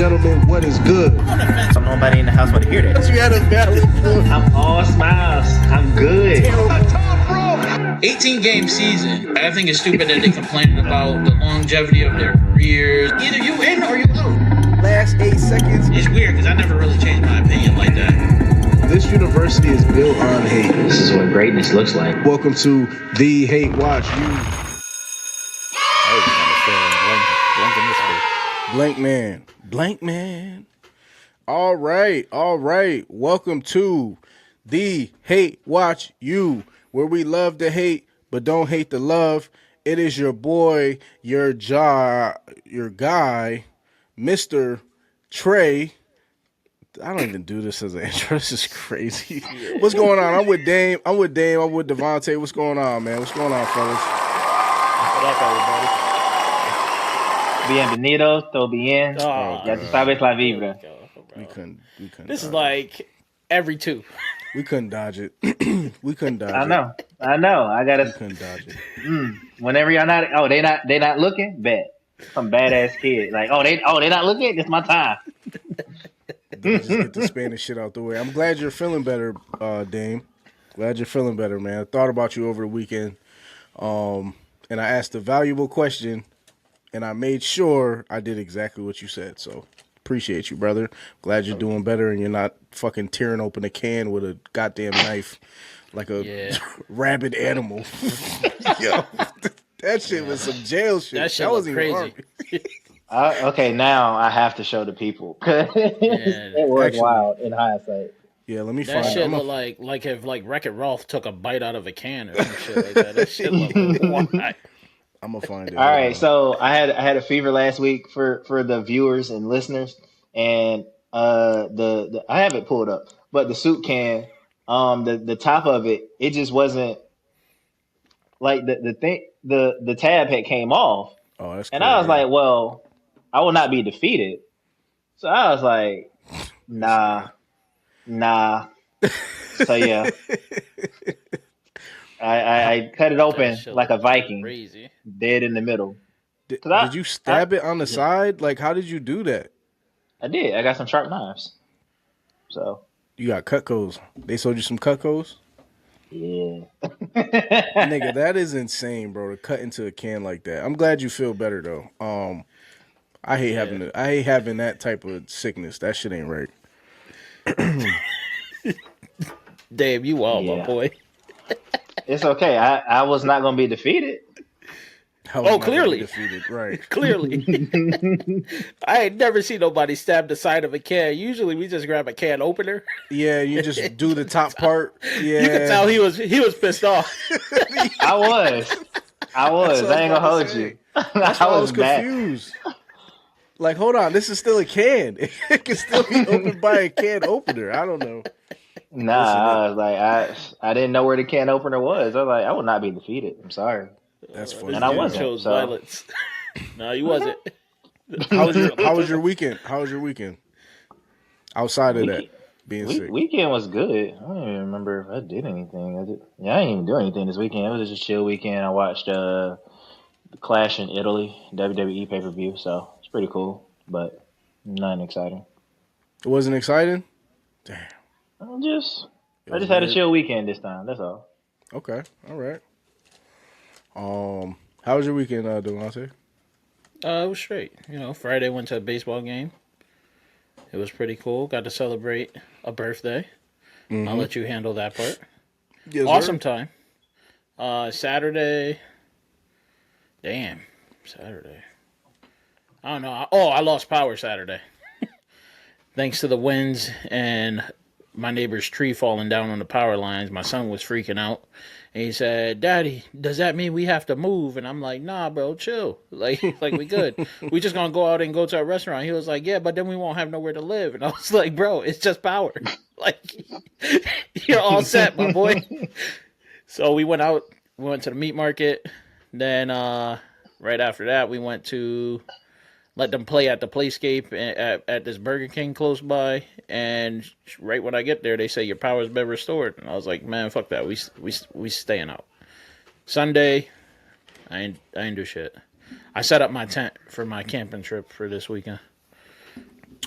gentlemen, what is good? So nobody in the house want to hear that. You had a valid point. I'm all smiles. I'm good. 18-game season. I think it's stupid that they complain about the longevity of their careers. Either you in or you out. Last 8 seconds. It's weird because I never really changed my opinion like that. This university is built on hate. This is what greatness looks like. Welcome to the Hate Watch You. Blank man. All right. Welcome to the Hate Watch You, where we love to hate but don't hate the love. It is your boy, your guy, Mr. Trey. I don't even do this as an intro. This is crazy. Yeah. What's going on? I'm with Dame. I'm with Devontae. What's going on, man? What's going on, fellas? What up, everybody? Bienvenidos, todo bien. Ya tú sabes la vibra. We couldn't. This is like every two. We couldn't dodge it. I know. I gotta. We couldn't dodge it. Whenever y'all not, they not looking. Bet some badass kid. Like, they not looking. It's my time. Just get the Spanish shit out the way. I'm glad you're feeling better, Dame. Glad you're feeling better, man. I thought about you over the weekend, and I asked a valuable question, and I made sure I did exactly what you said. So appreciate you, brother. Glad you're doing better, and you're not fucking tearing open a can with a goddamn knife like a rabid animal. Yo, that shit was some jail shit. That shit was crazy. Okay, now I have to show the people. It was actually wild in hindsight. Yeah, let me that find shit looked like if Wreck-It Ralph took a bite out of a can or some shit like that. That shit looked wild. I'm gonna find it. All right, so I had a fever last week for the viewers and listeners, and the I have it pulled up, but the soup can, the top of it just wasn't like the tab had came off. Oh, that's and cool, I was like, well, I will not be defeated. So I was like, nah. So yeah. I cut it open like a Viking, crazy. Dead in the middle. Did you stab it on the side? Like, how did you do that? I did. I got some sharp knives. So you got Cutcos. They sold you some Cutcos? Yeah. Nigga, that is insane, bro, to cut into a can like that. I'm glad you feel better though. I hate having that type of sickness. That shit ain't right. Damn, you all my boy. It's okay. I was not gonna be defeated. Clearly defeated, right? Clearly. I ain't never seen nobody stab the side of a can. Usually, we just grab a can opener. Yeah, you just do the top part. Yeah, you can tell he was pissed off. I was. I ain't gonna hold you. That's why I was confused. Like, hold on, this is still a can. It can still be opened by a can opener. I don't know. Nah, I was like, I didn't know where the can opener was. I was like, I will not be defeated. I'm sorry. That's funny. And I wasn't. Chose violence. No, you wasn't. How was your weekend? Outside of that, being sick. Weekend was good. I don't even remember if I did anything. I didn't even do anything this weekend. It was just a chill weekend. I watched the Clash in Italy, WWE pay-per-view, so it's pretty cool, but nothing exciting. It wasn't exciting? Damn. I just had a chill weekend this time. That's all. Okay. All right. How was your weekend, Devontae? It was straight. Friday went to a baseball game. It was pretty cool. Got to celebrate a birthday. Mm-hmm. I'll let you handle that part. Yes, awesome time. Saturday. Damn. Saturday. I don't know. I lost power Saturday. Thanks to the winds and my neighbor's tree falling down on the power lines. My son was freaking out. And he said, "Daddy, does that mean we have to move?" And I'm like, "Nah, bro, chill. Like we good. We just gonna go out and go to a restaurant." He was like, "Yeah, but then we won't have nowhere to live." And I was like, "Bro, it's just power. Like, you're all set, my boy." So we went out. We went to the meat market. Then right after that, we went to let them play at the Playscape at this Burger King close by. And right when I get there, they say your power's been restored. And I was like, man, fuck that. We staying out. Sunday, I ain't do shit. I set up my tent for my camping trip for this weekend.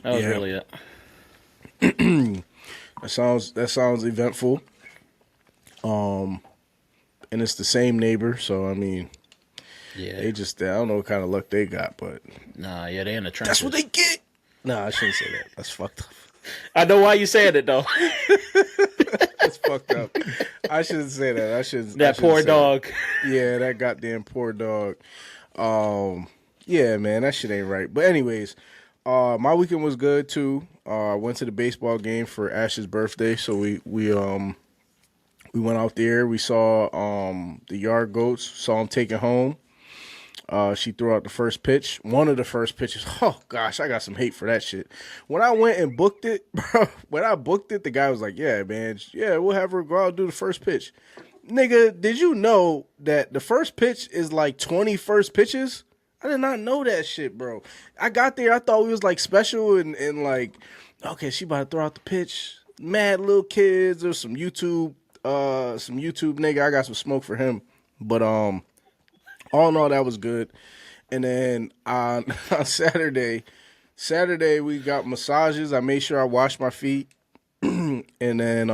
That was Yeah. really it. That sounds eventful. And it's the same neighbor, so I mean, Yeah. I don't know what kind of luck they got, but Nah, yeah, they in the trenches. that's what they get. Nah, I shouldn't say that. That's fucked up. I know why you saying it though. That's fucked up. I shouldn't say that. I shouldn't. That poor dog. Yeah, that goddamn poor dog. Yeah, man, that shit ain't right. But anyways, my weekend was good too. I went to the baseball game for Ash's birthday, so we went out there. We saw the Yard Goats. Saw them take it home. She threw out the first pitch. One of the first pitches. Oh gosh, I got some hate for that shit. When I went and booked it, bro. When I booked it, the guy was like, "Yeah, man. Yeah, we'll have her go out and do the first pitch." Nigga, did you know that the first pitch is like 20 first pitches? I did not know that shit, bro. I got there, I thought we was like special and like, okay, she about to throw out the pitch. Mad little kids. There's some YouTube nigga. I got some smoke for him. But all in all, that was good. And then on Saturday we got massages. I made sure I washed my feet. And then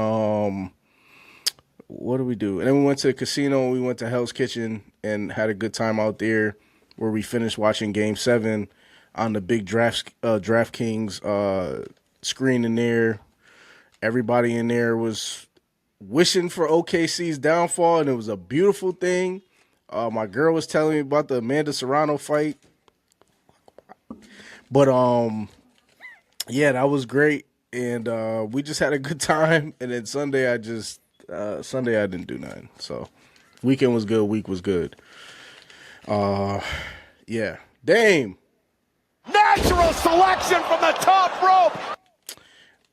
what do we do? And then we went to the casino. We went to Hell's Kitchen and had a good time out there, where we finished watching Game 7 on the big DraftKings screen in there. Everybody in there was wishing for OKC's downfall, and it was a beautiful thing. My girl was telling me about the Amanda Serrano fight. But yeah, that was great, and we just had a good time. And then Sunday I didn't do nothing. So weekend was good, week was good. Yeah. Dame. Natural selection from the top rope.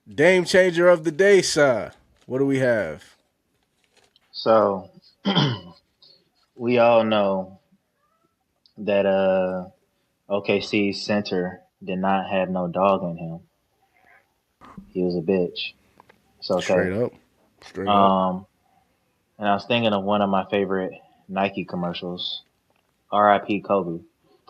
Dame changer of the day, sir. What do we have? So we all know that OKC's center did not have no dog in him. He was a bitch. It's okay. Straight up. And I was thinking of one of my favorite Nike commercials, R.I.P. Kobe,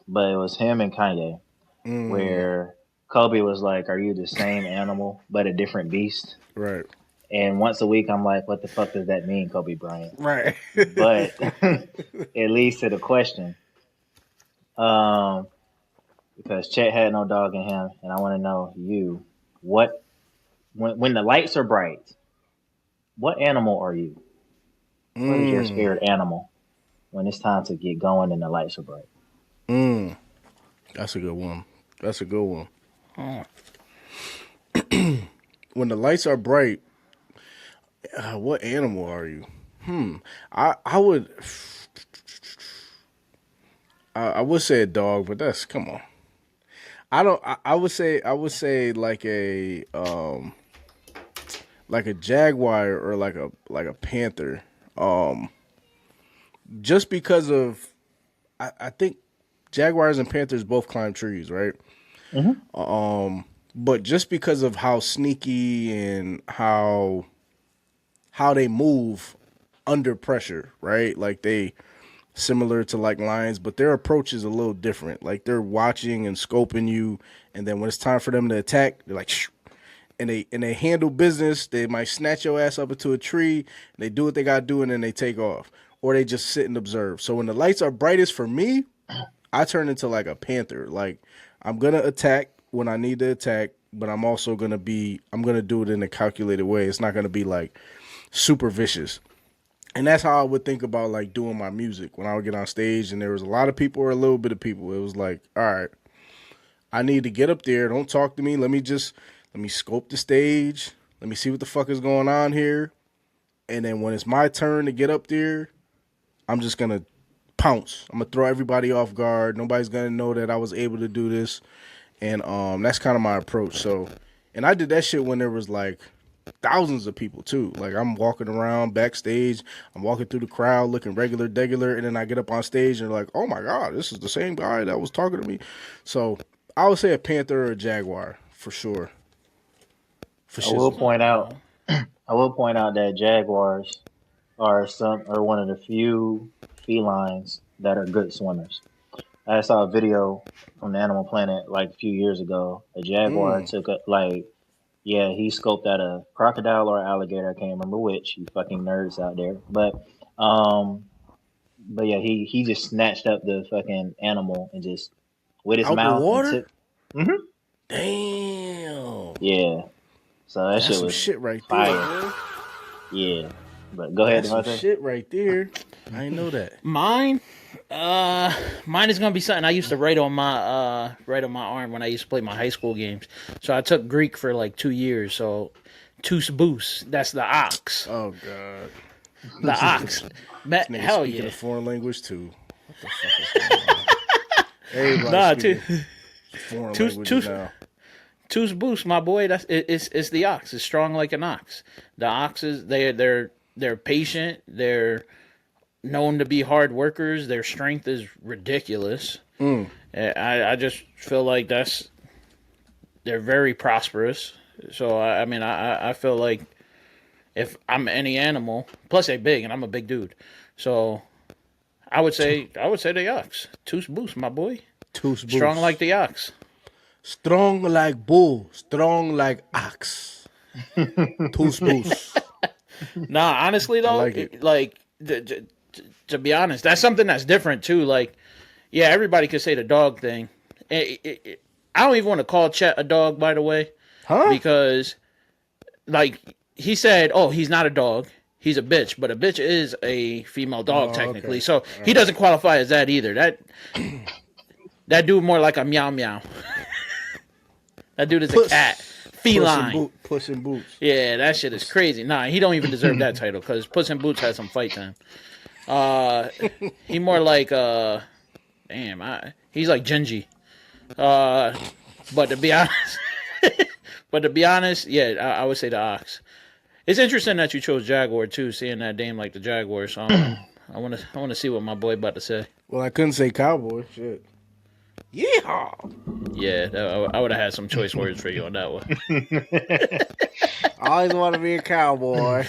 but it was him and Kanye, where Kobe was like, "Are you the same animal but a different beast?" Right. And once a week, I'm like, "What the fuck does that mean, Kobe Bryant?" Right. But it leads to the question, because Chet had no dog in him, and I want to know when the lights are bright, what animal are you? What is your spirit animal when it's time to get going and the lights are bright? That's a good one. When the lights are bright, what animal are you? I would say a dog, but that's, come on. I would say like a jaguar or like a panther. Just because of, I think jaguars and panthers both climb trees, right? Mm-hmm. But just because of how sneaky and how they move under pressure, right? Like they similar to like lions, but their approach is a little different. Like they're watching and scoping you, and then when it's time for them to attack, they're like, shh. And they handle business. They might snatch your ass up into a tree. They do what they gotta do, and then they take off, or they just sit and observe. So when the lights are brightest for me, I turn into like a panther. Like I'm gonna attack when I need to attack, but I'm also gonna do it in a calculated way. It's not gonna be like super vicious. And that's how I would think about like doing my music when I would get on stage and there was a lot of people or a little bit of people. It was like, all right, I need to get up there. Don't talk to me. Let me scope the stage. Let me see what the fuck is going on here. And then when it's my turn to get up there, I'm just going to pounce. I'm going to throw everybody off guard. Nobody's going to know that I was able to do this. And that's kind of my approach. So, and I did that shit when there was like thousands of people too. Like I'm walking around backstage. I'm walking through the crowd looking regular, degular. And then I get up on stage and they're like, oh my God, this is the same guy that was talking to me. So I would say a panther or a jaguar for sure. I will point out that jaguars are one of the few felines that are good swimmers. I saw a video on Animal Planet like a few years ago. A jaguar took a he scoped out a crocodile or alligator. I can't remember which. You fucking nerds out there, um, but yeah, he just snatched up the fucking animal and just with his Out the mouth and water? took. hmm Damn. Yeah, so that That's shit some was shit right fire. there, bro. Yeah, but go ahead, That's some Devontae. shit right there. I didn't know that. Mine is gonna be something I used to write on my arm when I used to play my high school games. So I took Greek for like 2 years. So tous bous, that's the ox. Oh god. The ox. Nigga Hell speaking yeah. a foreign language too. What the fuck is going on? Everybody Nah, speaking foreign languages now. tous bous, my boy. It's the ox. It's strong like an ox. The oxes, they're patient. They're known to be hard workers. Their strength is ridiculous. I just feel like they're very prosperous. So I feel like if I'm any animal, plus they're big and I'm a big dude, so I would say the ox. Tous bous, my boy. Tous bous. Strong like the ox. Strong like bull. Strong like ox. Tous bous. Nah, honestly though, like it. to be honest, that's something that's different too. Like, yeah, everybody could say the dog thing. I don't even want to call Chet a dog, by the way, Huh? because like he said, oh, he's not a dog. He's a bitch, but a bitch is a female dog technically. okay. So he doesn't qualify as that either. That dude more like a meow meow. That dude is a cat. Feline. Puss in Boots. Yeah, that shit is crazy. Nah, he don't even deserve that title because Puss in Boots has some fight time. He more like he's like Genji. But to be honest, yeah, I would say the ox. It's interesting that you chose Jaguar too, seeing that name like the Jaguar. So I want to see what my boy about to say. Well, I couldn't say cowboy. Shit. Yeehaw! Yeah, I would have had some choice words for you on that one. I always want to be a cowboy.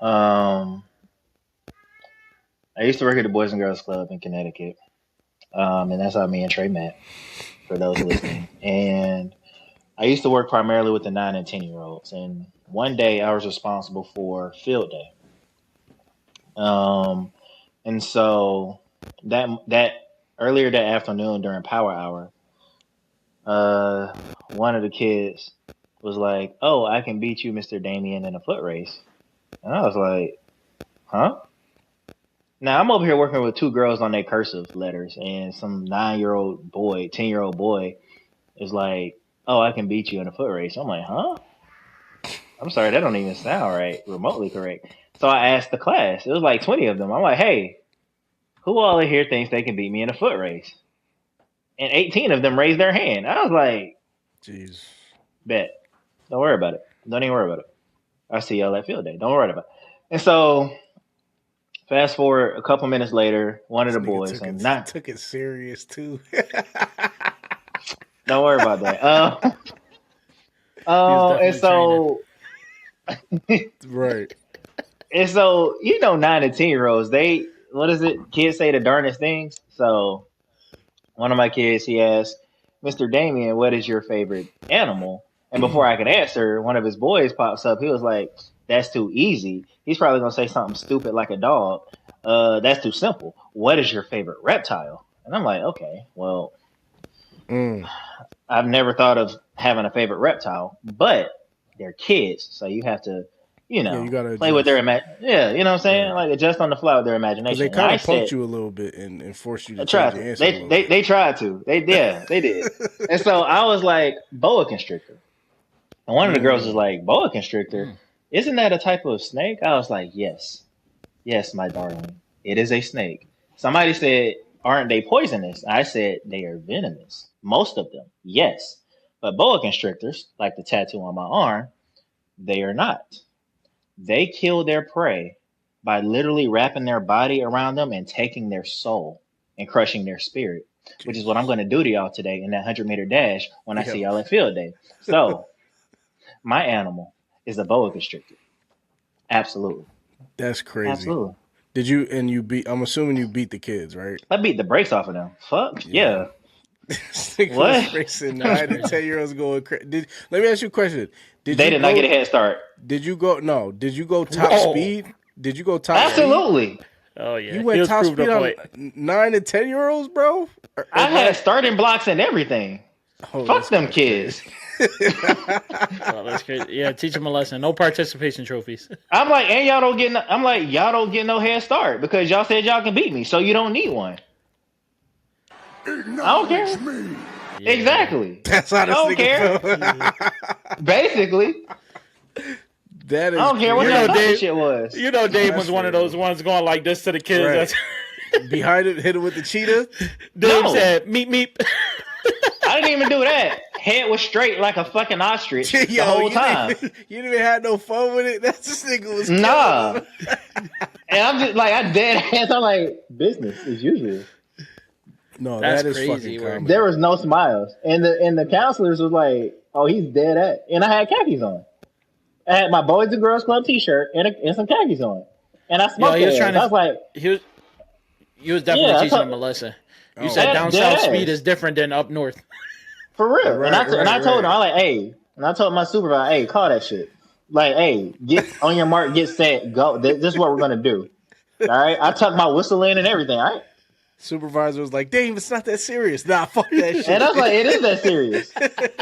I used to work at the Boys and Girls Club in Connecticut, and that's how me and Trey met. For those listening, and I used to work primarily with the 9 and 10-year-olds. And one day I was responsible for field day. And so that earlier that afternoon during power hour, one of the kids was like, "Oh, I can beat you, Mr. Damien, in a foot race." And I was like, "Huh?" Now I'm over here working with two girls on their cursive letters, and some 9-year-old boy, 10-year-old boy is like, "Oh, I can beat you in a foot race." I'm like, "Huh?" I'm sorry, that don't even sound right, remotely correct. So I asked the class. It was like 20 of them. I'm like, "Hey, who all in here thinks they can beat me in a foot race?" And 18 of them raised their hand. I was like, Jeez. "Bet. Don't worry about it. Don't even worry about it. I'll see y'all at field day. Don't worry about it." And so fast forward a couple minutes later, one of the boys, and not took it serious too. don't worry about that. And so Right. and so 9 and 10-year-olds, they what is it? Kids say the darndest things. So one of my kids, he asked, "Mr. Damien, what is your favorite animal?" And before I could answer, one of his boys pops up. He was like, "That's too easy." He's probably gonna say something stupid like a dog. That's too simple. What is your favorite reptile? And I'm like, okay, well, I've never thought of having a favorite reptile, but they're kids, so you have to, you gotta play with their imagination. Yeah, you know what I'm saying? Like adjust on the fly with their imagination. They kind of punked you a little bit and forced you to change your answer. They tried to. They did. And so I was like, boa constrictor. And one of the girls was like, boa constrictor? Isn't that a type of snake? I was like, yes. Yes, my darling. It is a snake. Somebody said, aren't they poisonous? I said, they are venomous. Most of them, yes. But boa constrictors, like the tattoo on my arm, they are not. They kill their prey by literally wrapping their body around them and taking their soul and crushing their spirit, which is what I'm going to do to y'all today in that 100-meter dash when I see y'all at field day. So my animal is a boa constrictor. Absolutely. That's crazy. Absolutely. Did you? And you beat? I'm assuming you beat the kids, right? I beat the brakes off of them. Fuck yeah. What? What? Racing 9 to 10-year-olds going crazy. Let me ask you a question. They did not get a head start. Did you go? No. Did you go top speed? Did you go top? Absolutely. Speed? Oh yeah, You went top speed on 9 to 10-year-olds, bro. I had starting blocks and everything. Fuck them kids. Oh, that's crazy. Yeah, teach them a lesson. No participation trophies. I'm like, and y'all don't get. Y'all don't get no head start because y'all said y'all can beat me, so you don't need one. I don't care. Yeah. Exactly. That's how this nigga feel. Basically. That is. I don't care what that shit was. You know, Dave was one of those ones going like this to the kids. Right. Behind it, hit him with the cheetah. Dave said, "Meep meep." I didn't even do that. Head was straight like a fucking ostrich the whole time. You didn't even have no fun with it. That's this nigga was nah. And I'm just like, I dead ass. I'm like, business as usual. No, that's that is crazy. fucking comedy. There was no smiles, and the counselors was like, "Oh, he's dead at," and I had khakis on. I had my Boys and Girls Club T-shirt and some khakis on, and I smoked. He was trying to, I was like, he was definitely teaching them a lesson. You said down south speed is different than up north. For real. Right, and I told him, I'm like, hey, and I told my supervisor, hey, call that shit. Like, hey, get on your mark, get set, go. This is what we're gonna do. All right. I tucked my whistle in and everything. All right. Supervisor was like, "Dave, it's not that serious." Nah, fuck that shit. And I was like, "It is that serious."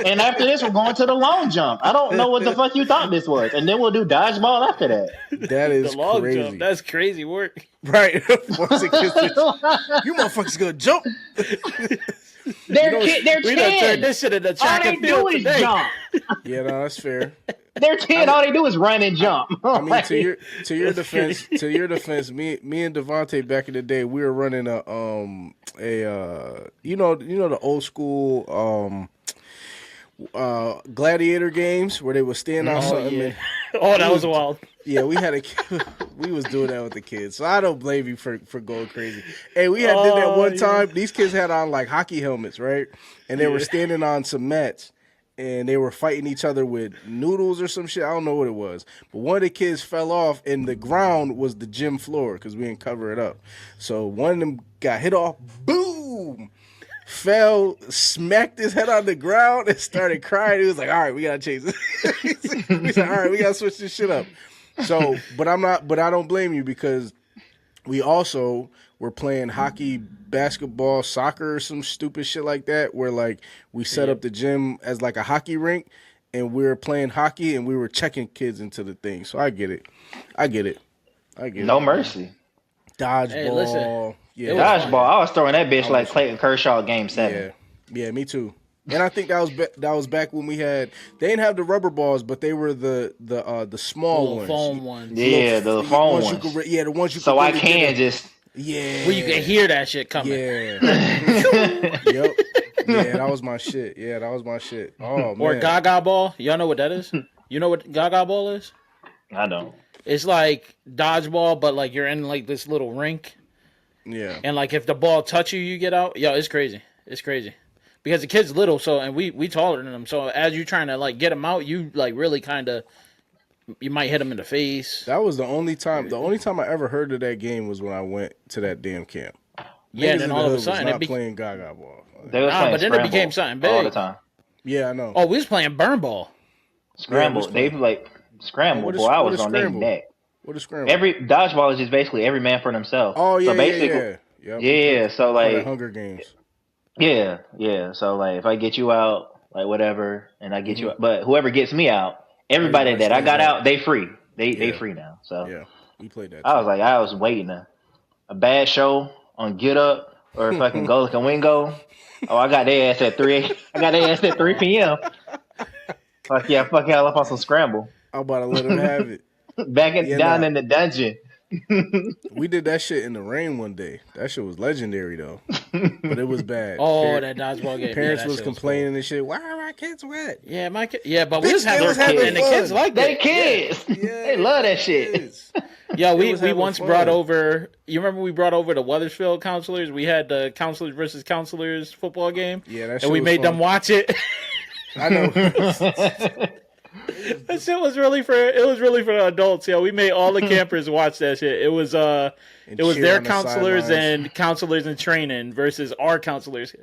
And after this, we're going to the long jump. I don't know what the fuck you thought this was, and then we'll do dodgeball after that. That is the long crazy. Jump. That's crazy work. Right? You motherfuckers gonna jump. They're we done turned this shit into track and field today. Jump. Yeah, no, that's fair. They're 10. All they do is run and jump. I mean, to your defense, me and Devontae back in the day, we were running you know the old school gladiator games where they would stand on something. Yeah. That was wild. Yeah, we was doing that with the kids, so I don't blame you for going crazy. Hey, we did that one time. These kids had on like hockey helmets, right? And they were standing on some mats, and they were fighting each other with noodles or some shit. I don't know what it was, but one of the kids fell off, and the ground was the gym floor because we didn't cover it up. So one of them got hit off. Boom. Fell, smacked his head on the ground, and started crying. He was like, "All right, we gotta change this." He said, "All right, we gotta switch this shit up." So, but I don't blame you because we also were playing hockey, basketball, soccer, or some stupid shit like that, where like we set up the gym as like a hockey rink, and we were playing hockey, and we were checking kids into the thing. So I get it. No mercy. Dodgeball. Hey, listen. Yeah, Dodgeball. I was throwing that bitch like Clayton Kershaw Game 7. Yeah, me too. And I think that was back when we had. They didn't have the rubber balls, but they were the small ones, foam ones. Yeah, the foam ones. The ones you. So I can just. Yeah. Where you can hear that shit coming. Yeah. Yep. Yeah, that was my shit. Oh man. Or Gaga ball. Y'all know what that is? You know what Gaga ball is? I don't. It's like dodgeball, but like you're in like this little rink. Yeah. And like if the ball touch you, you get out. Yo, it's crazy. It's crazy. Because the kid's little, so and we taller than them. So as you're trying to like get them out, you like really kind of you might hit them in the face. That was the only time. The only time I ever heard of that game was when I went to that damn camp. Yeah, and then all of a sudden it playing Gaga ball. They was playing but then it became something big all the time. Yeah, I know. Oh, we was playing burn ball. Scramble. They like scramble. Boy, I was on their neck. What is scramble? Every dodgeball is just basically every man for themselves. Oh yeah, so basically, yeah. So like Hunger Games. Yeah. So like, if I get you out, like whatever, and I get you out, but whoever gets me out, everybody that I got out, they free. They free now. So yeah, we played that. I was waiting a bad show on Get Up or fucking Go Like a Wingo. Oh, I got their ass at 3. I got their ass at 3 p.m. Fuck hell up on some scramble. I'm about to let him have it. Down in the dungeon. We did that shit in the rain one day. That shit was legendary though, but it was bad. That dodgeball game. Parents was complaining and shit. Why are my kids wet? Yeah, my kid. Yeah, but we was having fun, and the kids like that. They kids. Yeah. They love that shit. Yeah, we once brought over. You remember we brought over the Weathersfield counselors? We had the counselors versus counselors football game. Yeah, that shit and we was made fun. them watch it. I know. That shit was really for the adults. Yo, we made all the campers watch that shit. It was their counselors and counselors in training versus our counselors.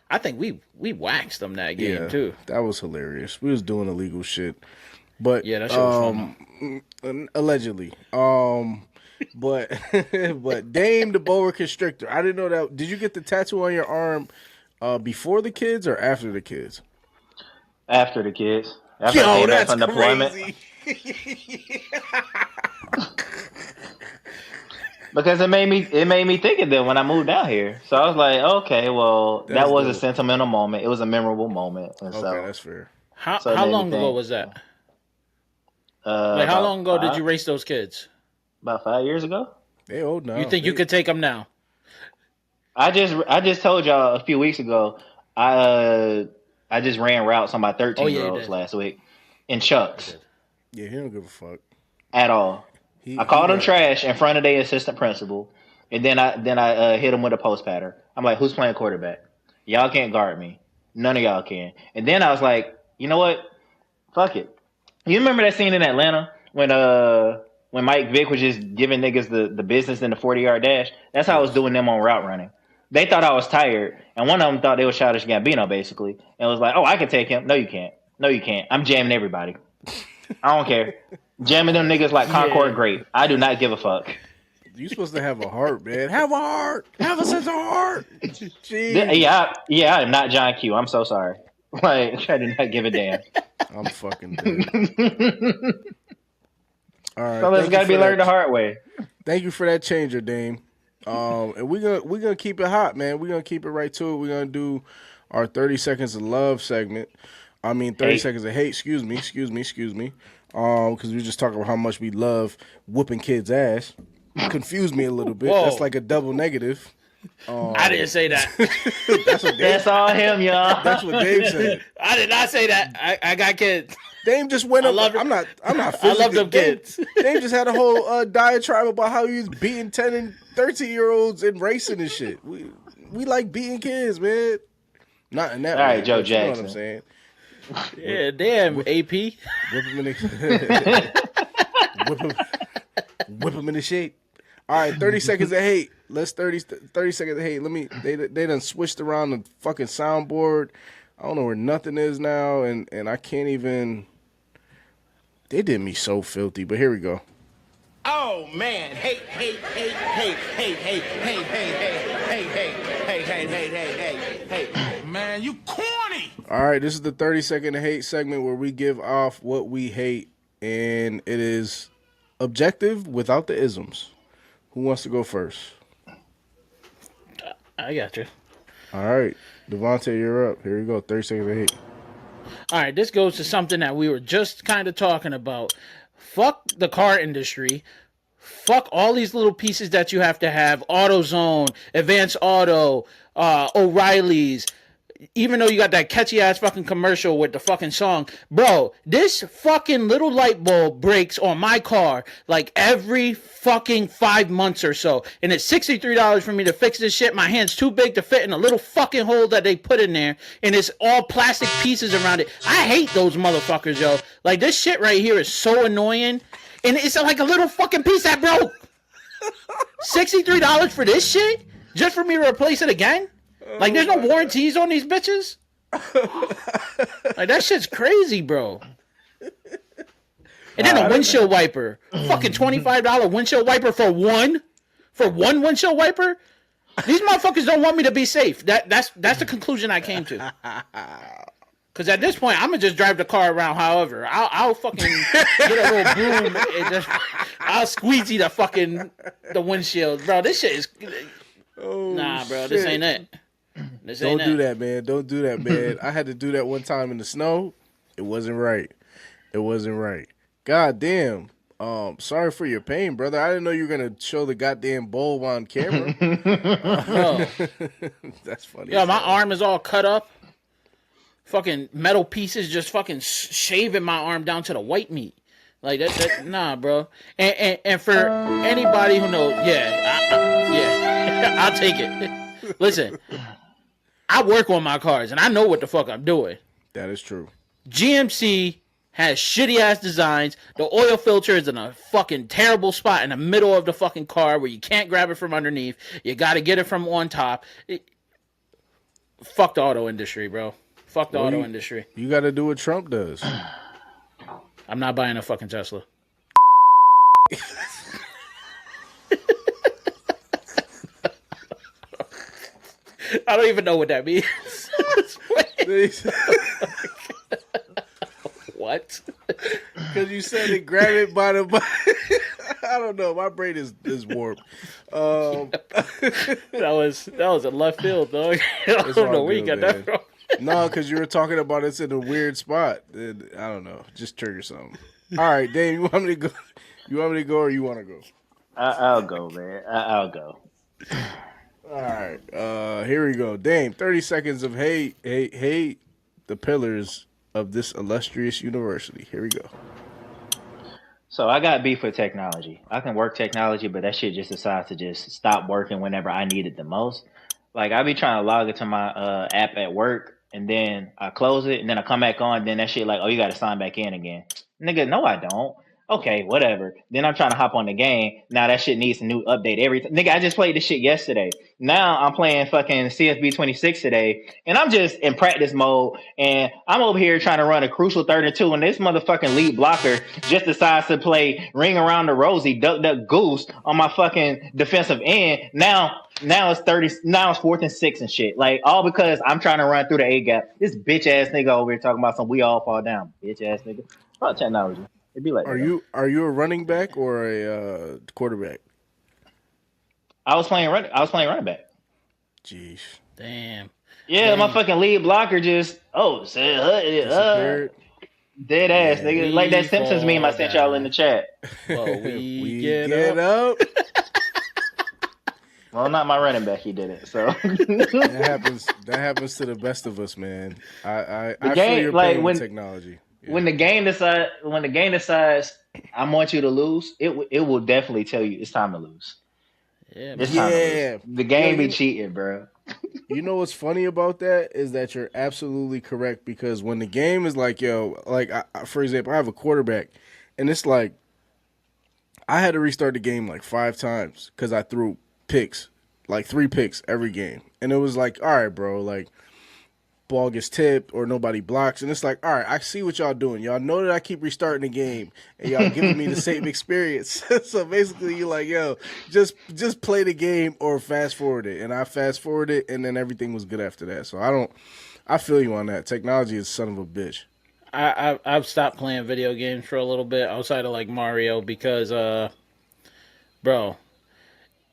I think we waxed them that game too. That was hilarious. We was doing illegal shit, but yeah, that shit was fun. Allegedly. But Dame the boa constrictor. I didn't know that. Did you get the tattoo on your arm before the kids or after the kids? After the kids. After I came back from deployment. Because it made me think of them when I moved down here. So I was like, okay, well, that was a sentimental moment. It was a memorable moment. And that's fair. How long ago was that? How long ago did you race those kids? About 5 years ago. They old now. You think you could take them now? I just told y'all a few weeks ago. I just ran routes on my 13-year-olds last week in Chucks. Yeah, he don't give a fuck at all. I called him trash in front of the assistant principal, and then I hit him with a post pattern. I'm like, who's playing quarterback? Y'all can't guard me. None of y'all can. And then I was like, you know what? Fuck it. You remember that scene in Atlanta when Mike Vick was just giving niggas the business in the 40-yard dash? That's how I was doing them on route running. They thought I was tired, and one of them thought they were Childish Gambino, basically, and was like, oh, I can take him. No, you can't. No, you can't. I'm jamming everybody. I don't care. Jamming them niggas like Concord Grape. I do not give a fuck. You supposed to have a heart, man. Have a heart. Have a sense of heart. Jeez. Yeah, I am not John Q. I'm so sorry. Like, I do not give a damn. I'm fucking dead. All right. So it's got to be learned the hard way. Thank you for that changer, Dame. And we're gonna keep it hot, man. We're gonna keep it right to it. We're gonna do our 30 seconds of love segment. 30 seconds of hate. Excuse me. Because we were just talking about how much we love whooping kids' ass. Confused me a little bit. Whoa. That's like a double negative. I didn't say that. That's all him, y'all. That's what Dave said. I did not say that. I got kids. Dame just went up. I'm not. I love them kids. Dame just had a whole diatribe about how he was beating 10 and 13-year-olds and racing and shit. We like beating kids, man. Not in that. All way, right, Joe Jackson. You know what I'm saying? Yeah, damn, AP. Whip him into shape. All right, 30 seconds of hate. Let's 30 seconds of hate. They done switched around the fucking soundboard. I don't know where nothing is now, and I can't even. They did me so filthy, but here we go. Oh man, hate. Man, you corny. All right, this is the 30 second hate segment where we give off what we hate, and it is objective without the isms. Who wants to go first? I got you. All right, Devontae, you're up. Here we go. 30 seconds of hate. All right, this goes to something that we were just kind of talking about. Fuck the car industry. Fuck all these little pieces that you have to have. AutoZone, Advanced Auto, O'Reilly's. Even though you got that catchy ass fucking commercial with the fucking song. Bro, this fucking little light bulb breaks on my car like every fucking 5 months or so. And it's $63 for me to fix this shit. My hand's too big to fit in a little fucking hole that they put in there. And it's all plastic pieces around it. I hate those motherfuckers, yo. Like, this shit right here is so annoying. And it's like a little fucking piece that broke. $63 for this shit? Just for me to replace it again? Like, there's no warranties on these bitches? Like, that shit's crazy, bro. And then a windshield wiper. Fucking $25 windshield wiper for one? For one windshield wiper? These motherfuckers don't want me to be safe. That's the conclusion I came to. Because at this point, I'm going to just drive the car around however. I'll fucking get a little broom and just... I'll squeegee the windshield. Bro, this shit is... Nah, bro, this ain't it. Don't do that, man. Don't do that, man. I had to do that one time in the snow. It wasn't right. God damn. Sorry for your pain, brother. I didn't know you were going to show the goddamn bulb on camera. That's funny. Yeah, my arm is all cut up. Fucking metal pieces just fucking shaving my arm down to the white meat. Like, that nah, bro. And for anybody who knows, I'll take it. Listen, I work on my cars, and I know what the fuck I'm doing. That is true. GMC has shitty ass designs. The oil filter is in a fucking terrible spot in the middle of the fucking car where you can't grab it from underneath. You got to get it from on top. Fuck the auto industry, bro. Fuck the auto industry. You got to do what Trump does. I'm not buying a fucking Tesla. I don't even know what that means. What? Because you said it, grab it by the I don't know. My brain is warped. That was a left field, dog. I don't know where you got that from. No, because you were talking about it's in a weird spot. I don't know. Just trigger something. All right, Dave, you want me to go? You want me to go or you want to go? I'll go, man. I'll go. All right. Here we go. Dame, 30 seconds of hey, the pillars of this illustrious university. Here we go. So I got beef with technology. I can work technology, but that shit just decides to just stop working whenever I need it the most. Like, I be trying to log into my app at work, and then I close it, and then I come back on, then that shit like, oh, you got to sign back in again. Nigga, no, I don't. Okay, whatever. Then I'm trying to hop on the game. Now that shit needs a new update every time. Nigga, I just played this shit yesterday. Now I'm playing fucking CFB 26 today, and I'm just in practice mode, and I'm over here trying to run a crucial 3rd and 2, and this motherfucking lead blocker just decides to play ring around the rosy, duck, duck, goose on my fucking defensive end. Now it's 30. Now it's 4th and 6 and shit. Like, all because I'm trying to run through the A gap. This bitch ass nigga over here talking about some we all fall down. Bitch ass nigga. Fuck technology. It'd be like, are you a running back or a quarterback? I was playing running back. Jeez. Damn. Yeah, my fucking lead blocker just Disappeared. dead ass nigga. Like that Simpsons meme I sent y'all in the chat. Well, we get up. Well, not my running back. He did it. So That happens to the best of us, man. I feel game, your like, pain when- with technology. Yeah. when the game decides I want you to lose, it will definitely tell you it's time to lose. Yeah, It's time to Yeah. lose. The game Yeah, be cheating, bro. You know what's funny about that is that you're absolutely correct, because when the game is like, yo, like, for example, I have a quarterback, and it's like I had to restart the game like 5 times because I threw picks, like 3 picks every game. And it was like, all right, bro, like, ball gets tipped or nobody blocks. And it's like, all right, I see what y'all doing. Y'all know that I keep restarting the game and y'all giving me the same experience. So basically you're like, yo, just play the game or fast forward it. And I fast forwarded, and then everything was good after that. So I feel you on that. Technology is son of a bitch. I've stopped playing video games for a little bit outside of like Mario because, bro,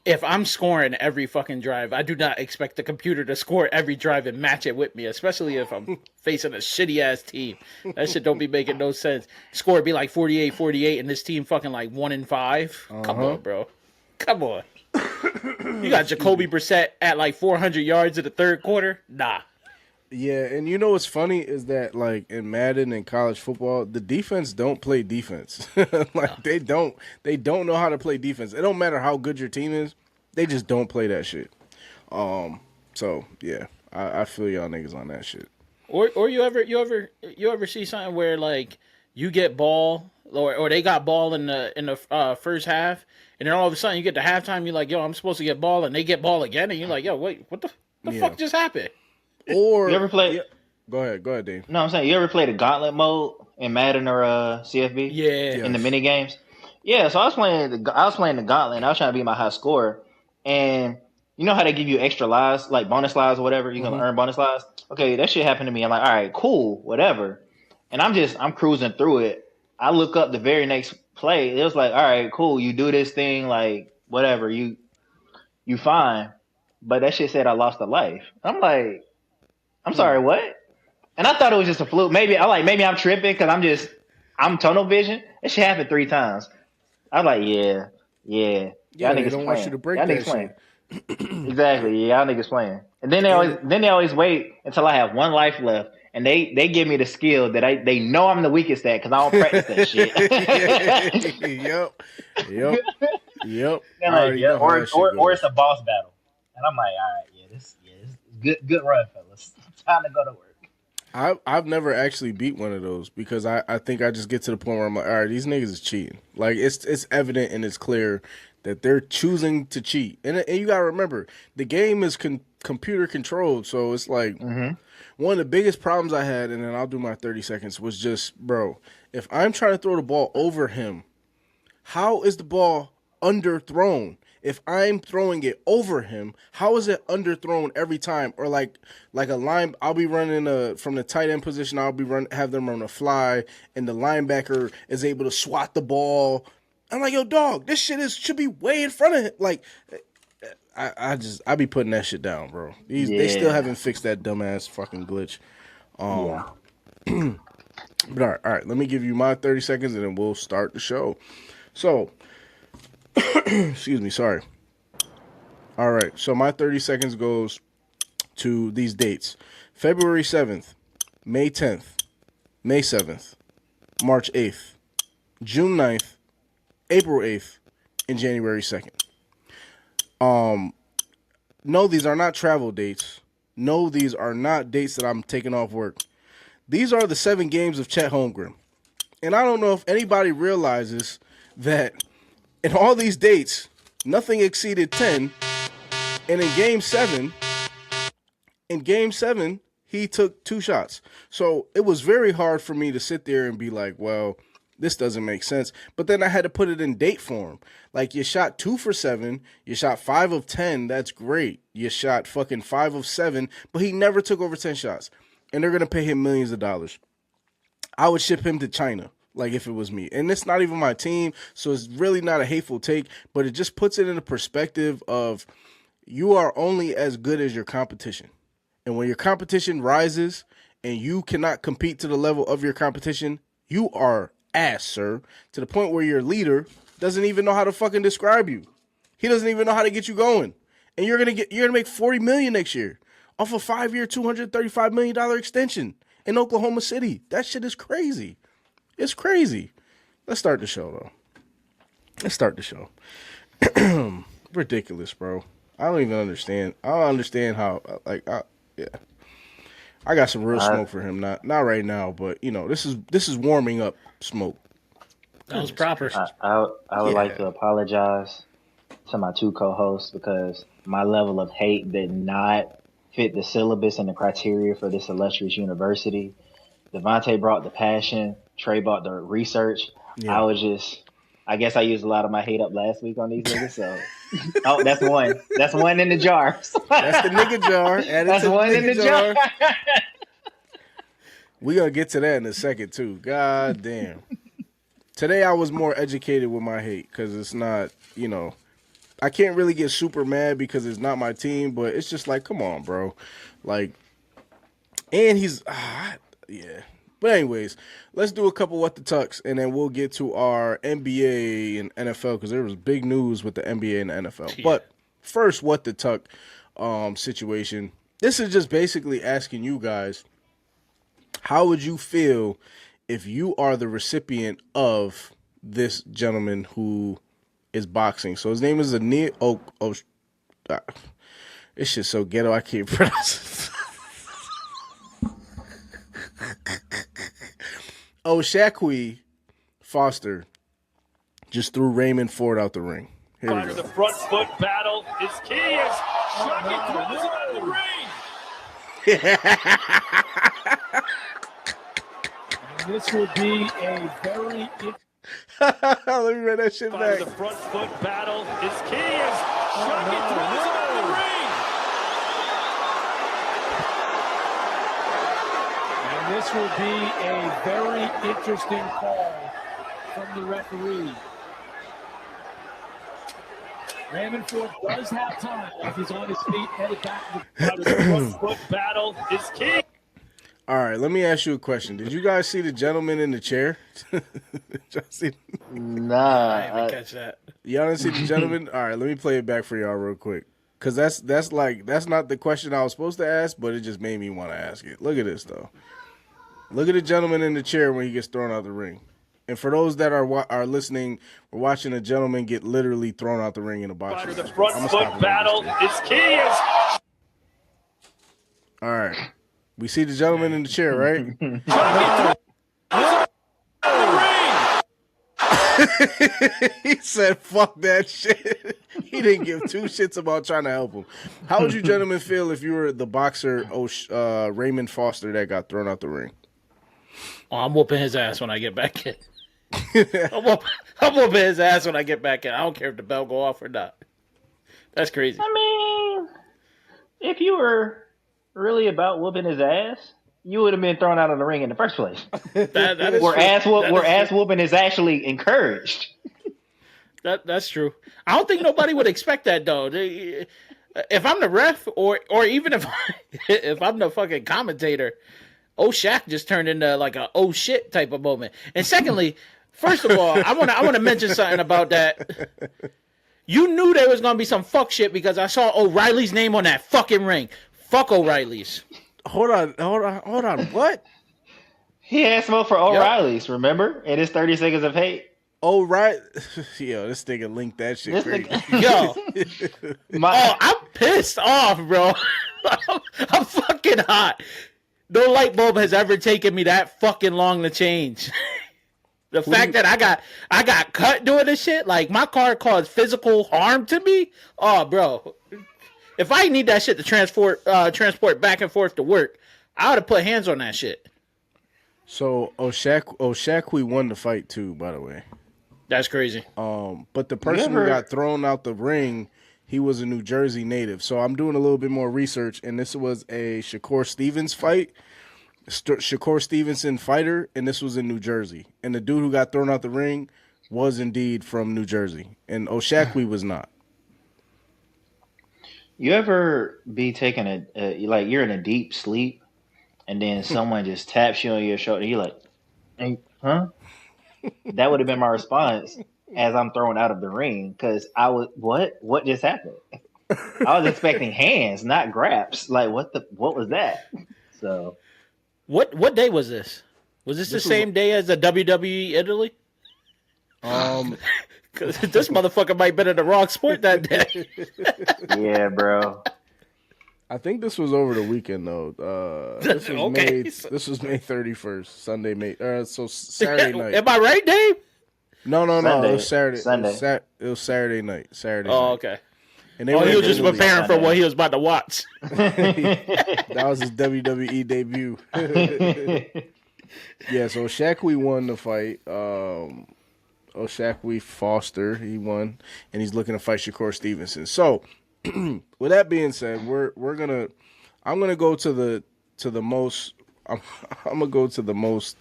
if I'm scoring every fucking drive, I do not expect the computer to score every drive and match it with me, especially if I'm facing a shitty-ass team. That shit don't be making no sense. Score be like 48-48, and this team fucking like 1-5. Come on, bro. Come on. You got Jacoby Brissett at like 400 yards in the third quarter? Nah. Yeah, and you know what's funny is that, like, in Madden and college football, the defense don't play defense. They don't know how to play defense. It don't matter how good your team is, they just don't play that shit. So yeah, I feel y'all niggas on that shit. Or you ever see something where like you get ball or they got ball in the first half, and then all of a sudden you get to halftime, you're like, yo, I'm supposed to get ball, and they get ball again, and you're like, yo, wait, what the fuck just happened? Or You ever play? Yeah. Go ahead, Dave. No, I'm saying, you ever played a gauntlet mode in Madden or CFB? Yeah. In the mini games. Yeah, so I was playing the gauntlet, and I was trying to be my high scorer. And you know how they give you extra lives, like bonus lives or whatever? You can earn bonus lives. Okay, that shit happened to me. I'm like, all right, cool, whatever. And I'm cruising through it. I look up the very next play. It was like, all right, cool, you do this thing, like whatever, you fine. But that shit said I lost a life. I'm like, I'm sorry, what? And I thought it was just a fluke. Maybe I'm tripping because I'm tunnel vision. That shit happened 3 times. I was like, yeah. Yeah, they don't want you to break that shit. Exactly, yeah, y'all niggas playing. And then they always wait until I have 1 life left, and they give me the skill that they know I'm the weakest at because I don't practice that shit. Yep. Or it's a boss battle, and I'm like, all right, this good run, fellas. Time to go to work. I've never actually beat one of those because I think I just get to the point where I'm like, all right, these niggas is cheating. Like it's evident and it's clear that they're choosing to cheat. And you gotta remember, the game is computer controlled, so it's like one of the biggest problems I had, and then I'll do my 30 seconds, was just, bro, if I'm trying to throw the ball over him, how is the ball underthrown? If I'm throwing it over him, how is it underthrown every time? Or like a line, I'll be running from the tight end position, have them run a fly, and the linebacker is able to swat the ball. I'm like, yo, dog, this shit should be way in front of him. Like, I be putting that shit down, bro. They still haven't fixed that dumbass fucking glitch. But all right, let me give you my 30 seconds and then we'll start the show. So, excuse me, sorry. All right, so my 30 seconds goes to these dates. February 7th, May 10th, May 7th, March 8th, June 9th, April 8th, and January 2nd. No, these are not travel dates. No, these are not dates that I'm taking off work. These are the 7 games of Chet Holmgren. And I don't know if anybody realizes that in all these dates, nothing exceeded 10. And in game 7, he took 2 shots. So it was very hard for me to sit there and be like, well, this doesn't make sense. But then I had to put it in date form. Like, you shot 2 for 7, you shot 5 of 10, that's great. You shot fucking 5 of 7, but he never took over 10 shots. And they're going to pay him millions of dollars. I would ship him to China, like, if it was me. And it's not even my team, so it's really not a hateful take, but it just puts it in a perspective of you are only as good as your competition. And when your competition rises and you cannot compete to the level of your competition, you are ass, sir, to the point where your leader doesn't even know how to fucking describe you. He doesn't even know how to get you going. And you're gonna make $40 million next year off a 5-year, $235 million extension in Oklahoma City. That shit is crazy. It's crazy. Let's start the show, though. Let's start the show. Ridiculous, bro. I don't even understand. I don't understand how, yeah. I got some real smoke for him. Not right now, but, this is warming up smoke. That was proper. I would like to apologize to my 2 co-hosts because my level of hate did not fit the syllabus and the criteria for this illustrious university. Devontae brought the passion. Trey brought the research. Yeah. I guess I used a lot of my hate up last week on these niggas. So, that's one. That's one in the jar. That's the nigga jar. That's one in the jar. We gonna get to that in a second too. God damn. Today I was more educated with my hate because it's not, I can't really get super mad because it's not my team, but it's just like, come on, bro. Like, and he's, yeah. But anyways, let's do a couple What the Tucks, and then we'll get to our NBA and NFL because there was big news with the NBA and the NFL. Yeah. But first, What the Tuck situation. This is just basically asking you guys, how would you feel if you are the recipient of this gentleman who is boxing? So his name is Anil. This shit's so ghetto I can't pronounce it. Shaqui Foster just threw Raymond Ford out the ring. Here we go. The front foot battle is key as Shaqui throws him out of the ring. And this will be a very let me read that shit back. The front foot battle is key as Shaqui throws him out of the ring. And this will be a very interesting call from the referee. Raymond Ford does have time if he's on his feet, headed back to the front foot battle is key. All right, let me ask you a question. Did you guys see the gentleman in the chair? Nah. I didn't catch that. Y'all didn't see the gentleman? All right, let me play it back for y'all real quick. Because that's not the question I was supposed to ask, but it just made me want to ask it. Look at this, though. Look at the gentleman in the chair when he gets thrown out the ring. And for those that are listening, we're watching a gentleman get literally thrown out the ring in a boxing. The front foot battle is key. All right. We see the gentleman in the chair, right? He said, fuck that shit. He didn't give two shits about trying to help him. How would you gentlemen feel if you were the boxer Raymond Foster that got thrown out the ring? Oh, I'm whooping his ass when I get back in. I'm whooping his ass when I get back in. I don't care if the bell go off or not. That's crazy. I mean, if you were really about whooping his ass, you would have been thrown out of the ring in the first place. That is Where true. ass whooping is actually encouraged. That's true. I don't think nobody would expect that though. If I'm the ref, or even if I'm the fucking commentator, oh Shaq just turned into like a oh shit type of moment. And secondly, first of all, I want to mention something about that. You knew there was gonna be some fuck shit because I saw O'Reilly's name on that fucking ring. Fuck O'Reilly's. Hold on. What? He had smoke for O'Reilly's, remember? In his 30 seconds of hate. Oh, right. Yo, this nigga linked that shit crazy. Yo. I'm pissed off, bro. I'm fucking hot. No light bulb has ever taken me that fucking long to change. The fact that I got cut doing this shit, like my car caused physical harm to me. Oh, bro. If I need that shit to transport back and forth to work, I would have put hands on that shit. So O'Shaq won the fight too, by the way. That's crazy. But the person who got thrown out the ring, he was a New Jersey native. So I'm doing a little bit more research, and this was a Shakur Stevens fight. Shakur Stevenson fighter, and this was in New Jersey. And the dude who got thrown out the ring was indeed from New Jersey, and O'Shaq was not. You ever be taking like you're in a deep sleep, and then someone just taps you on your shoulder, you're like, hey, huh? That would have been my response as I'm thrown out of the ring, because I was, what just happened? I was expecting hands, not grabs. Like, what was that? So, what day was this? Was this the same day as the WWE Italy? Because this motherfucker might have been in the wrong sport that day. Yeah, bro. I think this was over the weekend though. This was Okay. This was May 31st, Sunday, so Saturday night. Am I right, Dave? No. Sunday. It was Saturday. Sunday. It was Saturday night. Oh, okay. And He was just preparing for what he was about to watch. That was his WWE debut. Yeah, so Shaq won the fight. Shaq Foster, he won, and he's looking to fight Shakur Stevenson. So, with that being said, I'm gonna go to the most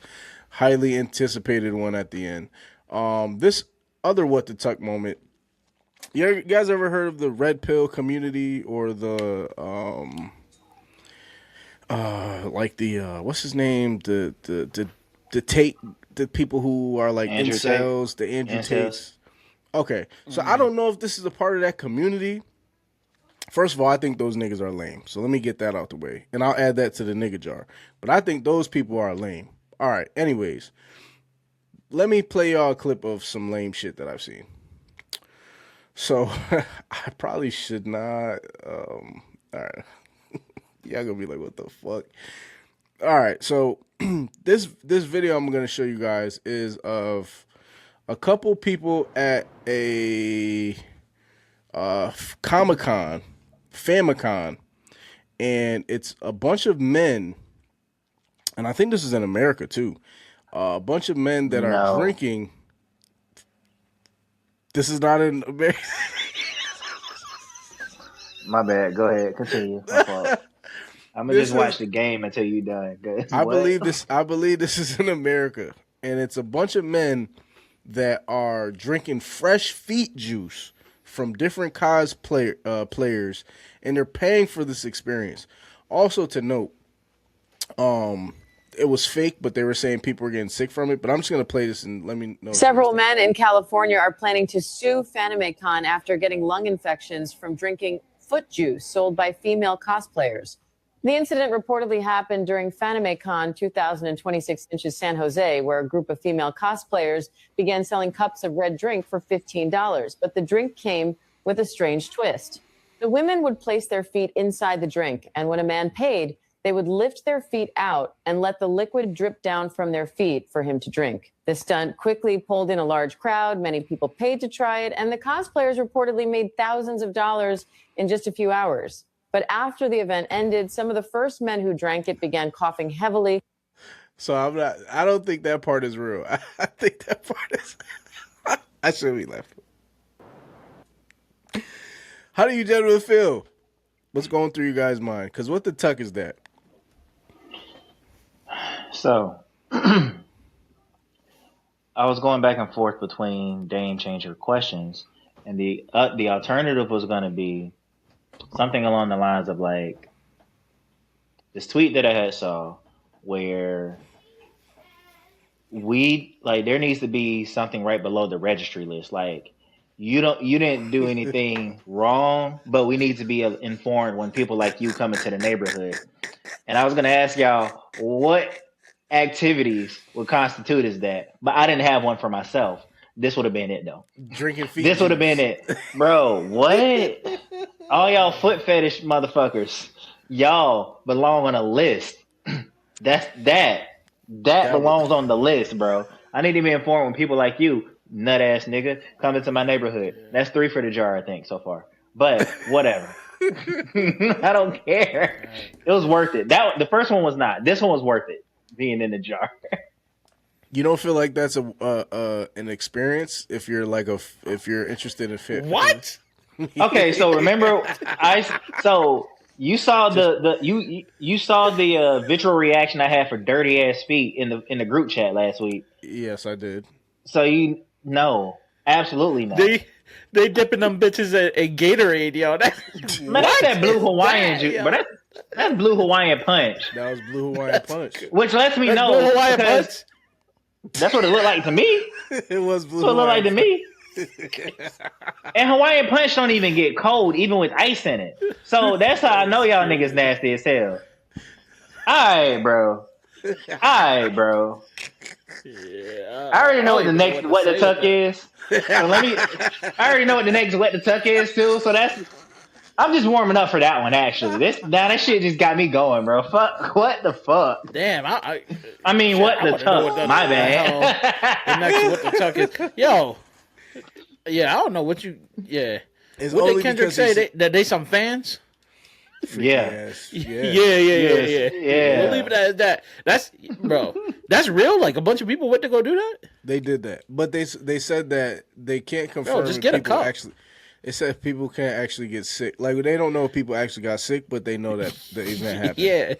highly anticipated one at the end. This other what the tuck moment. You guys ever heard of the red pill community or the what's his name, the Tate, the people who are like Andrew incels, the Andrew Tates. Okay, so I don't know if this is a part of that community. First of all, I think those niggas are lame. So let me get that out the way. And I'll add that to the nigga jar. But I think those people are lame. All right, anyways. Let me play y'all a clip of some lame shit that I've seen. So, I probably should not. All right. Y'all gonna be like, what the fuck? All right, so this video I'm going to show you guys is of a couple people at a Comic-Con, Famicon, and it's a bunch of men, and I think this is in America too, a bunch of men that are drinking. This is not in America. My bad. Go ahead. Continue. My fault. I'm gonna just watch the game until you're done. I believe this is in America, and it's a bunch of men that are drinking fresh feet juice from different players, and they're paying for this experience. Also to note, it was fake, but they were saying people were getting sick from it. But I'm just gonna play this and let me know. Several men in California are planning to sue Fanimecon after getting lung infections from drinking foot juice sold by female cosplayers. The incident reportedly happened during Fanimecon 2026 in San Jose, where a group of female cosplayers began selling cups of red drink for $15. But the drink came with a strange twist. The women would place their feet inside the drink, and when a man paid, They would lift their feet out and let the liquid drip down from their feet for him to drink. The stunt quickly pulled in a large crowd. Many people paid to try it, and the cosplayers reportedly made thousands of dollars in just a few hours. But after the event ended, some of the first men who drank it began coughing heavily. So I don't think that part is real. I think that part is. I should be laughing. How do you gentlemen feel? What's going through you guys' mind? Because what the tuck is that? So, I was going back and forth between Dame Changer questions, and the alternative was going to be something along the lines of like this tweet that I had saw where there needs to be something right below the registry list, like you didn't do anything wrong, but we need to be informed when people like you come into the neighborhood. And I was going to ask y'all what activities would constitute as that, but I didn't have one for myself. This would have been it though. Drinking feet. This would have been it, bro. What? All y'all foot fetish motherfuckers, y'all belong on a list. That belongs on the list, bro. I need to be informed when people like you, nut ass nigga, come into my neighborhood. That's 3 for the jar, I think, so far. But whatever. I don't care. It was worth it. The first one was not. This one was worth it. Being in the jar. You don't feel like that's an experience if you're if you're interested in fit? What? Okay, so remember, you saw you saw the visual reaction I had for dirty ass feet in the group chat last week. Yes, I did. So absolutely not. They dipping them bitches in Gatorade, yo. Man, that's that blue Hawaiian juice, but that's blue Hawaiian punch. That was blue Hawaiian punch. Which lets me That's know blue Hawaiian because punch? that's what it looked like to me. It was blue. That's what it looked like to me. And Hawaiian punch don't even get cold, even with ice in it. So that's how I know y'all niggas nasty as hell. Alright, bro. Yeah, I already know what the next what the tuck is. So I already know what the next what the tuck is too. So I'm just warming up for that one actually. That shit just got me going, bro. Fuck, what the fuck? Damn, I mean, what the tuck? My bad. The next what the tuck is, yo. Yeah, I don't know what you. Yeah, It's what only did Kendrick because say? That they some fans? Yeah. Yeah. We'll leave it at that. That's bro. That's real. Like a bunch of people went to go do that. They did that, but they said that they can't confirm. Just get a people cup. actually. They said people can't actually get sick. Like they don't know if people actually got sick, but they know that the event happened. Yeah.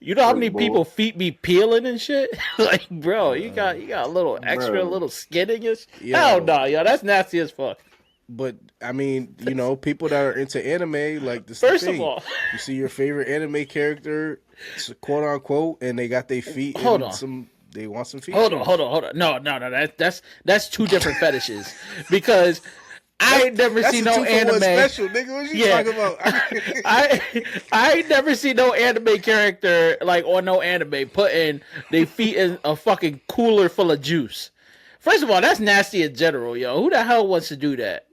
You know how many people feet be peeling and shit? Like, bro, you got a little extra, little skinning and shit. Hell no, yo, that's nasty as fuck. But I mean, people that are into anime, like this. First thing. of all, you see your favorite anime character, quote unquote, and they got their feet. Hold on. They want some feet. Hold on. No. That's two different fetishes because. I ain't never seen no anime. Special, nigga. What you talking about? I ain't never seen no anime character or no anime putting their feet in a fucking cooler full of juice. First of all, that's nasty in general, yo. Who the hell wants to do that?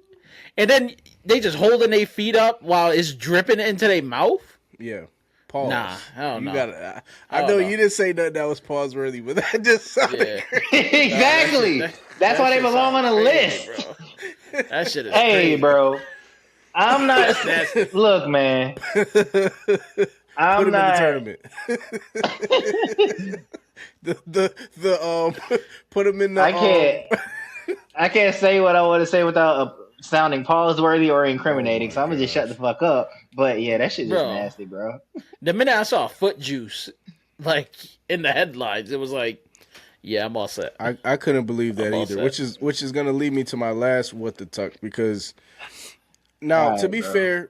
And then they just holding their feet up while it's dripping into their mouth. Yeah. Pause. Nah, hell no. I know you didn't say nothing that was pause worthy, but that just sounded crazy. Exactly. That's why they belong on a list. Bro. That shit is hey, crazy. Bro. I'm not. Look, man. I'm not. Put him in the tournament. Put him in the. I can't say what I want to say without sounding pause worthy or incriminating. So I'm gonna just shut the fuck up. But yeah, that shit just nasty, bro. The minute I saw foot juice, in the headlines, it was like. Yeah, I'm all set. I couldn't believe that either, which is gonna lead me to my last what the tuck because now to be fair,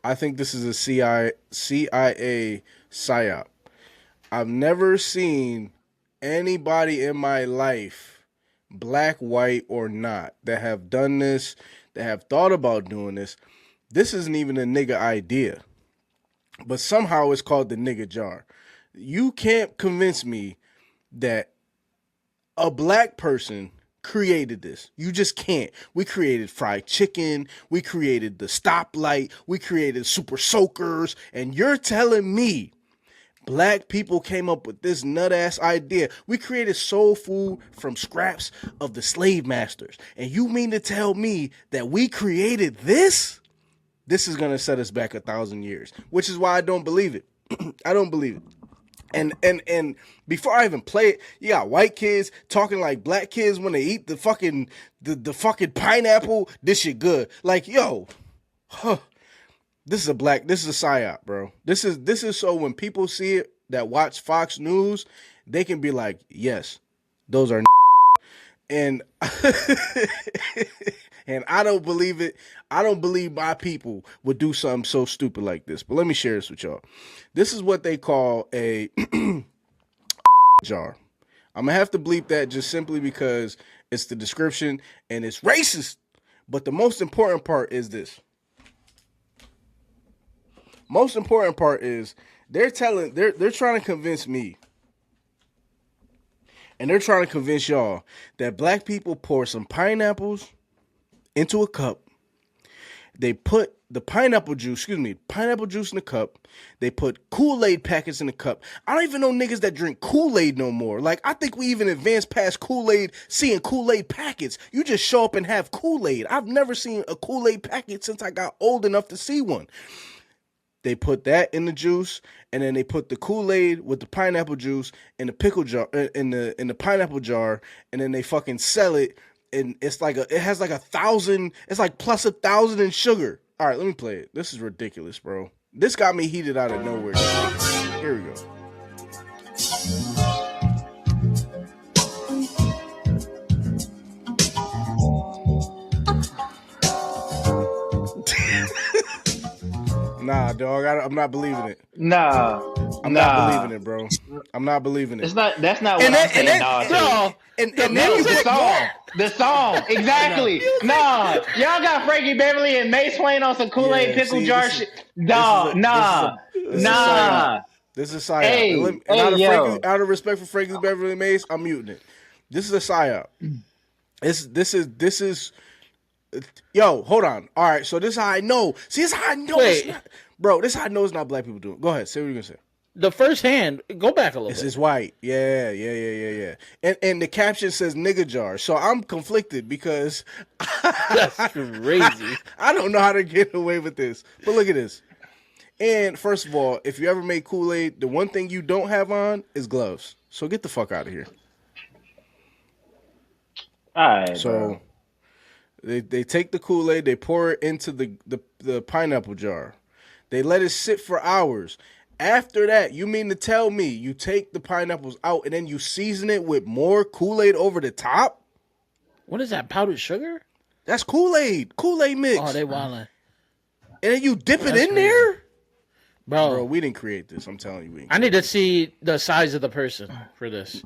I think this is a CIA psyop. I've never seen anybody in my life, black, white, or not, that have done this, that have thought about doing this. This isn't even a nigga idea, but somehow it's called the nigga jar. You can't convince me that a black person created this. You just can't. We created fried chicken. We created the stoplight. We created super soakers. And you're telling me black people came up with this nut-ass idea. We created soul food from scraps of the slave masters. And you mean to tell me that we created this? This is going to set us back 1,000 years, which is why I don't believe it. I don't believe it. And before I even play it, you got white kids talking like black kids when they eat the fucking pineapple. This shit good. Like, yo, this is a psyop, bro. This is so when people see it that watch Fox News, they can be like, yes, those are and and I don't believe it. I don't believe my people would do something so stupid like this. But let me share this with y'all. This is what they call a jar. I'm going to have to bleep that just simply because it's the description and it's racist. But the most important part is this. Most important part is they're trying to convince me and they're trying to convince y'all that black people pour some pineapples into a cup. They put the pineapple juice in the cup. They put Kool-Aid packets in the cup. I don't even know niggas that drink Kool-Aid no more. Like, I think we even advanced past Kool-Aid, seeing Kool-Aid packets. You just show up and have Kool-Aid. I've never seen a Kool-Aid packet since I got old enough to see one. They put that in the juice, and then they put the Kool-Aid with the pineapple juice in the pickle jar, in the pineapple jar, and then they fucking sell it. And it's like it has like 1,000. It's like plus 1,000 in sugar. All right, let me play it. This is ridiculous, bro. This got me heated out of nowhere. Here we go. Nah, dog. I'm not believing it. Nah. I'm not believing it, bro. I'm not believing it. It's not. That's not what I'm saying. And then you the song, exactly. Nah, y'all got Frankie Beverly and Mace playing on some Kool-Aid pickle jar shit. Nah. This is a psyop. Hey, out of respect for Frankie Beverly and Mace, I'm muting it. This is a psyop. This is. Yo, hold on. All right, so this is how I know. See, this is how I know. This is how I know it's not black people doing it. Go ahead. Say what you're gonna say. The first hand, go back a little bit. This is white. Yeah. And the caption says nigga jar. So I'm conflicted because that's crazy. I don't know how to get away with this. But look at this. And first of all, if you ever make Kool-Aid, the one thing you don't have on is gloves. So get the fuck out of here. All right. So they take the Kool-Aid, they pour it into the pineapple jar. They let it sit for hours. After that, you mean to tell me you take the pineapples out and then you season it with more Kool-Aid over the top? What is that, powdered sugar? That's Kool-Aid. Kool-Aid mix. Oh, they wildin'. And then you dip it in there? Bro, we didn't create this. I'm telling you. I need to see the size of the person for this.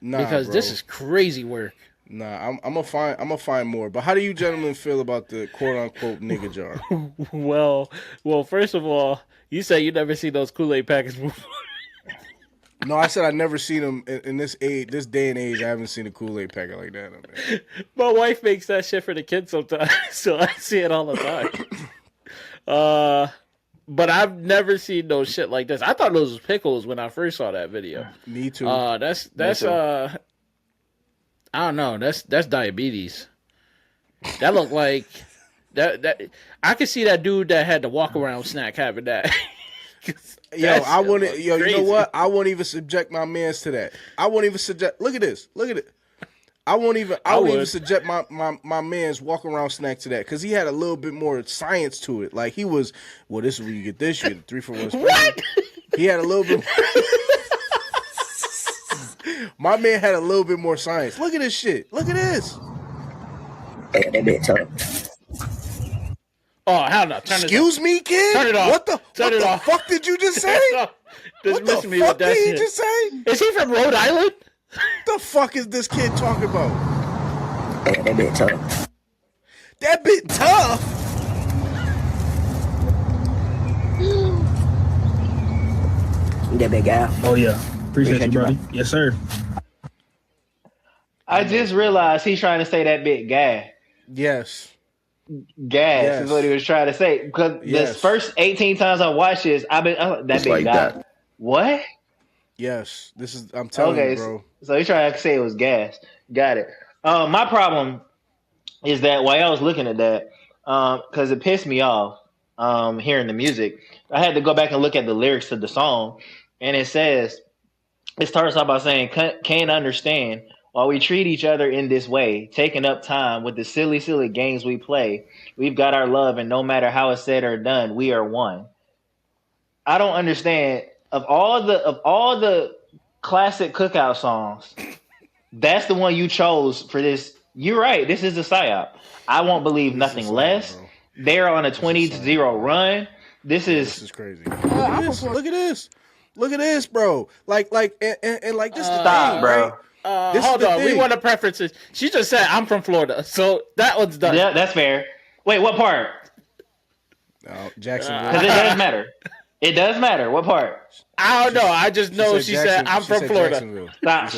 Because this is crazy work. Nah, I'm gonna find more. But how do you gentlemen feel about the quote unquote nigga jar? Well, first of all, you say you never see those Kool-Aid packets before. No, I said I never seen them in this day and age. I haven't seen a Kool-Aid packet like that. Man. My wife makes that shit for the kids sometimes, so I see it all the time. But I've never seen no shit like this. I thought those was pickles when I first saw that video. Me too. That's I don't know. That's diabetes. That looked like that. I could see that dude that had the walk around snack having that. You know what? I won't even subject my mans to that. I won't even subject. Look at this. Look at it. I won't even subject my man's walk around snack to that because he had a little bit more science to it. Like he was, well, this is where you get this. You get 3-for-1 special. What? He had a little bit. My man had a little bit more science. Look at this shit. Look at this. That bit tough. Oh, hell no. Excuse me, kid? Turn it off. What the fuck did you just say? What the fuck did he just say? Is he from Rhode Island? The fuck is this kid talking about? That bit tough. That bit tough? That big guy. Oh, yeah. Appreciate you, buddy. Yes, sir. I just realized he's trying to say that bit gas. Yes. Gas is what he was trying to say. Because the first 18 times I watched this, I've been that bit like gas. that. What? Yes. I'm telling you, bro. So he's trying to say it was gas. Got it. My problem is that while I was looking at that, because it pissed me off hearing the music, I had to go back and look at the lyrics to the song, and it starts off by saying, "Can't understand why we treat each other in this way, taking up time with the silly, silly games we play. We've got our love, and no matter how it's said or done, we are one." I don't understand. Of all the classic cookout songs, that's the one you chose for this. You're right. This is a psyop. I won't believe nothing less. They're on a 20-0 run. This is crazy. Look at this. Look at this, bro. Like this. Stop, bro. Right? Hold on. We want to preference it. She just said I'm from Florida, so that one's done. Yeah, that's fair. Wait, what part? No, Jacksonville. Because it does matter. It does matter. What part? I don't know. I just know she said I'm from Florida. Stop.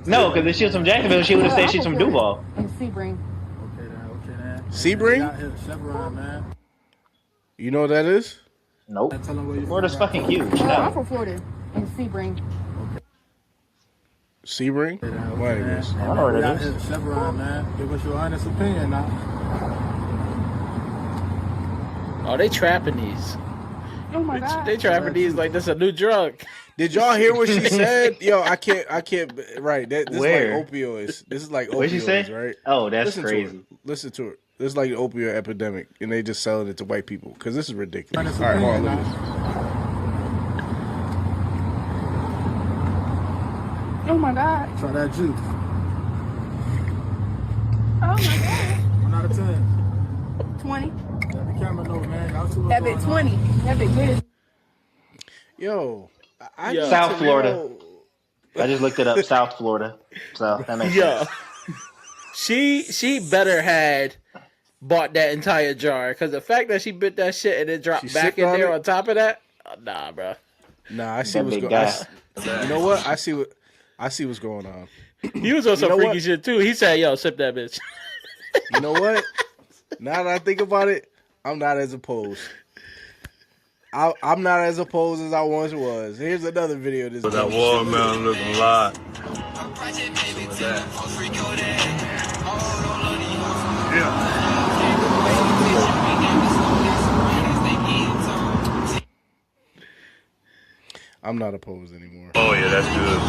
No, because if she was from Jacksonville, she would have said she's from Duval. Sebring. Sebring? You know what that is? Nope. Florida's fucking huge. No, I'm from Florida. In Sebring. Sebring? What is? I don't know what it is. Give us your honest opinion now. Oh, they trapping these. Oh my God. They trapping these like this a new drug. Did y'all hear what she said? Yo, I can't. Right. This Where? is like opioids. This is like opioids, What'd she say? Right? Oh, that's Listen crazy. Listen to it. This is like an opioid epidemic, and they just selling it to white people because this is ridiculous. All right, hold on. Look at this. Oh my God. Try that juice. Oh my God. 1 out of 10. 20. Let the camera know, man. That bit 20. That bit good. Yo, South Florida. I just looked it up. South Florida. So that makes sense. She better had bought that entire jar because the fact that she bit that shit and it dropped back in there on top of that, nah, bro. Nah, I see what's going on. You know what? I see what's going on. He was on some freaky shit too. He said, "Yo, sip that bitch." You know what? Now that I think about it, I'm not as opposed. I'm not as opposed as I once was. Here's another video of this. That watermelon looking live. I'm not opposed anymore. Oh yeah, that's good.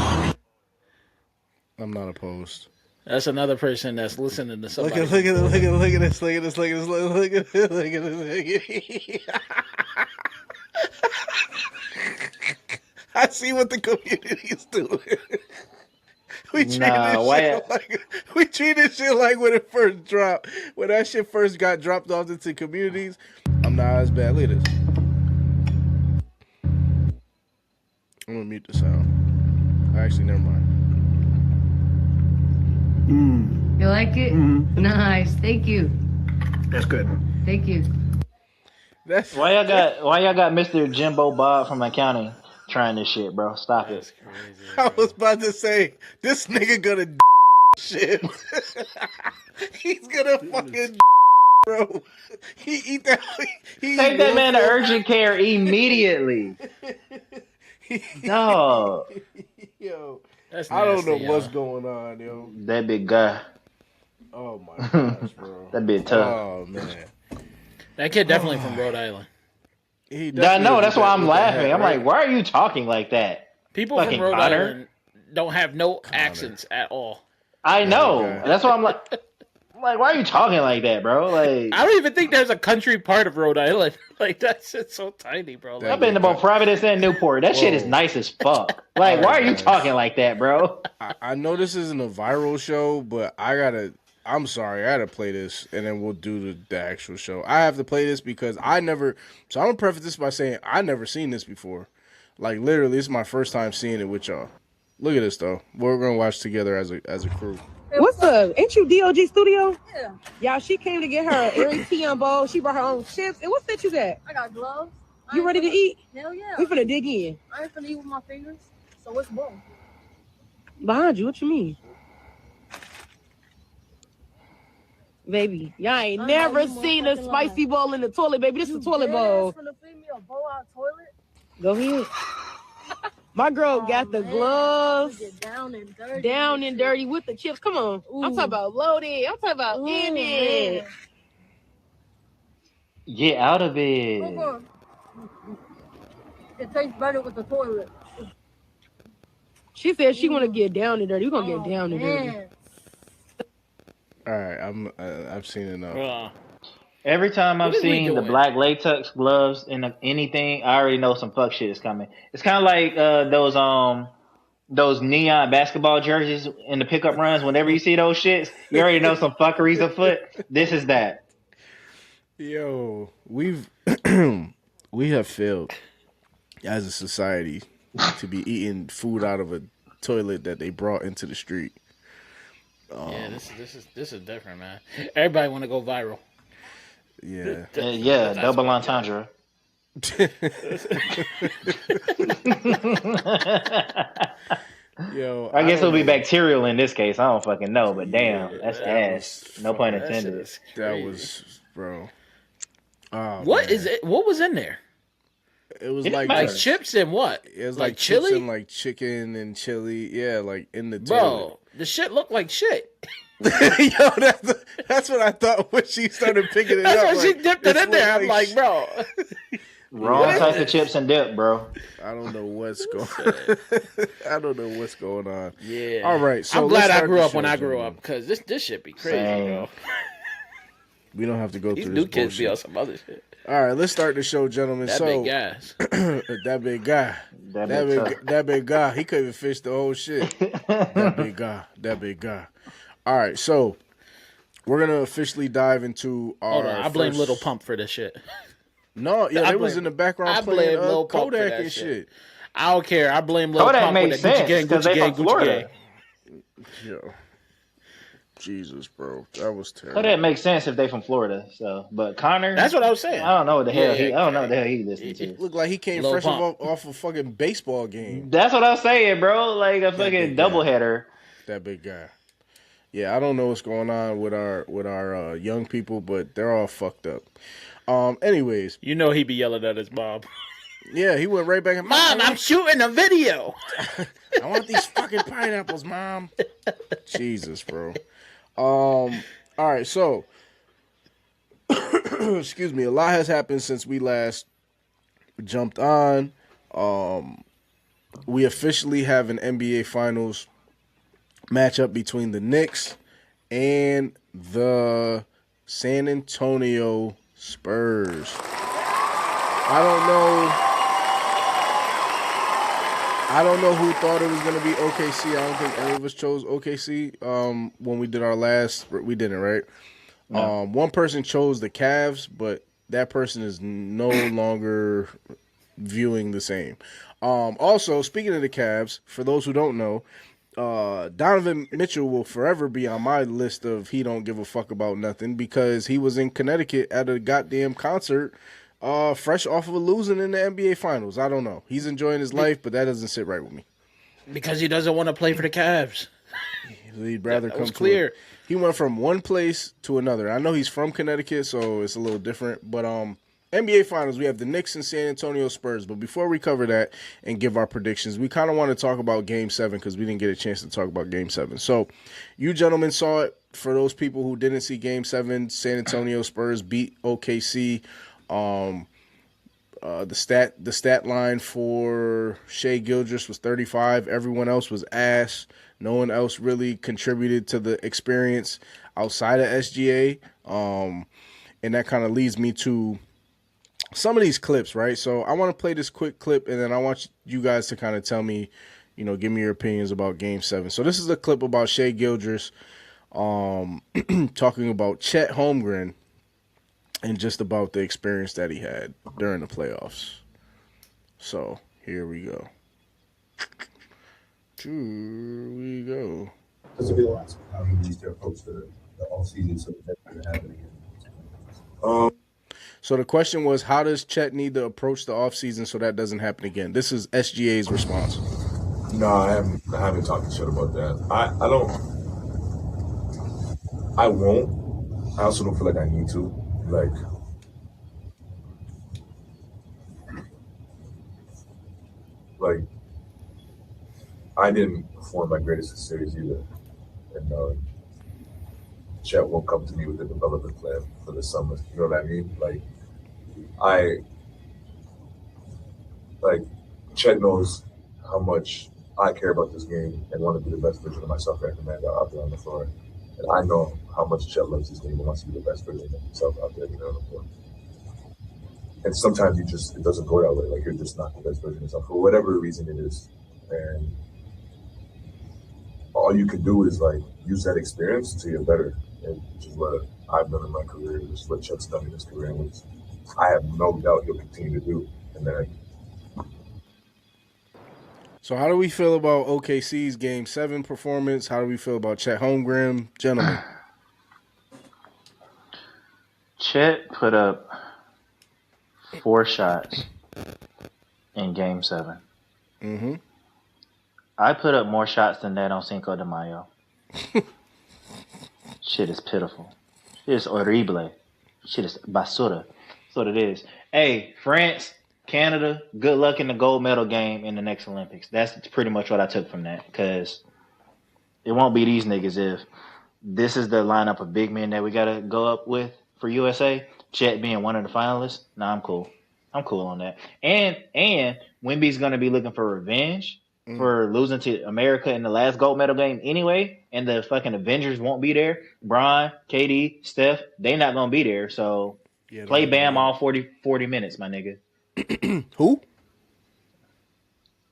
I'm not opposed. That's another person that's listening to somebody. Look at this. I see what the community is doing. We treated shit like when it first dropped. When that shit first got dropped off into communities, I'm not as bad. Look at this. I'm gonna mute the sound. Actually, never mind. You like it? Nice. Thank you. That's good. Thank you. Why y'all got Mr. Jimbo Bob from accounting trying this shit, bro? Stop it. Crazy, I was about to say this nigga gonna shit. He's gonna fucking bro. He eat that. Take that man to urgent care immediately. No. Yo, That's I don't nasty, know what's going on, yo. That big guy. Oh my gosh, bro. That bit tough. Oh man. That kid definitely from Rhode Island. I know. That's why I'm laughing. I'm like, why are you talking like that? People from Rhode Island don't have no accents at all. I know. That's why I'm like, why are you talking like that, bro? Like, I don't even think there's a country part of Rhode Island. Like, that shit's so tiny, bro. Like, I've been to both Providence and Newport. That shit is nice as fuck. Like, why are you talking like that, bro? I know this isn't a viral show, but I'm sorry, I gotta play this, and then we'll do the actual show. I have to play this because so I'm gonna preface this by saying I never seen this before. Like, literally, this is my first time seeing it with y'all. Look at this, though. We're gonna watch together as a crew. What's up? Ain't you DOG Studio? Yeah. Y'all, she came to get her ATM bowl. She brought her own chips. And what's that you got? I got gloves. You ready to eat? Hell yeah. We finna dig in. I ain't finna eat with my fingers. So what's bowl? Behind you, what you mean? Baby, y'all ain't never seen a spicy bowl in the toilet, baby. This is a toilet bowl. Go ahead. My girl got the gloves down and dirty with the chips. Come on. Ooh. I'm talking about loaded. I'm talking about in it. Get out of it. It tastes better with the toilet. She said she want to get down and dirty. We're going to get down and dirty. All right, I've seen enough. Every time I've seen the black latex gloves in anything, I already know some fuck shit is coming. It's kind of like those neon basketball jerseys in the pickup runs. Whenever you see those shits, you already know some fuckery's afoot. This is that. Yo, we have failed as a society to be eating food out of a toilet that they brought into the street. Yeah, this is different, man. Everybody want to go viral. Yeah. Yeah, double entendre. Yo, I guess it'll be bacterial in this case. I don't fucking know, but damn, that's ass. No pun intended. That was, bro. Oh, what is it? What was in there? It was like chips and what? It was like chili chili and like chicken and chili. Yeah, like in the bro. toilet. The shit looked like shit. Yo, that's what I thought when she started picking it up. That's when she dipped it in there. I'm like, bro. Wrong type of chips and dip, bro. I don't know what's going on. Yeah. All right. So I'm glad I grew up when I grew up because this shit be crazy, bro. We don't have to go These through new this kids bullshit. be on some other shit. All right, let's start the show, gentlemen. That big gas. That big guy. That big guy. He couldn't fish the whole shit. That big guy. All right, so we're gonna officially dive into our. Hold on, I blame Little Pump for this shit. No, yeah, it was in the background playing Kodak and shit. I don't care. I blame Little Kodak Pump makes with sense because they from Florida. Yo, Jesus, bro, that was terrible. Kodak makes sense if they from Florida. So, but Connor, that's what I was saying. I don't know what the hell. I don't know what the hell he listened to. It looked like he came fresh off a fucking baseball game. That's what I was saying, bro. Like a fucking doubleheader. That big guy. Yeah, I don't know what's going on with our young people, but they're all fucked up. Anyways, you know he be yelling at his mom. Yeah, he went right back. Mom, I'm shooting a video. I want these fucking pineapples, Mom. Jesus, bro. All right, so excuse me. A lot has happened since we last jumped on. We officially have an NBA Finals matchup between the Knicks and the San Antonio Spurs. I don't know who thought it was going to be OKC. I don't think any of us chose OKC when we did our last. We didn't, right? No. One person chose the Cavs, but that person is no longer viewing the same. Also, speaking of the Cavs, for those who don't know, Donovan Mitchell will forever be on my list of he don't give a fuck about nothing because he was in Connecticut at a goddamn concert fresh off of losing in the NBA Finals. I don't know. He's enjoying his life, but that doesn't sit right with me. Because he doesn't want to play for the Cavs. He'd rather come clear. He went from one place to another. I know he's from Connecticut, so it's a little different, but NBA Finals, we have the Knicks and San Antonio Spurs. But before we cover that and give our predictions, we kind of want to talk about Game 7 because we didn't get a chance to talk about Game 7. So you gentlemen saw it. For those people who didn't see Game 7, San Antonio Spurs beat OKC. The stat line for Shai Gilgeous was 35. Everyone else was ass. No one else really contributed to the experience outside of SGA. And that kind of leads me to some of these clips, right? So I want to play this quick clip, and then I want you guys to kind of tell me, give me your opinions about Game 7. So this is a clip about Shai Gilgeous talking about Chet Holmgren and just about the experience that he had during the playoffs. So here we go. This will be the last one. How he needs to approach the offseason so that doesn't happen again. So the question was, how does Chet need to approach the offseason so that doesn't happen again? This is SGA's response. No, I haven't talked to Chet about that. I don't. I won't. I also don't feel like I need to. Like I didn't perform my greatest in series either, and Chet won't come to me with a development plan for the summer. You know what I mean? Like Chet knows how much I care about this game and want to be the best version of myself as a man out there on the floor. And I know how much Chet loves this game and wants to be the best version of himself out there, on the floor. And sometimes it doesn't go that way. Like, you're just not the best version of yourself for whatever reason it is. And all you can do is, use that experience to get better. And which is what I've done in my career, which is what Chet's done in his career, and which I have no doubt he'll continue to do. And then So how do we feel about OKC's Game 7 performance? How do we feel about Chet Holmgren? Gentlemen. Chet put up 4 shots in Game 7. Mm-hmm. I put up more shots than that on Cinco de Mayo. Shit is pitiful. Shit is horrible. Shit is basura. That's what it is. Hey, France, Canada, good luck in the gold medal game in the next Olympics. That's pretty much what I took from that, because it won't be these niggas if this is the lineup of big men that we got to go up with for USA. Chet being one of the finalists, nah, I'm cool. I'm cool on that. And Wemby's going to be looking for revenge for losing to America in the last gold medal game anyway, and the fucking Avengers won't be there. Bron, KD, Steph, they not going to be there, so play Bam all 40 minutes, my nigga. Who?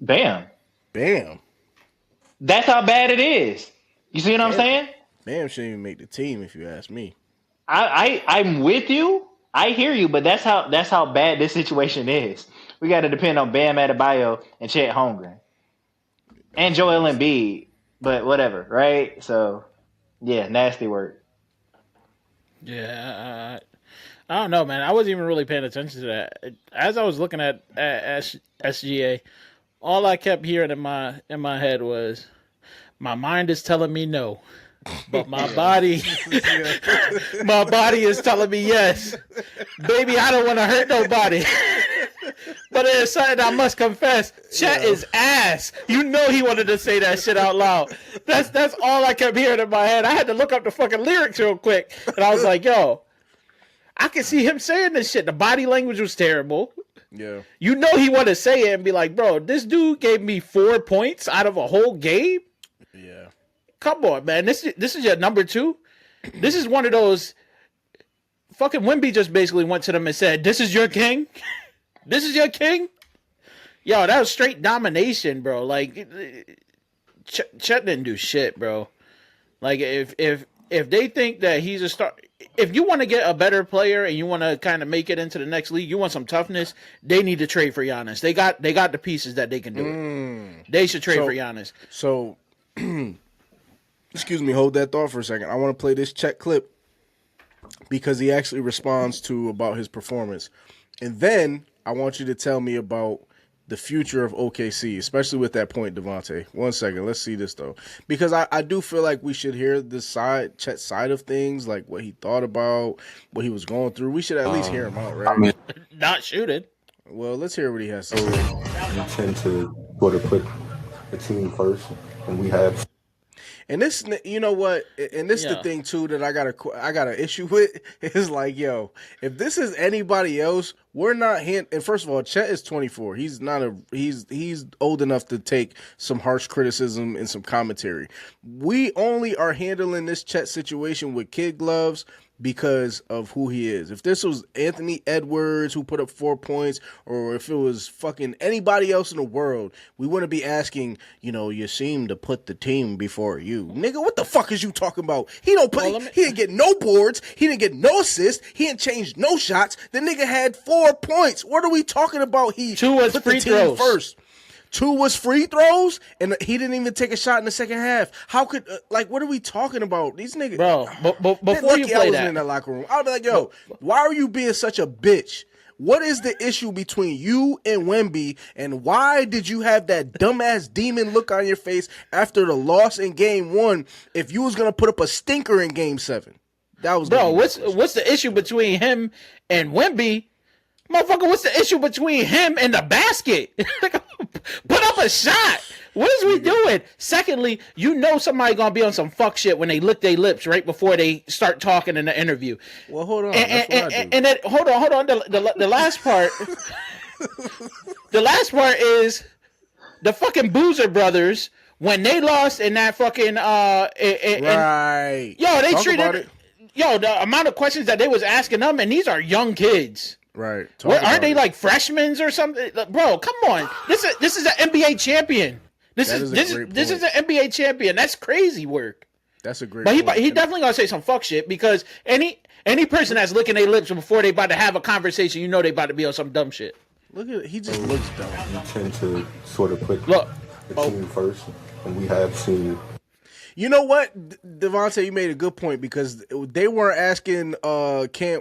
Bam. Bam. That's how bad it is. You see what I'm saying? Bam shouldn't even make the team, if you ask me. I'm with you. I hear you, but that's how bad this situation is. We got to depend on Bam Adebayo and Chet Holmgren and Joel Embiid, but whatever, right? So, yeah, nasty work. Yeah, I don't know, man. I wasn't even really paying attention to that. As I was looking at SGA, all I kept hearing in my head was, my mind is telling me no, but my body is telling me yes. Baby, I don't want to hurt nobody. But there's something I must confess. Chet is ass. You know he wanted to say that shit out loud. That's all I kept hearing in my head. I had to look up the fucking lyrics real quick. And I was like, yo, I can see him saying this shit. The body language was terrible. Yeah. You know he wanted to say it and be like, bro, this dude gave me 4 points out of a whole game? Yeah. Come on, man. This is your number 2? This is one of those... Fucking Wemby just basically went to them and said, this is your king? This is your king? Yo, that was straight domination, bro. Like, Chet didn't do shit, bro. Like, if they think that he's a star... If you want to get a better player and you want to kind of make it into the next league, you want some toughness, they need to trade for Giannis. They got the pieces that they can do it. They should trade for Giannis. So, excuse me, hold that thought for a second. I want to play this Chet clip because he actually responds to about his performance. And then I want you to tell me about the future of OKC, especially with that point, Devontae. 1 second. Let's see this, though. Because I do feel like we should hear this side, Chet's side of things, like what he thought about, what he was going through. We should at least hear him out, right? Not shooting. Well, let's hear what he has to say. We tend to sort of put the team first, and we have... And this, you know what? And this is the thing too that I got an issue with is like, yo, if this is anybody else, we're not And first of all, Chet is 24. He's not he's old enough to take some harsh criticism and some commentary. We only are handling this Chet situation with kid gloves because of who he is. If this was Anthony Edwards who put up 4 points, or if it was fucking anybody else in the world, we wouldn't be asking, you seem to put the team before you. Nigga, what the fuck is you talking about? He didn't get no boards, he didn't get no assists, he didn't change no shots. The nigga had 4 points. What are we talking about? He 2 was put free the team throws first. 2 was free throws, and he didn't even take a shot in the second half. How could, what are we talking about? These niggas. Bro, before you play I wasn't in that locker room. I was like, yo, why are you being such a bitch What is the issue between you and Wemby, and why did you have that dumbass demon look on your face after the loss in Game 1 if you was going to put up a stinker in Game 7? That was Bro, what's the issue between him and Wemby? Motherfucker, what's the issue between him and the basket? Put up a shot. What is we doing? Secondly, you know somebody gonna be on some fuck shit when they lick their lips right before they start talking in the interview. Well, hold on. And then hold on. The last part, the last part is the fucking Boozer brothers when they lost in that fucking right. Yo, they Talk treated it. Yo, the amount of questions that they was asking them, and these are young kids. Right. Aren't they like freshmen or something? Bro, come on. This is an NBA champion. This is an NBA champion. That's crazy work. That's a great But point. he definitely gonna say some fuck shit because any person that's licking their lips before they about to have a conversation, you know they about to be on some dumb shit. Look at it. He just looks dumb. We tend to sort of put the team first, and we have seen. You know what, Devontae, you made a good point because they weren't asking Cam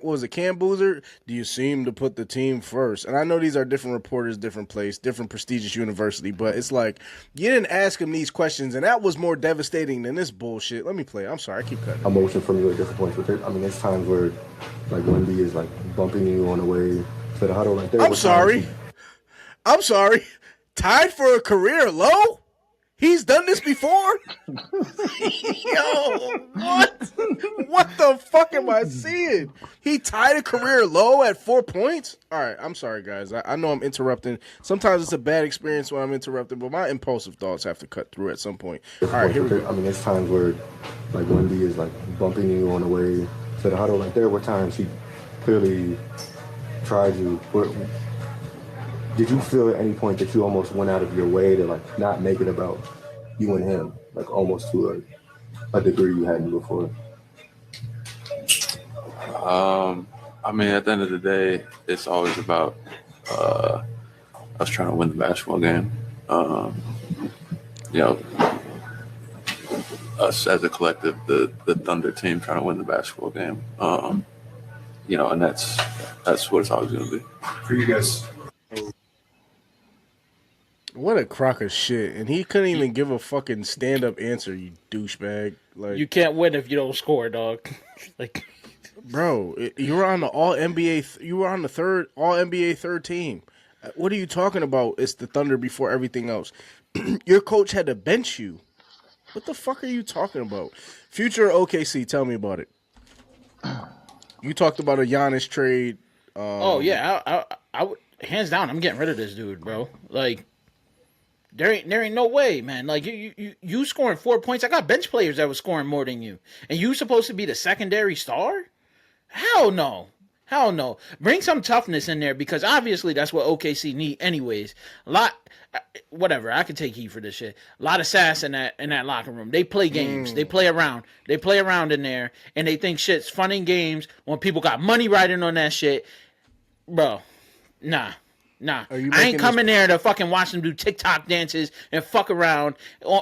Boozer, do you seem to put the team first? And I know these are different reporters, different place, different prestigious university, but it's like you didn't ask him these questions, and that was more devastating than this bullshit. Let me play. I'm sorry, I keep cutting. Emotion from you at different points. But there's times where like Wemby is like bumping you on the way to the huddle. Like I'm sorry. Tied for a career low? He's done this before? Yo, what? What the fuck am I seeing? He tied a career low at 4 points? All right, I'm sorry, guys. I know I'm interrupting. Sometimes it's a bad experience when I'm interrupting, but my impulsive thoughts have to cut through at some point. All right, here we go. There's times where like Wemby is like bumping you on the way to the huddle. Like there were times he clearly tried you. Did you feel at any point that you almost went out of your way to like not make it about you and him, like almost to a degree you hadn't before? I mean, at the end of the day, it's always about us trying to win the basketball game. Us as a collective, the Thunder team trying to win the basketball game. And that's what it's always going to be. For you guys. What a crock of shit. And he couldn't even give a fucking stand-up answer, you douchebag. Like, you can't win if you don't score, dog. Like, bro, you were on the All-NBA, you were on the third All-NBA third team. What are you talking about? It's the Thunder before everything else. Your coach had to bench you. What the fuck are you talking about? Future OKC, tell me about it. You talked about a Giannis trade. I would, hands down, I'm getting rid of this dude, bro. Like, there ain't no way, man. Like you scoring 4 points. I got bench players that was scoring more than you, and you supposed to be the secondary star? Hell no. Bring some toughness in there because obviously that's what OKC need anyways. Whatever. I can take heat for this shit. A lot of sass in that locker room. They play games. They play around. They play around in there, and they think shit's fun in games when people got money riding on that shit, bro. Nah. I ain't coming there to fucking watch them do TikTok dances and fuck around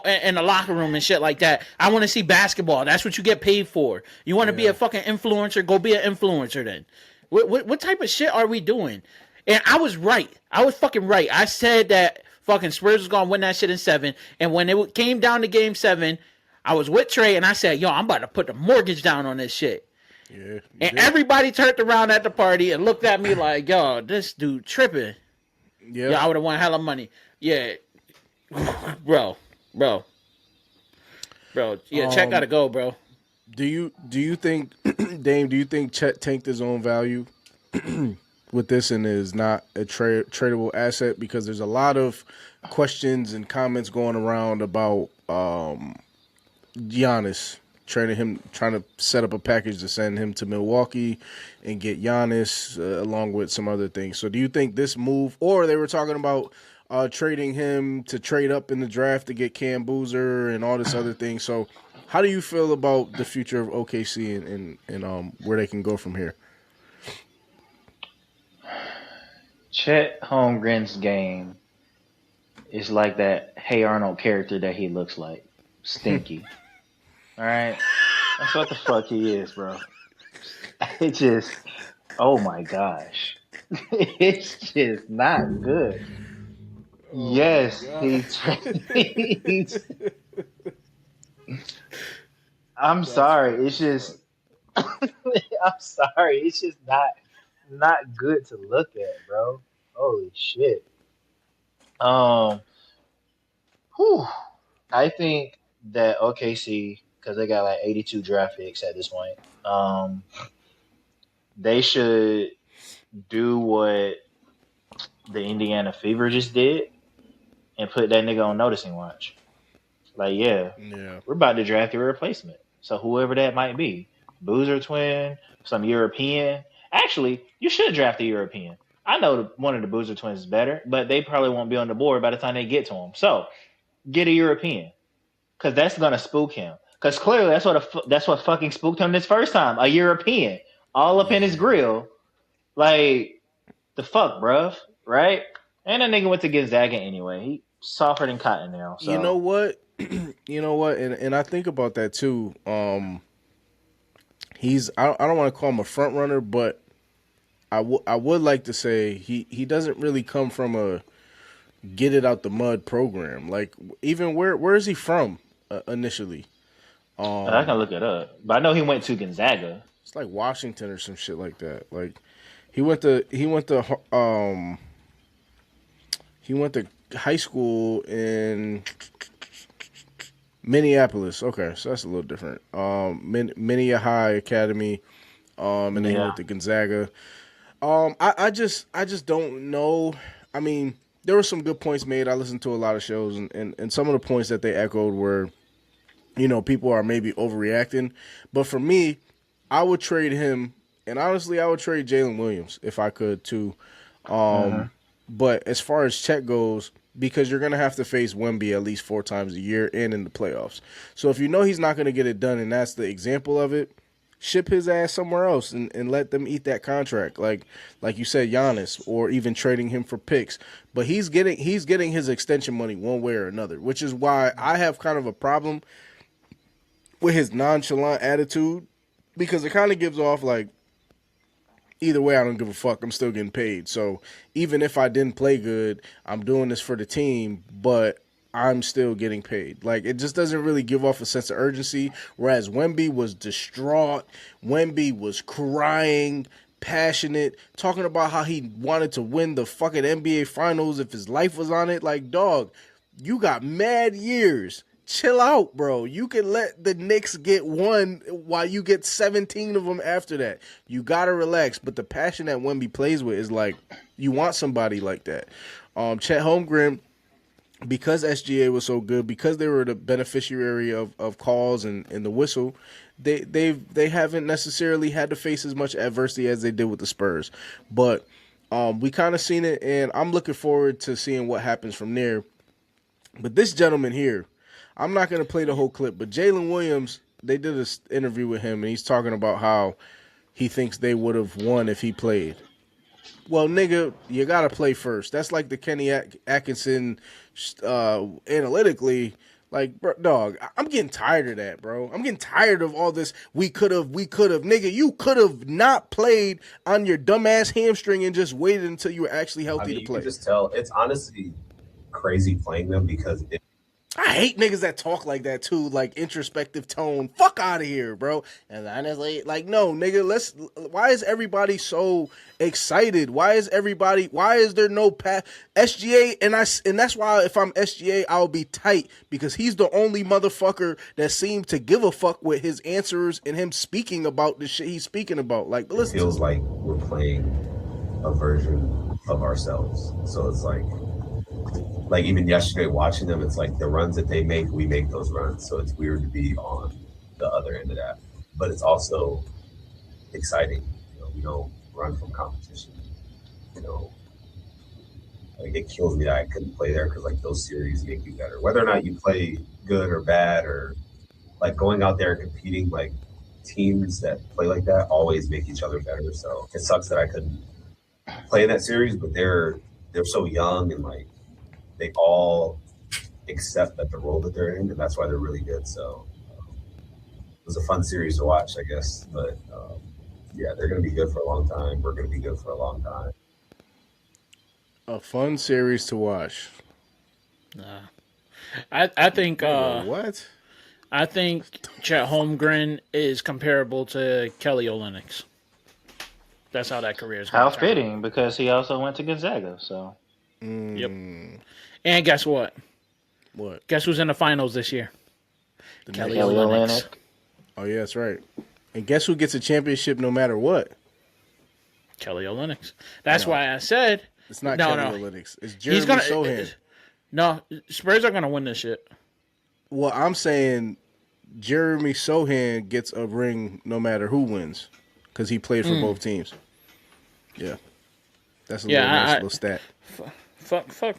in the locker room and shit like that. I want to see basketball. That's what you get paid for. You want to be a fucking influencer? Go be an influencer then. What type of shit are we doing? And I was right. I was fucking right. I said that fucking Spurs was going to win that shit in 7. And when it came down to game 7, I was with Trey and I said, yo, I'm about to put the mortgage down on this shit. Yeah. And everybody turned around at the party and looked at me like, yo, this dude tripping. Yeah, I would have won hella money. Yeah, bro. Yeah, Chet gotta go, bro. Do you think, Dame? Do you think Chet tanked his own value with this and is not a tradable asset? Because there's a lot of questions and comments going around about Giannis. Trying to set up a package to send him to Milwaukee and get Giannis along with some other things. So do you think this move, or they were talking about trading him to trade up in the draft to get Cam Boozer and all this other thing. So how do you feel about the future of OKC and where they can go from here? Chet Holmgren's game is like that Hey Arnold character that he looks like. Stinky. All right, that's what the fuck he is, bro. It just, oh my gosh, It's just not good. Oh my Yes, god. I'm That's sorry. funny It's as fuck. just I'm sorry. It's just not good to look at, bro. Holy shit. Um, whew. I think that OKC, because they got like 82 draft picks at this point, they should do what the Indiana Fever just did and put that nigga on noticing watch. Like, yeah, Yeah. we're about to draft your replacement. So whoever that might be, Boozer twin, some European. Actually, you should draft a European. I know one of the Boozer twins is better, but they probably won't be on the board by the time they get to him. So get a European, because that's gonna spook him. Because clearly that's what fucking spooked him this first time. A European, all up in his grill. Like the fuck, bruv, right? And that nigga went to Gonzaga anyway. He softer than cotton now. You know So what? You know what? And I think about that too. I don't want to call him a front runner, but I would like to say he doesn't really come from a get it out the mud program. Like even where is he from initially? I can look it up, but I know he went to Gonzaga. It's like Washington or some shit like that. Like he went to high school in Minneapolis. Okay, so that's a little different. Minneapolis High Academy. And then he Yeah. went to Gonzaga. I just don't know. I mean, there were some good points made. I listened to a lot of shows, and some of the points that they echoed were, people are maybe overreacting. But for me, I would trade him, and honestly, I would trade Jalen Williams if I could too. But as far as Chet goes, because you're going to have to face Wemby at least 4 times a year and in the playoffs. So if you know he's not going to get it done, and that's the example of it, ship his ass somewhere else and let them eat that contract. Like you said, Giannis, or even trading him for picks. But he's getting his extension money one way or another, which is why I have kind of a problem with his nonchalant attitude, because it kind of gives off like, either way, I don't give a fuck. I'm still getting paid. So even if I didn't play good, I'm doing this for the team, but I'm still getting paid. Like, it just doesn't really give off a sense of urgency. Whereas Wemby was distraught. Wemby was crying, passionate, talking about how he wanted to win the fucking NBA Finals if his life was on it. Like, dog, you got mad years. Chill out, bro. You can let the Knicks get one while you get 17 of them after that. You got to relax. But the passion that Wemby plays with is like, you want somebody like that. Chet Holmgren, because SGA was so good, because they were the beneficiary of calls and the whistle, they haven't necessarily had to face as much adversity as they did with the Spurs. But we kind of seen it, and I'm looking forward to seeing what happens from there. But this gentleman here, I'm not going to play the whole clip, but Jalen Williams, they did an interview with him, and he's talking about how he thinks they would have won if he played. Well, nigga, you got to play first. That's like the Kenny Atkinson analytically. Like, bro, dog, I'm getting tired of that, bro. I'm getting tired of all this. We could have. Nigga, you could have not played on your dumbass hamstring and just waited until you were actually healthy to play. You can just tell. It's honestly crazy playing them because I hate niggas that talk like that too, like introspective tone. Fuck out of here, bro. And honestly, like, no, nigga, why is everybody so excited? Why is there no path? SGA, and that's why if I'm SGA, I'll be tight, because he's the only motherfucker that seems to give a fuck with his answers and him speaking about the shit he's speaking about. Like, but listen, it feels like we're playing a version of ourselves. So it's like even yesterday watching them, it's like the runs that they make, we make those runs. So it's weird to be on the other end of that. But it's also exciting. We don't run from competition. Like, it kills me that I couldn't play there, because like those series make you better. Whether or not you play good or bad, or like going out there and competing, like teams that play like that always make each other better. So it sucks that I couldn't play in that series, but they're so young, and like they all accept that the role that they're in, and that's why they're really good. So it was a fun series to watch, I guess. But yeah, they're going to be good for a long time. We're going to be good for a long time. A fun series to watch. Nah. I think what? I think Chet Holmgren is comparable to Kelly Olynyk. That's how that career is going. How fitting, because he also went to Gonzaga. So. Yep. And guess what? What? Guess who's in the finals this year? Kelly Olynyk. Oh yeah, that's right. And guess who gets a championship no matter what? Kelly Olynyk. That's why I said it's not Kelly Olynyk. It's Jeremy Sohan. No, Spurs are gonna win this shit. Well, I'm saying Jeremy Sohan gets a ring no matter who wins, because he played for both teams. Yeah, that's a nice little stat. Fuck Chet.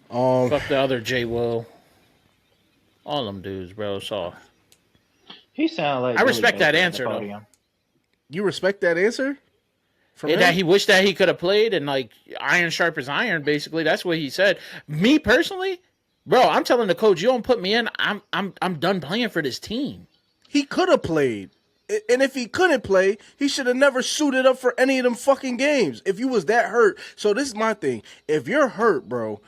Fuck the other J. Will. All them dudes, bro. Soft. He sound like. I respect that answer though. You respect that answer? That he wished that he could have played, and like iron sharp as iron. Basically, that's what he said. Me personally, bro, I'm telling the coach, you don't put me in, I'm done playing for this team. He could have played. And if he couldn't play, he should have never suited up for any of them fucking games. If you was that hurt. So this is my thing. If you're hurt, bro,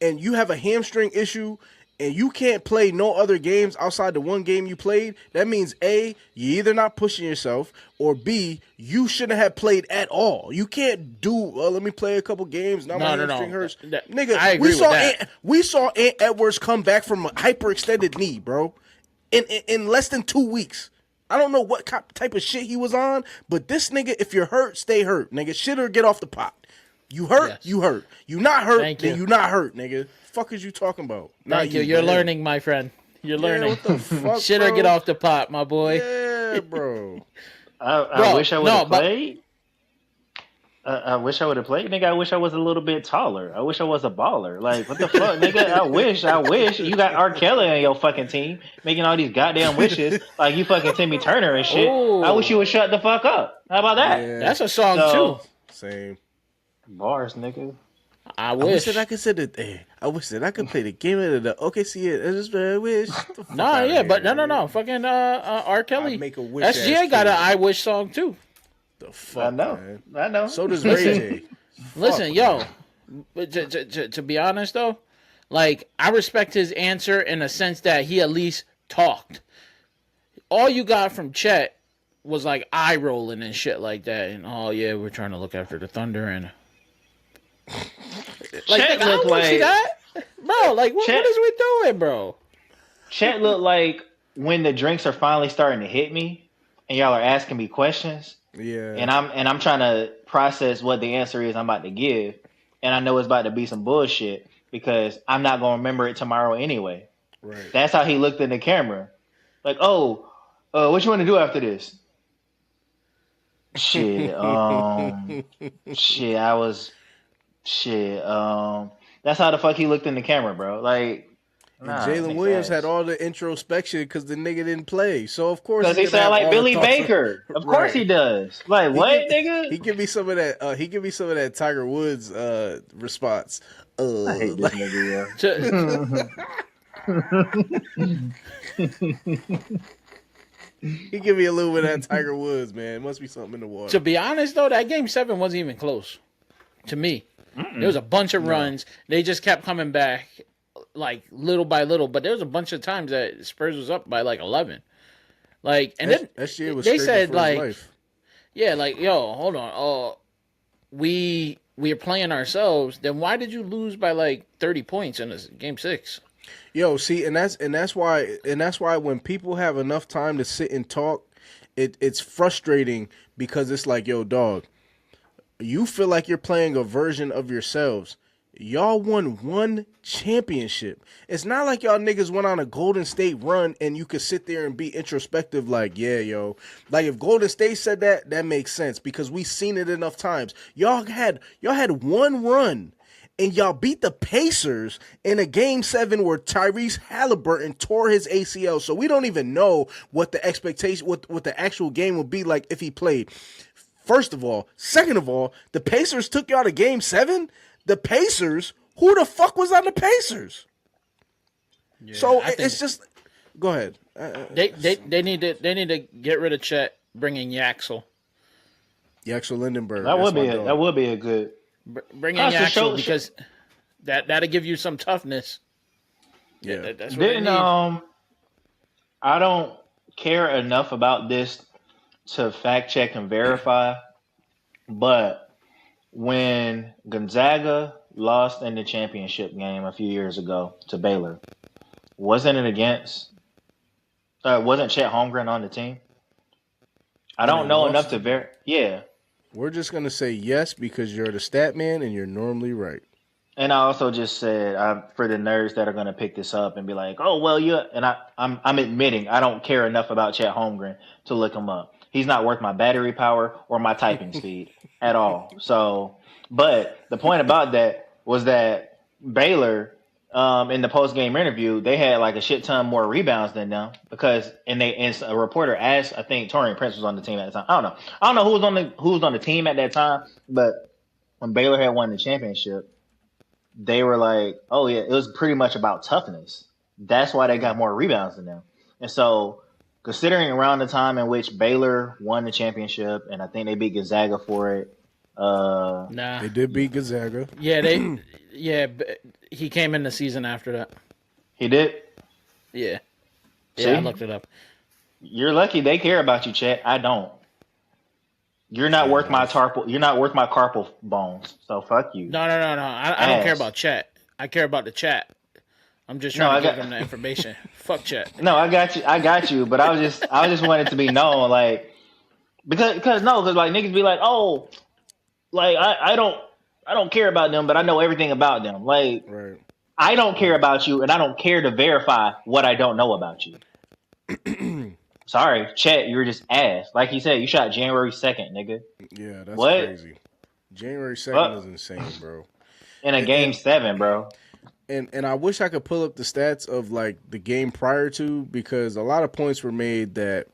and you have a hamstring issue and you can't play no other games outside the one game you played, that means A, you're either not pushing yourself, or B, you shouldn't have played at all. You can't do, let me play a couple games, now my hamstring hurts. Nigga, I agree with that. We saw Ant Edwards come back from a hyperextended knee, bro, in less than 2 weeks. I don't know what type of shit he was on, but this nigga, if you're hurt, stay hurt, nigga. Shit or get off the pot. You hurt, you hurt. You not hurt, then you not hurt, nigga. Fuck is you talking about? Thank you. You're learning, my friend. You're learning. What the fuck, Shit or get off the pot, my boy. Yeah, bro. I wish I would have played. I wish I would have played, nigga. I wish I was a little bit taller. I wish I was a baller. Like, what the fuck, nigga? I wish. You got R. Kelly on your fucking team making all these goddamn wishes like you fucking Timmy Turner and shit. Ooh. I wish you would shut the fuck up. How about that? Yeah. That's a song too. Same. Bars, nigga. I wish that I could say that. I wish that I could play the game of the OKC. I just wish. No, yeah, but no. Fucking R. Kelly. Make a wish. SGA got an I wish song too. The fuck, I know. Man. I know. So does Ray J. Listen, yo. To be honest though, like I respect his answer in a sense that he at least talked. All you got from Chet was like eye rolling and shit like that, and oh yeah, we're trying to look after the Thunder and. Like, Chet looked like see that? Bro, like what is we doing, bro? Chet looked like when the drinks are finally starting to hit me and y'all are asking me questions. Yeah. And I'm trying to process what the answer is I'm about to give. And I know it's about to be some bullshit because I'm not gonna remember it tomorrow anyway. Right. That's how he looked in the camera. Like, what you want to do after this? Shit, that's how the fuck he looked in the camera, bro. Like, Jalen Williams had all the introspection because the nigga didn't play. So of course, because he sound like Billy Baker. Of course he does. Like, what, nigga? He give me some of that. He give me some of that Tiger Woods response. I hate this nigga, He give me a little bit of that Tiger Woods, man. Must be something in the water. To be honest, though, that game 7 wasn't even close. To me, there was a bunch of runs. They just kept coming back, like little by little. But there was a bunch of times that Spurs was up by like 11. Like, and then that shit was they said for like, his life. Yeah, like, yo, hold on. Oh, we are playing ourselves. Then why did you lose by like 30 points in this game 6? Yo, see, and that's why when people have enough time to sit and talk, it's frustrating because it's like, yo, dog, you feel like you're playing a version of yourselves. Y'all won one championship. It's not like y'all niggas went on a Golden State run and you could sit there and be introspective like, yeah, yo. Like if Golden State said that, that makes sense because we've seen it enough times. Y'all had one run and y'all beat the Pacers in a game 7 where Tyrese Halliburton tore his ACL. So we don't even know what the expectation, what the actual game would be like if he played. First of all. Second of all, the Pacers took y'all to game 7. The Pacers, who the fuck was on the Pacers? Yeah, so it's just, go ahead. They need to get rid of Chet, bring in Yaxel. Yaxel Lindenberg. That would that's my dog. be a good. Bring in Yaxel because that'll give you some toughness. Yeah, that's what they Didn't need. I don't care enough about this to fact check and verify, but when Gonzaga lost in the championship game a few years ago to Baylor, wasn't it against? Wasn't Chet Holmgren on the team? I don't know enough to Yeah. We're just gonna say yes because you're the stat man and you're normally right. And I also just said for the nerds that are going to pick this up and be like, "Oh well, yeah," and I'm admitting I don't care enough about Chet Holmgren to look him up. He's not worth my battery power or my typing speed at all. So, but the point about that was that Baylor, in the post game interview, they had like a shit ton more rebounds than them because and a reporter asked, I think Torian Prince was on the team at the time. I don't know who was on the team at that time, but when Baylor had won the championship, they were like, oh, yeah, it was pretty much about toughness. That's why they got more rebounds than them. And so, considering around the time in which Baylor won the championship, and I think they beat Gonzaga for it. They did beat Gonzaga. Yeah, he came in the season after that. He did? Yeah. See? Yeah, I looked it up. You're lucky they care about you, Chet. I don't. You're not worth my carpal bones. So fuck you. No. I don't care about Chat. I care about the chat. I'm just trying to give them the information. Fuck Chat. No, I got you. But I just wanted to be known, like, because like niggas be like, oh, like I don't care about them, but I know everything about them. Like, right. I don't care about you, and I don't care to verify what I don't know about you. Sorry, Chet, you were just ass. Like he said, you shot January 2nd, nigga. Yeah, that's what? crazy. January 2nd is insane, bro. In a game 7, bro. And I wish I could pull up the stats of like the game prior to, because a lot of points were made that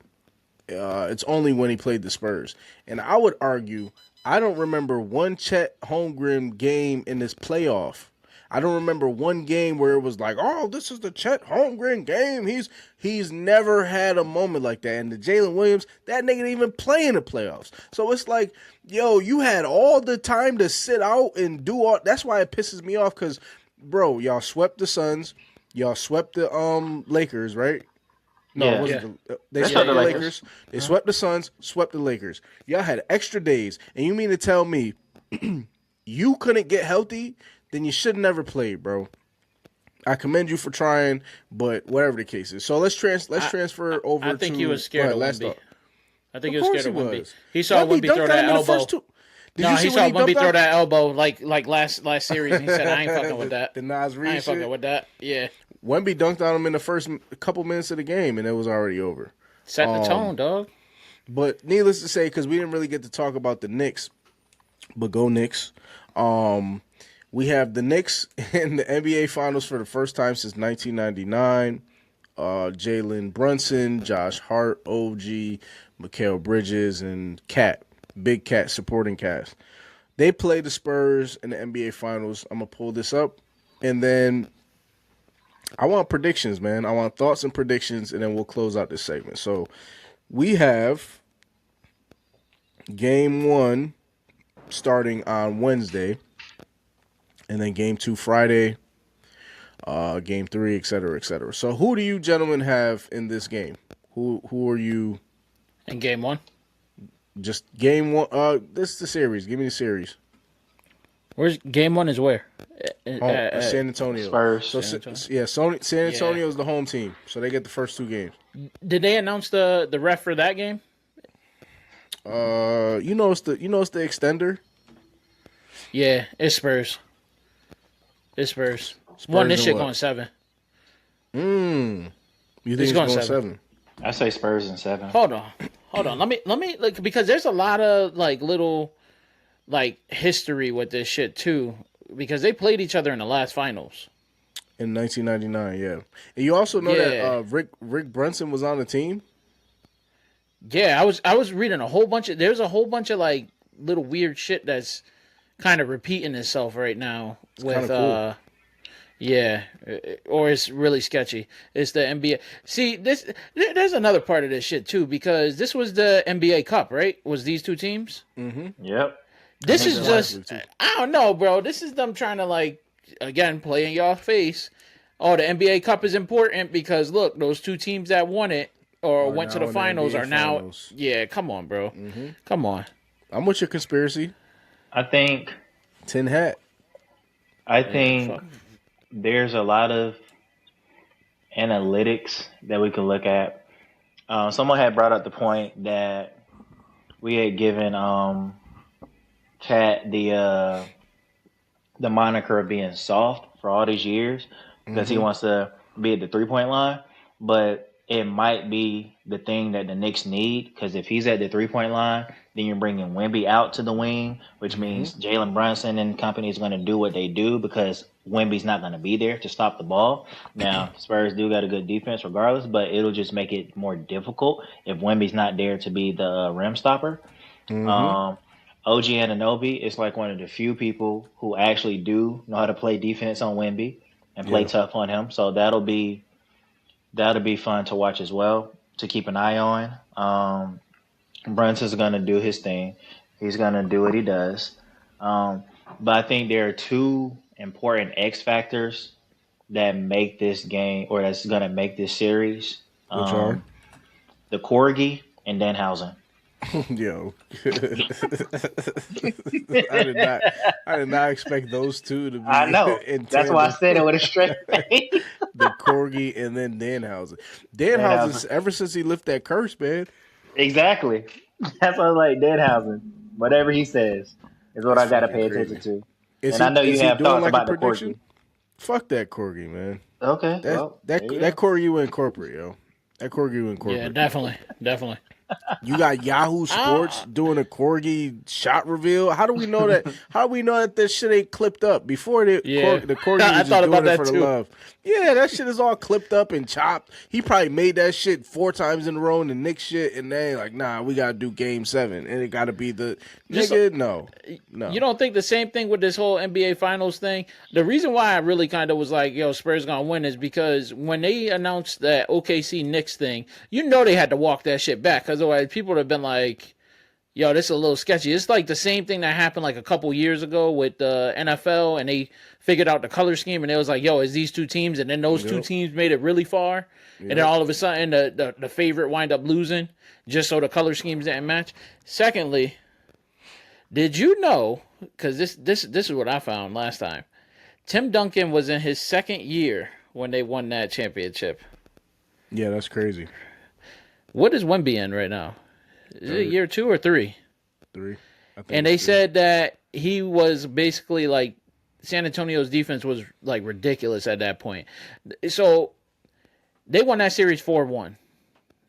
it's only when he played the Spurs. And I would argue I don't remember one Chet Holmgren game in this playoff. I don't remember one game where it was like, oh, this is the Chet Holmgren game. He's never had a moment like that. And the Jalen Williams, that nigga didn't even play in the playoffs. So it's like, yo, you had all the time to sit out and do all. That's why it pisses me off because, bro, y'all swept the Suns. Y'all swept the Lakers, right? No, yeah. It wasn't they swept the Lakers. They swept the Suns, swept the Lakers. Y'all had extra days. And you mean to tell me you couldn't get healthy? Then you should have never played, bro. I commend you for trying, but whatever the case is. So let's transfer over to... I think he was scared of Wemby. I think he was scared of Wemby. He saw Wemby throw that elbow. He saw Wemby throw that elbow like last series, and he said, I ain't fucking with that. The Nas Reed I ain't fucking with that. Yeah. Wemby dunked on him in the first couple minutes of the game, and it was already over. Set the tone, dog. But needless to say, because we didn't really get to talk about the Knicks, but go Knicks. We have the Knicks in the NBA Finals for the first time since 1999. Jalen Brunson, Josh Hart, OG, Mikal Bridges, and Cat, Big Cat supporting cast. They play the Spurs in the NBA Finals. I'm going to pull this up. And then I want predictions, man. I want thoughts and predictions, and then we'll close out this segment. So we have Game 1 starting on Wednesday. And then Game 2 Friday, Game 3, et cetera, et cetera. So who do you gentlemen have in this game? Who are you? In Game 1? Just Game 1. This is the series. Give me the series. Where's Game 1 is where? San Antonio. Spurs. So, San Antonio is the home team. So they get the first 2 games. Did they announce the ref for that game? You know it's the extender? Yeah, it's Spurs. It's Spurs. This shit going 7. You think it's going 7? I say Spurs in 7. Hold on. Let me because there's a lot of like little like history with this shit too, because they played each other in the last finals. In 1999, yeah. And you also know that Rick Brunson was on the team? Yeah, I was reading there's a whole bunch of like little weird shit that's kind of repeating itself right now with cool. Yeah, or it's really sketchy. It's the NBA. See, there's another part of this shit too, because this was the NBA Cup, right? Was these two teams? Mm-hmm. Yep. This is just, I don't know, bro. This is them trying to, like, again, play in y'all face. Oh, the NBA Cup is important because, look, those two teams that won it or went to the finals are now. Yeah, come on, bro. Mm-hmm. Come on. I'm with your conspiracy. I think. Tin hat. I think there's a lot of analytics that we can look at. Someone had brought up the point that we had given Cat the moniker of being soft for all these years because he wants to be at the 3-point line, but it might be the thing that the Knicks need, because if he's at the 3-point line, then you're bringing Wemby out to the wing, which means Jalen Brunson and company is going to do what they do because Wemby's not going to be there to stop the ball. Now, Spurs do got a good defense regardless, but it'll just make it more difficult if Wemby's not there to be the rim stopper. OG Anunoby is like one of the few people who actually do know how to play defense on Wemby and play tough on him. So that'll be fun to watch as well, to keep an eye on. Brunson's going to do his thing. He's going to do what he does. But I think there are two important X factors that make this game, or that's going to make this series. Which are? The Corgi and Danhausen. Yo, I did not expect those two to be. I know. That's why I said it with a straight face. The Corgi and then Danhausen. Danhausen, ever since he lifted that curse, man. Exactly. That's why I was like, Danhausen. Whatever he says is what I got to pay attention to. I know you have thoughts about the Corgi. Fuck that Corgi, man. Okay. That Corgi went corporate, yo. That Corgi went corporate. Yeah, definitely. You got Yahoo Sports doing a Corgi shot reveal. How do we know that? How do we know that this shit ain't clipped up before the Corgi was just doing it for the love? Yeah, that shit is all clipped up and chopped. He probably made that shit 4 times in a row in the Knicks shit, and they like, nah, we gotta do Game 7, and it gotta be the nigga. No. You don't think the same thing with this whole NBA Finals thing? The reason why I really kind of was like, yo, Spurs gonna win is because when they announced that OKC Knicks thing, you know they had to walk that shit back, because otherwise people would have been like, yo, this is a little sketchy. It's like the same thing that happened like a couple years ago with the NFL, and they figured out the color scheme, and it was like, yo, it's these two teams, and then those two teams made it really far, and then all of a sudden the favorite wind up losing just so the color schemes didn't match. Secondly, did you know, because this is what I found last time, Tim Duncan was in his second year when they won that championship. Yeah, that's crazy. What is Wemby in right now? Is it year 2 or 3? 3. And they said that he was basically like, San Antonio's defense was like ridiculous at that point. So they won that series 4-1,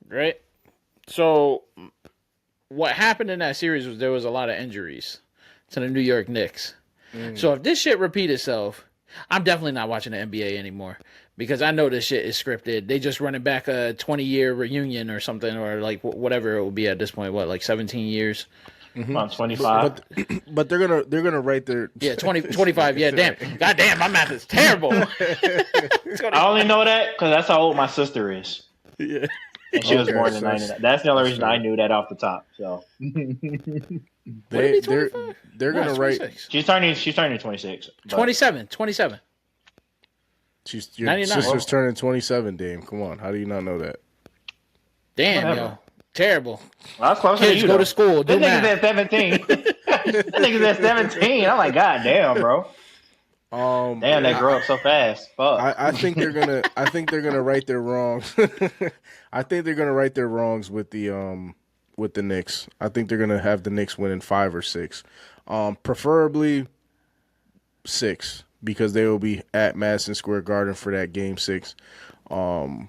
right? So what happened in that series was there was a lot of injuries to the New York Knicks. So if this shit repeat itself, I'm definitely not watching the NBA anymore, because I know this shit is scripted. They just running back a 20-year reunion or something, or like whatever it will be at this point. What, like 17 years? About 25. But they're gonna write their 25. Yeah, damn. God damn, my math is terrible. I only know that because that's how old my sister is. Yeah. And she was born in 99. That's the only reason I knew that off the top. So they're gonna write. She's turning 26. 27. Your 99. sister's turning 27, Dame. Come on, how do you not know that? Damn, yo. Terrible. Well, that's close Kids to you, go though. to school. This nigga's at 17. That nigga's at 17. I'm like, God damn, bro. Damn, they grow up so fast. Fuck. I think they're gonna right their wrongs. I think they're gonna right their wrongs with the Knicks. I think they're gonna have the Knicks winning 5 or 6, preferably 6, because they will be at Madison Square Garden for that Game 6. Jalen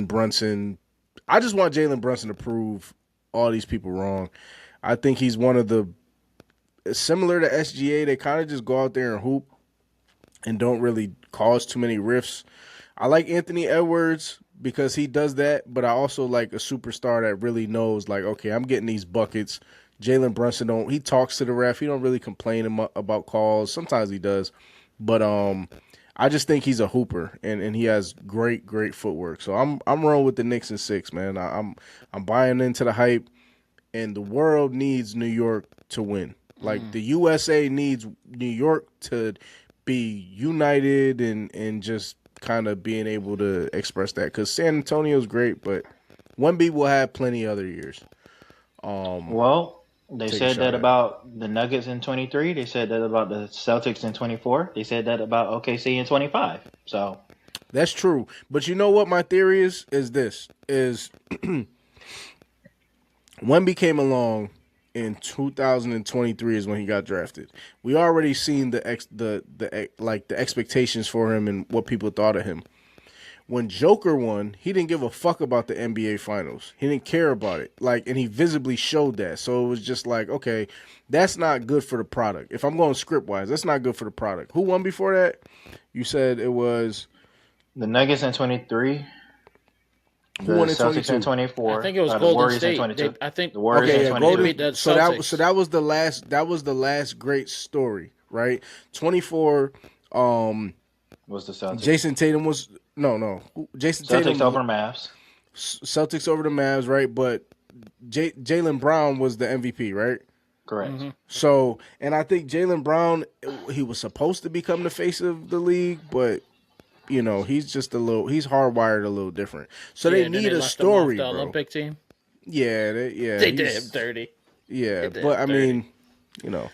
Brunson. I just want Jalen Brunson to prove all these people wrong. I think he's one of the, similar to SGA, they kind of just go out there and hoop and don't really cause too many rifts. I like Anthony Edwards because he does that, but I also like a superstar that really knows, like, okay, I'm getting these buckets. Jalen Brunson he talks to the ref. He don't really complain about calls. Sometimes he does, But I just think he's a hooper, and he has great footwork. So I'm rolling with the Knicks in 6, man. I'm buying into the hype, and the world needs New York to win. Like the USA needs New York to be united and just kind of being able to express that, because San Antonio's great, but Wemby will have plenty other years. Well, they Take a said shot that at. about the Nuggets in 23. They said that about the Celtics in 24. They said that about OKC in 25. So That's true. But you know what my theory is this is Wemby came along in 2023 is when he got drafted. We already seen the expectations for him and what people thought of him. When Joker won, he didn't give a fuck about the NBA Finals. He didn't care about it. And he visibly showed that. So it was just like, okay, that's not good for the product. If I'm going script wise, that's not good for the product. Who won before that? You said it was the Nuggets in 23. Who The won in Celtics 22? in 24. I think it was the Golden Warriors State. in 22. I think the Warriors Okay, in yeah, 22. Golden. the So Celtics. that was the last. That was the last great story, right? 24. Was the Celtics? Jason Tatum was no. Jason Celtics Tatum over Mavs. Celtics over the Mavs, right? But Jaylen Brown was the MVP, right? Correct. So, and I think Jaylen Brown, he was supposed to become the face of the league, but he's just he's hardwired a little different. So they and then need a left him off story, the bro. Olympic team. Yeah, They did him dirty. Yeah, They did but I him dirty. mean,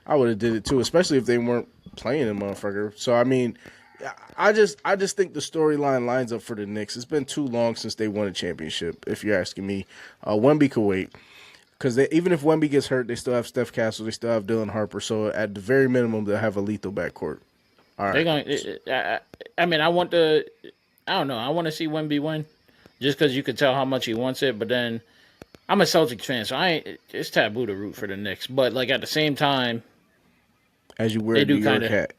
I would have did it too, especially if they weren't playing him, motherfucker. So I mean, I just think the storyline lines up for the Knicks. It's been too long since they won a championship, if you're asking me. Wemby could wait. Because even if Wemby gets hurt, they still have Steph Castle, they still have Dylan Harper. So at the very minimum, they'll have a lethal backcourt. All right. They're going. I mean, I want to see Wemby win, just because you could tell how much he wants it. But then, I'm a Celtics fan, so it's taboo to root for the Knicks. But at the same time, as you wear they a New do York kinda, hat.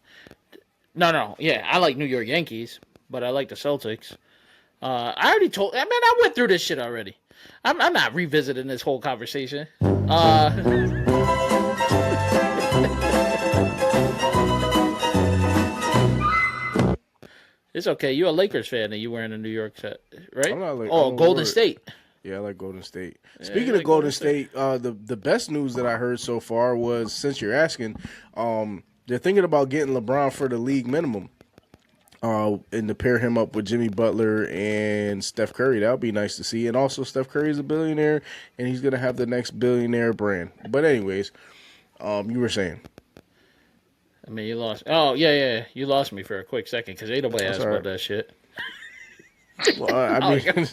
No, yeah, I like New York Yankees, but I like the Celtics. I already told. I went through this shit already. I'm not revisiting this whole conversation. It's okay. You're a Lakers fan and you're wearing a New York set, right? I'm not Golden State. Yeah, I like Golden State. Yeah, Speaking you of like Golden Golden State, the best news that I heard so far was, since you're asking, they're thinking about getting LeBron for the league minimum. And to pair him up with Jimmy Butler and Steph Curry. That would be nice to see. And also, Steph Curry is a billionaire, and he's going to have the next billionaire brand. But anyways, you were saying. I mean, you lost. Oh, yeah. You lost me for a quick second because ain't nobody That's asked all about right. that shit. Well, I mean,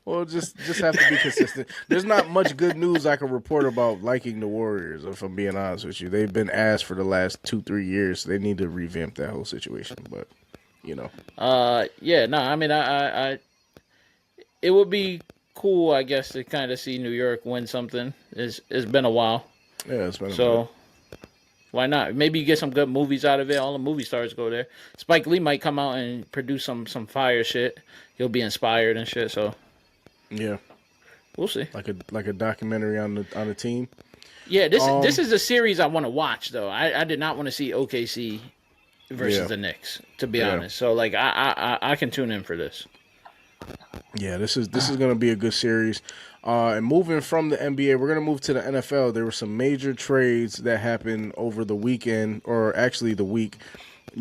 well, just have to be consistent. There's not much good news I can report about liking the Warriors, if I'm being honest with you. They've been asked for the last 2-3 years. They need to revamp that whole situation, but Yeah, no, I mean, I it would be cool, I guess, to kind of see New York win something. It's been a while. Yeah, it's been a so. minute. Why not? Maybe you get some good movies out of it. All the movie stars go there. Spike Lee might come out and produce some fire shit. He'll be inspired and shit. So yeah, we'll see. Like a documentary on the team. Yeah, this is a series I want to watch though. I did not want to see OKC versus the Knicks, to be honest. So I can tune in for this. Yeah, this is going to be a good series. And moving from the NBA, we're going to move to the NFL. There were some major trades that happened over the weekend, or actually the week,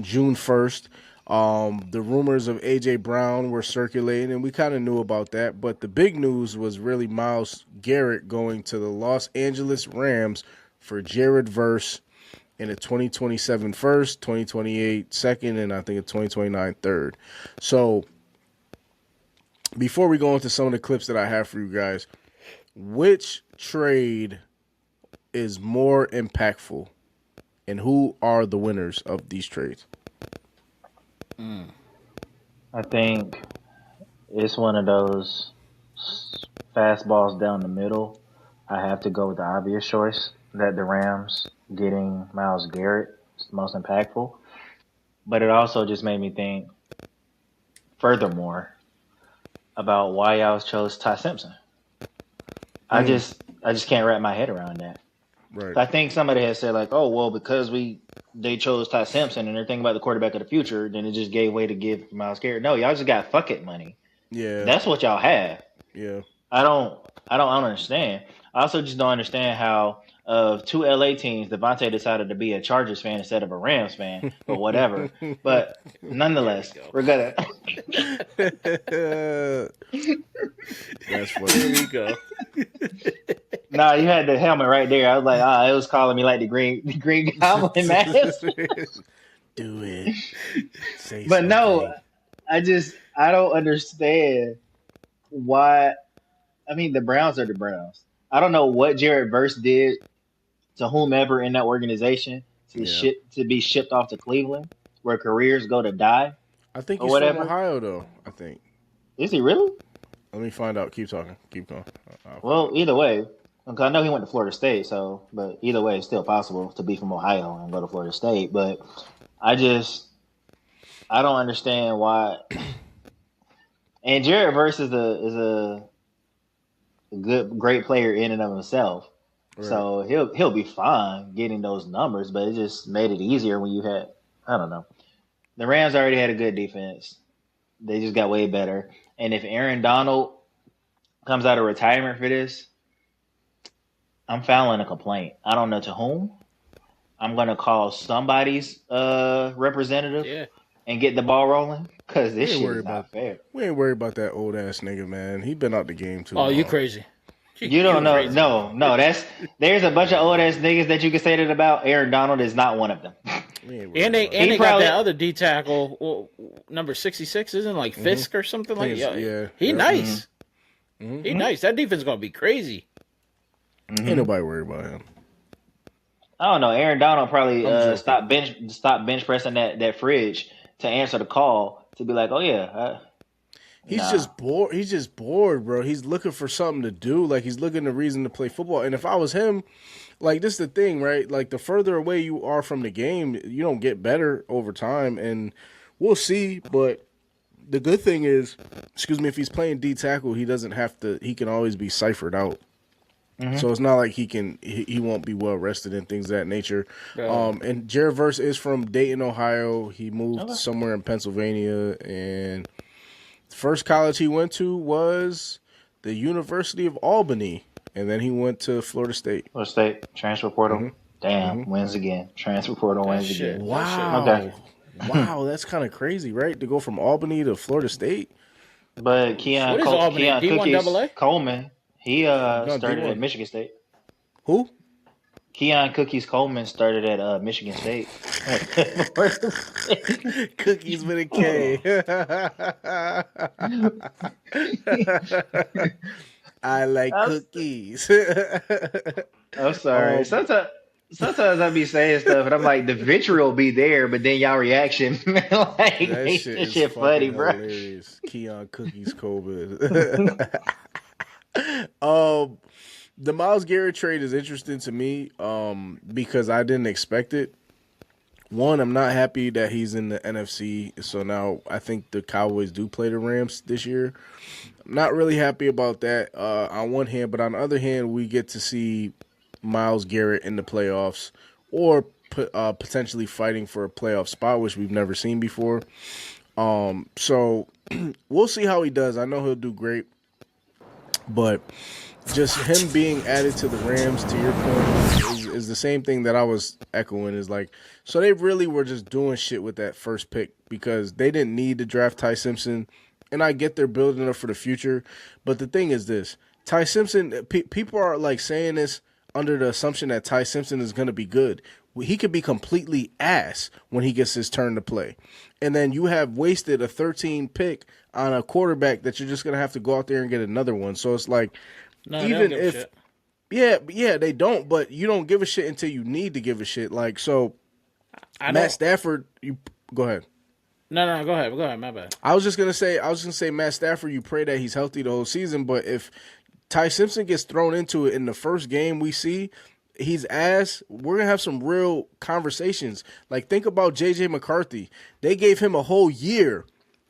June 1st. The rumors of A.J. Brown were circulating, and we kind of knew about that. But the big news was really Myles Garrett going to the Los Angeles Rams for Jared Verse in a 2027 first, 2028 second, and I think a 2029 third. So before we go into some of the clips that I have for you guys, which trade is more impactful, and who are the winners of these trades? I think it's one of those fastballs down the middle. I have to go with the obvious choice that the Rams getting Myles Garrett is the most impactful. But it also just made me think, furthermore, about why y'all chose Ty Simpson. I just can't wrap my head around that. Right. I think somebody has said like, oh well, because they chose Ty Simpson and they're thinking about the quarterback of the future, then it just gave way to give Miles Garrett. No, y'all just got fuck it money. Yeah. That's what y'all have. Yeah. I don't understand. I also just don't understand how of two LA teams, Devontae decided to be a Chargers fan instead of a Rams fan, but whatever. But nonetheless, we're gonna. That's funny. There you go. Nah, you had the helmet right there. I was like, it was calling me like the Green Goblin mask. Do it. Say But something. no, I don't understand why. I mean, the Browns are the Browns. I don't know what Jared Verse did to whomever in that organization to be shipped off to Cleveland, where careers go to die. I think or he's whatever. from Ohio, though. I think. Is he really? Let me find out. Keep talking. Keep going. Well, either way, because I know he went to Florida State, but either way, it's still possible to be from Ohio and go to Florida State. But I don't understand why. And Jared Verse is a great player in and of himself. Right. So he'll be fine getting those numbers, but it just made it easier when you had, I don't know. The Rams already had a good defense. They just got way better. And if Aaron Donald comes out of retirement for this, I'm filing a complaint. I don't know to whom. I'm going to call somebody's representative and get the ball rolling because this shit is not fair. We ain't worried about that old ass nigga, man. He been out the game too long. You crazy. You don't know. Crazy. No. There's a bunch of old ass niggas that you can say that about. Aaron Donald is not one of them. And they got that other D tackle, number 66, isn't like Fisk or something like that. Yeah. He nice. Mm-hmm. He nice. That defense gonna be crazy. Mm-hmm. Ain't nobody worried about him. I don't know. Aaron Donald probably stop bench pressing that fridge to answer the call to be like, oh yeah. He's just bored. He's just bored, bro. He's looking for something to do. Like, he's looking for a reason to play football. And if I was him, like, this is the thing, right? Like, the further away you are from the game, you don't get better over time. And we'll see. But the good thing is, if he's playing D tackle, he doesn't have to. He can always be ciphered out. Mm-hmm. So it's not like he won't be well rested and things of that nature. And Jared Verse is from Dayton, Ohio. He moved somewhere in Pennsylvania, and the first college he went to was the University of Albany, and then he went to Florida State. Florida State transfer portal. Mm-hmm. Damn, wins again. Transfer portal wins again. Wow. Okay. Wow, that's kind of crazy, right? To go from Albany to Florida State. But Keon Cookies Coleman. He started at Michigan State. Who? Keon Cookies Coleman started at Michigan State. Cookies with a K. I like cookies. I'm sorry. Sometimes I be saying stuff and I'm like, the vitriol be there, but then y'all reaction like that shit funny, bro. Hilarious. Keon Cookies Coleman. The Myles Garrett trade is interesting to me because I didn't expect it. One, I'm not happy that he's in the NFC, so now I think the Cowboys do play the Rams this year. I'm not really happy about that on one hand, but on the other hand, we get to see Myles Garrett in the playoffs or potentially fighting for a playoff spot, which we've never seen before. So we'll see how he does. I know he'll do great. But just him being added to the Rams, to your point, is the same thing that I was echoing. Is like, so they really were just doing shit with that first pick because they didn't need to draft Ty Simpson. And I get they're building up for the future. But the thing is this, Ty Simpson, people are like saying this under the assumption that Ty Simpson is going to be good. He could be completely ass when he gets his turn to play. And then you have wasted a 13 pick on a quarterback that you're just going to have to go out there and get another one. So it's like, even if, yeah, they don't, but you don't give a shit until you need to give a shit. Like, so Matt Stafford, you go ahead. No, go ahead, my bad. I was just going to say Matt Stafford, you pray that he's healthy the whole season, but if Ty Simpson gets thrown into it in the first game we see, he's ass, we're going to have some real conversations. Like, think about J.J. McCarthy. They gave him a whole year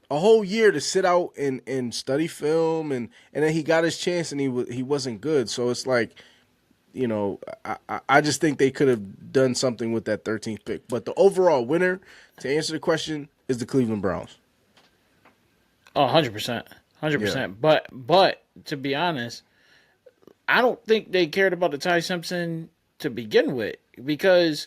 to sit out and study film, and then he got his chance, and he wasn't good. So it's like, you know, I just think they could have done something with that 13th pick. But the overall winner, to answer the question, is the Cleveland Browns. Oh, 100%. 100%. But to be honest, I don't think they cared about the Ty Simpson to begin with, because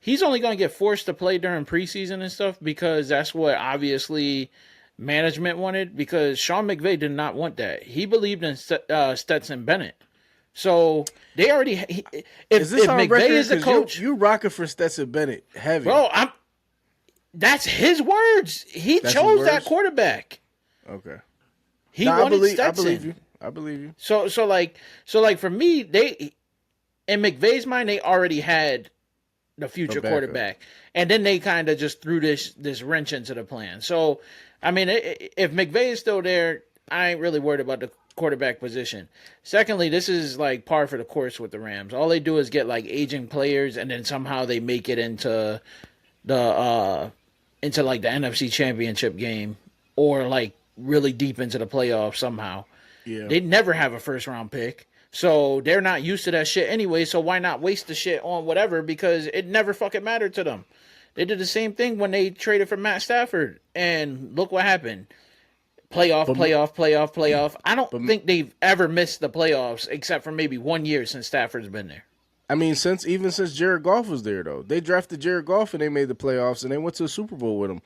he's only going to get forced to play during preseason and stuff because that's what obviously management wanted, because Sean McVay did not want that. He believed in Stetson Bennett. So they already if McVay is the coach, you rocking for Stetson Bennett heavy. Bro, that's his words. He chose that quarterback. Okay. He wanted Stetson. I believe you. So for me, they in McVay's mind, they already had the future quarterback, and then they kind of just threw this wrench into the plan. So, I mean, if McVay is still there, I ain't really worried about the quarterback position. Secondly, this is like par for the course with the Rams. All they do is get like aging players, and then somehow they make it into the NFC Championship game, or like really deep into the playoffs somehow. Yeah. They never have a first round pick. So they're not used to that shit anyway, so why not waste the shit on whatever, because it never fucking mattered to them. They did the same thing when they traded for Matt Stafford, and look what happened. Playoff. I don't think they've ever missed the playoffs except for maybe 1 year since Stafford's been there. I mean, since Jared Goff was there, though. They drafted Jared Goff and they made the playoffs and they went to the Super Bowl with him.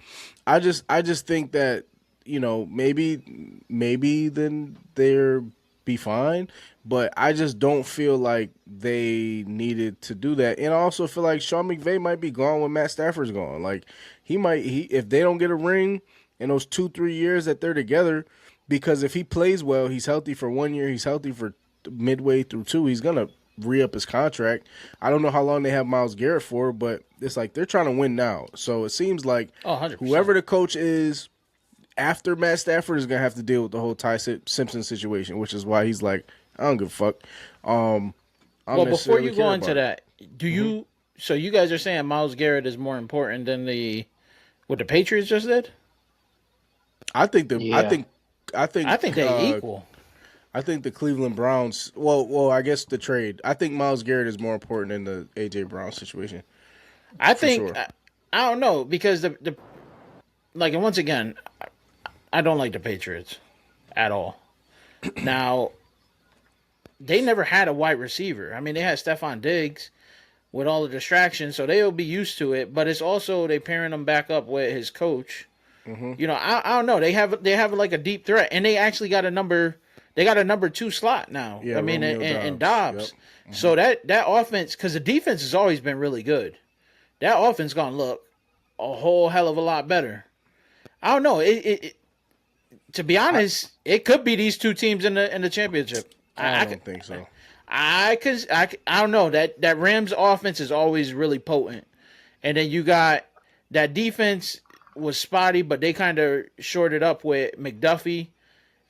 I just think that, you know, maybe then they'll be fine, but I just don't feel like they needed to do that. And I also feel like Sean McVay might be gone when Matt Stafford's gone. Like, if they don't get a ring in those 2-3 years that they're together, because if he plays well, he's healthy for 1 year, he's healthy for midway through 2, he's going to re-up his contract. I don't know how long they have Myles Garrett for, but it's like they're trying to win now. So it seems like whoever the coach is after Matt Stafford is going to have to deal with the whole Ty Simpson situation, which is why he's like, I don't give a fuck. Well, before you go into that, do you? So you guys are saying Myles Garrett is more important than what the Patriots just did? I think they equal. I think the Cleveland Browns. Well, I guess the trade. I think Myles Garrett is more important than the AJ Brown situation. I think I don't know, because the like, and once again, I don't like the Patriots at all. Now, they never had a wide receiver. I mean, they had Stephon Diggs with all the distractions, so they'll be used to it. But it's also they pairing him back up with his coach. Mm-hmm. You know, I don't know. They have like a deep threat, and they actually got a number 2 slot now. Yeah, I mean, and Dobbs. Yep. Mm-hmm. So that offense, because the defense has always been really good, that offense gonna look a whole hell of a lot better. I don't know. It to be honest, it could be these two teams in the championship. I don't think so. I don't know. That Rams offense is always really potent, and then you got that defense was spotty, but they kind of shorted up with McDuffie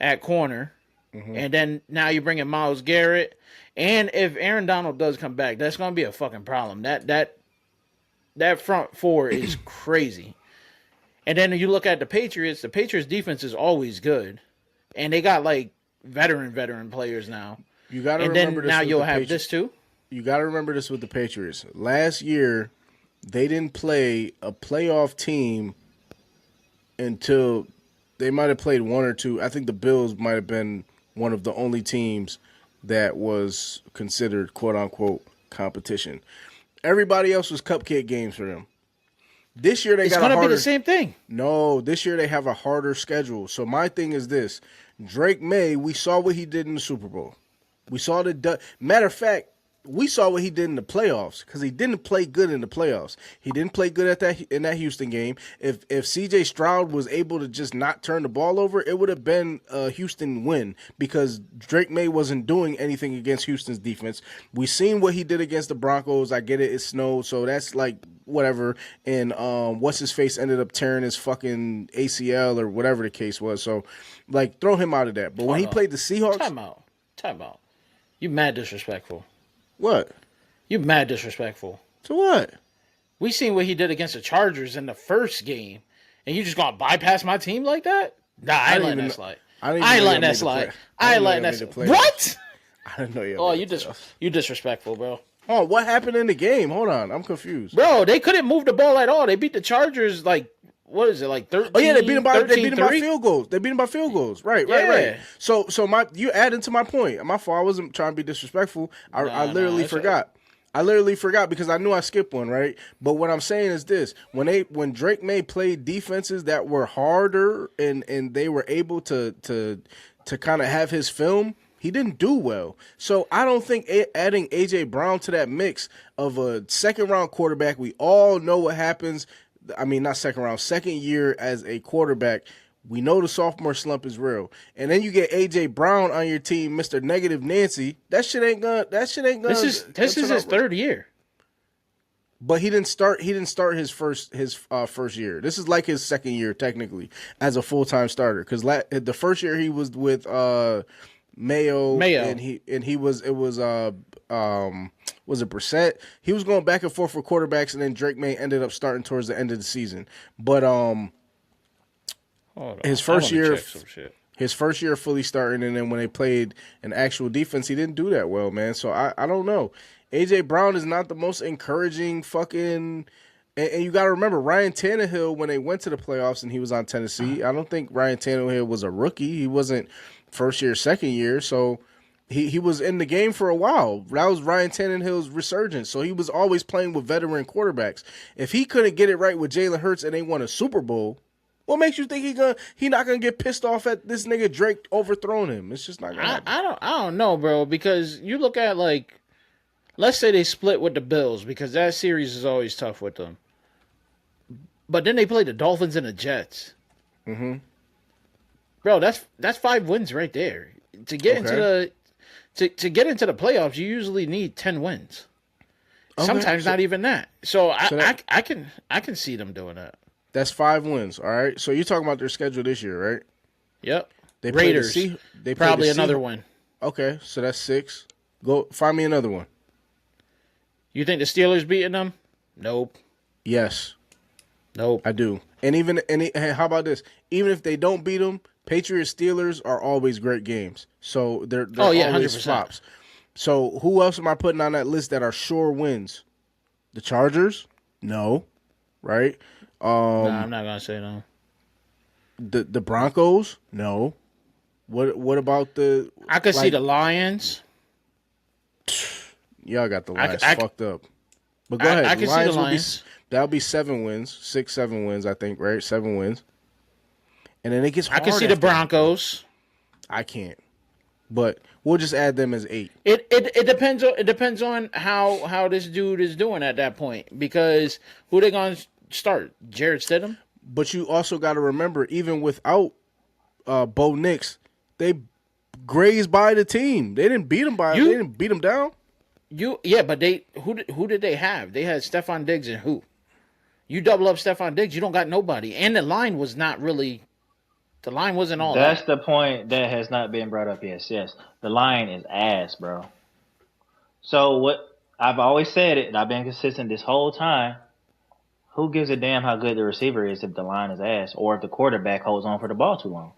at corner, and then now you're bringing Myles Garrett, and if Aaron Donald does come back, that's gonna be a fucking problem. That front four is crazy. And then you look at the Patriots defense is always good, and they got like veteran players now. You got to remember this. And then now you'll have this too. You got to remember this with the Patriots. Last year, they didn't play a playoff team until they might have played 1 or 2. I think the Bills might have been one of the only teams that was considered quote unquote competition. Everybody else was cupcake games for them. This year it's going to be the same thing. No, this year they have a harder schedule. So my thing is this: Drake May. We saw what he did in the Super Bowl. We saw matter of fact, we saw what he did in the playoffs, because he didn't play good in the playoffs. He didn't play good in that Houston game. If CJ Stroud was able to just not turn the ball over, it would have been a Houston win, because Drake May wasn't doing anything against Houston's defense. We seen what he did against the Broncos. I get it snowed, so that's like whatever. And what's his face ended up tearing his fucking ACL or whatever the case was. So like, throw him out of that. But when he played the Seahawks, time out. You mad disrespectful. What? You mad disrespectful. To what? We seen what he did against the Chargers in the first game, and you just gonna bypass my team like that? Nah, I ain't letting that slide. I ain't letting that slide. I ain't letting that slide. What? I didn't know you. Oh, you disrespectful, bro. Oh, what happened in the game? Hold on, I'm confused. Bro, they couldn't move the ball at all. They beat the Chargers like, what is it, like 13? Oh yeah, they beat them by 13-3? field goals. They beat them by field goals. Right. So you adding to my point. My fault. I wasn't trying to be disrespectful. I literally forgot. I literally forgot because I knew I skipped one, right? But what I'm saying is this: when Drake May played defenses that were harder and they were able to kind of have his film, he didn't do well. So I don't think adding A.J. Brown to that mix of a second-round quarterback, we all know what happens. I mean, not second round, second year as a quarterback. We know the sophomore slump is real. And then you get A.J. Brown on your team, Mr. Negative Nancy. That shit ain't gonna. This is his third year. But he didn't start his first year. This is like his second year technically as a full-time starter, because the first year he was with Mayo, and he was it Brissett? He was going back and forth for quarterbacks, and then Drake May ended up starting towards the end of the season. But his first year fully starting, and then when they played an actual defense, he didn't do that well, man. So I don't know. A.J. Brown is not the most encouraging fucking. And you got to remember, Ryan Tannehill, when they went to the playoffs and he was on Tennessee, I don't think Ryan Tannehill was a rookie. He wasn't first year, second year. So he was in the game for a while. That was Ryan Tannehill's resurgence. So he was always playing with veteran quarterbacks. If he couldn't get it right with Jalen Hurts and they won a Super Bowl, what makes you think he not gonna get pissed off at this nigga Drake overthrowing him? It's just not gonna happen. I don't know, bro, because you look at, like, let's say they split with the Bills, because that series is always tough with them. But then they play the Dolphins and the Jets. Mm-hmm. Bro, that's 5 wins right there. To get into the playoffs, you usually need 10 wins. Okay. Sometimes not even that. So I can see them doing that. That's 5 wins. All right. So you're talking about their schedule this year, right? Yep. They Raiders. They probably another win. Okay, so that's 6. Go find me another one. You think the Steelers beating them? Nope. Yes. Nope. I do. And how about this? Even if they don't beat them, Patriots Steelers are always great games. So they're always 100%. flops. So who else am I putting on that list that are sure wins? The Chargers? No. Right? No, I'm not gonna say no. The Broncos? No. What about the? I could see the Lions. Y'all got the Lions fucked up. But go ahead. I can see the Lions. That'll be 7 wins, 6-7 wins, I think. Right, 7 wins. And then it gets hard. I can see the Broncos. I can't. But we'll just add them as 8. It depends on how this dude is doing at that point, because who they gonna start? Jarrett Stidham? But you also got to remember, even without Bo Nix, they grazed by the team. They didn't beat them they didn't beat them down. But who did they have? They had Stephon Diggs and who? You double up Stephon Diggs, you don't got nobody, and the line was not really. The line wasn't all. That's the point that has not been brought up. Yes. The line is ass, bro. So what I've always said it, and I've been consistent this whole time. Who gives a damn how good the receiver is if the line is ass, or if the quarterback holds on for the ball too long?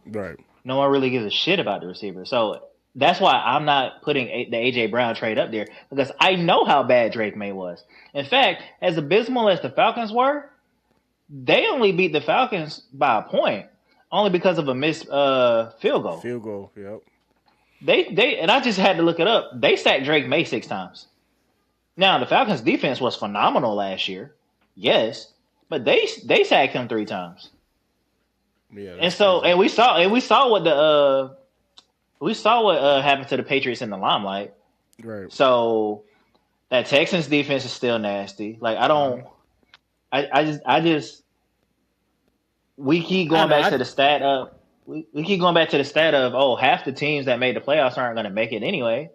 Right. No one really gives a shit about the receiver. So that's why I'm not putting the A.J. Brown trade up there, because I know how bad Drake May was. In fact, as abysmal as the Falcons were, they only beat the Falcons by a point, only because of a missed field goal. Field goal, yep. They and I just had to look it up. They sacked Drake May 6 times. Now, the Falcons' defense was phenomenal last year. Yes, but they sacked him 3 times. Yeah, and we saw what happened to the Patriots in the limelight. Right. So that Texans defense is still nasty. Like we keep going back to the stat of we keep going back to the stat of half the teams that made the playoffs aren't going to make it anyway.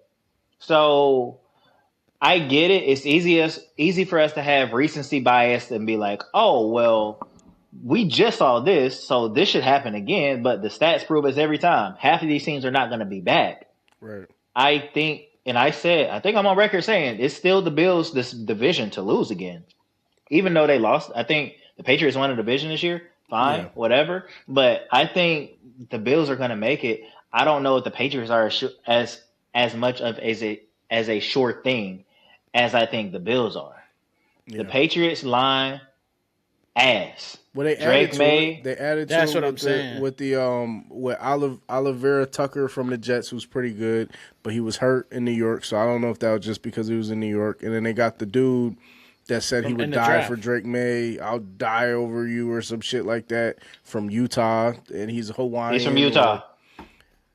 So I get it. It's easy for us to have recency bias and be like, oh, well, we just saw this, so this should happen again. But the stats prove us every time. Half of these teams are not going to be back. Right. I think I'm on record saying it's still the Bills' this division to lose again. Even though they lost, I think the Patriots won a division this year. Fine, whatever. But I think the Bills are going to make it. I don't know if the Patriots are as as much of as a sure thing as I think the Bills are. Yeah. The Patriots line ass. Well, they Drake added May. to it. They added That's to it what I'm saying. with Olivera Tucker from the Jets, who's pretty good, but he was hurt in New York, so I don't know if that was just because he was in New York. And then they got the dude that said he would die for Drake May. I'll die over you or some shit like that from Utah, and he's Hawaiian. He's from Utah.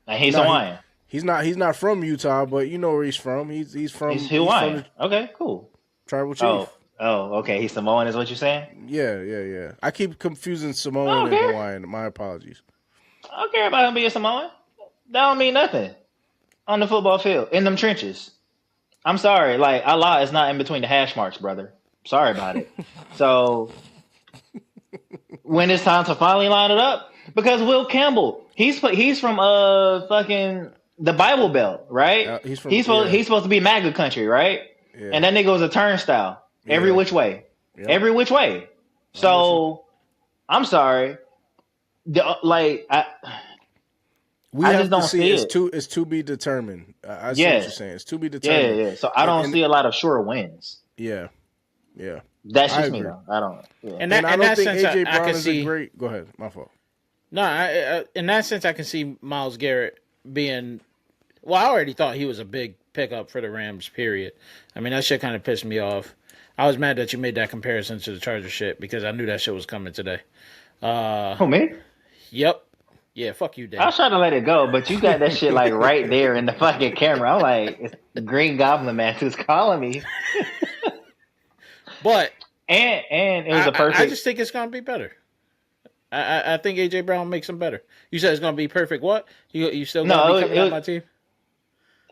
He's Hawaiian. He's not from Utah, but you know where he's from. He's from. He's Hawaiian. He's from okay, cool. Tribal chief. Oh, okay. He's Samoan, is what you're saying? Yeah. I keep confusing Samoan and Hawaiian. My apologies. I don't care about him being Samoan. That don't mean nothing on the football field, in them trenches. I'm sorry. Like, Allah is not in between the hash marks, brother. Sorry about it. So, when it's time to finally line it up, because Will Campbell, he's from fucking the Bible Belt, right? He's supposed to be MAGA country, right? Yeah. And that nigga was a turnstile. Every which way. Yeah. Every which way. So, I'm sorry. I just don't see it. It's to be determined. I see what you're saying. It's to be determined. Yeah. So, I don't see a lot of sure wins. Yeah. That's just me, though. I don't. Yeah. And I don't think AJ Brown is a great. Go ahead. My fault. No, in that sense, I can see Myles Garrett being. Well, I already thought he was a big pickup for the Rams. Period. I mean, that shit kind of pissed me off. I was mad that you made that comparison to the Chargers shit because I knew that shit was coming today. Oh, me? Yep. Yeah, fuck you, Dave. I was trying to let it go, but you got that shit like right there in the fucking camera. I'm like, it's the Green Goblin man who's calling me. But and it was a perfect. I just think it's gonna be better. I think AJ Brown makes him better. You said it's gonna be perfect. What? You still gonna be coming at my team?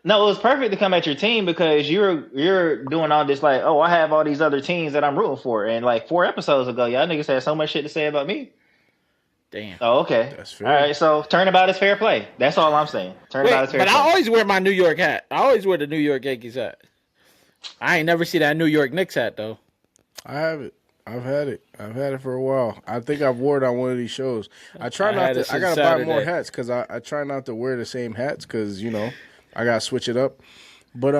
No, it was perfect to come at your team because you're doing all this like, oh, I have all these other teams that I'm rooting for, and like 4 episodes ago, y'all niggas had so much shit to say about me. Damn. Oh, okay. That's fair. All right, so turnabout is fair play. That's all I'm saying. Turnabout is fair play. But I always wear my New York hat. I always wear the New York Yankees hat. I ain't never see that New York Knicks hat though. I have it. I've had it for a while. I think I've worn it on one of these shows. I try not to. I gotta buy more hats because I try not to wear the same hats because I gotta switch it up. But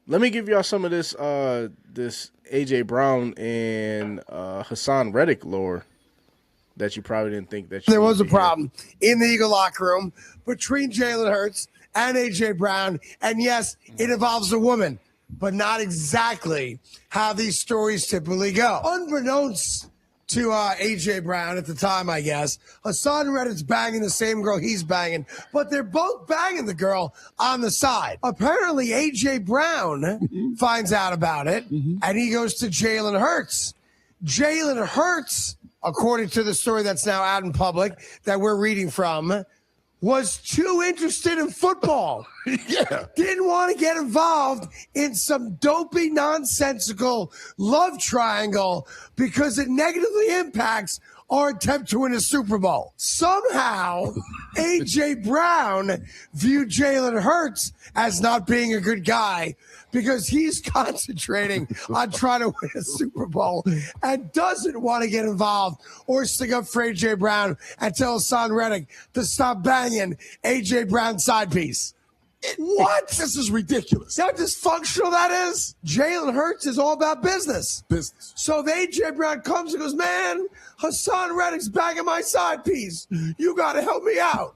let me give y'all some of this this AJ Brown and Hassan Reddick lore that you probably didn't think that there was a problem in the Eagle locker room between Jalen Hurts and AJ Brown, and yes, it involves a woman, but not exactly how these stories typically go. Unbeknownst to AJ Brown at the time, I guess, Hassan Reddick's banging the same girl he's banging, but they're both banging the girl on the side. Apparently, AJ Brown finds out about it, and he goes to Jalen Hurts. Jalen Hurts, according to the story that's now out in public that we're reading from, was too interested in football. Didn't want to get involved in some dopey, nonsensical love triangle because it negatively impacts our attempt to win a Super Bowl. Somehow, A.J. Brown viewed Jalen Hurts as not being a good guy because he's concentrating on trying to win a Super Bowl and doesn't want to get involved or stick up for A.J. Brown and tell Hassan Reddick to stop banging A.J. Brown's side piece. What? This is ridiculous. See how dysfunctional that is? Jalen Hurts is all about business. So the A.J. Brown comes and goes, man, Hassan Reddick's banging my side piece. You got to help me out.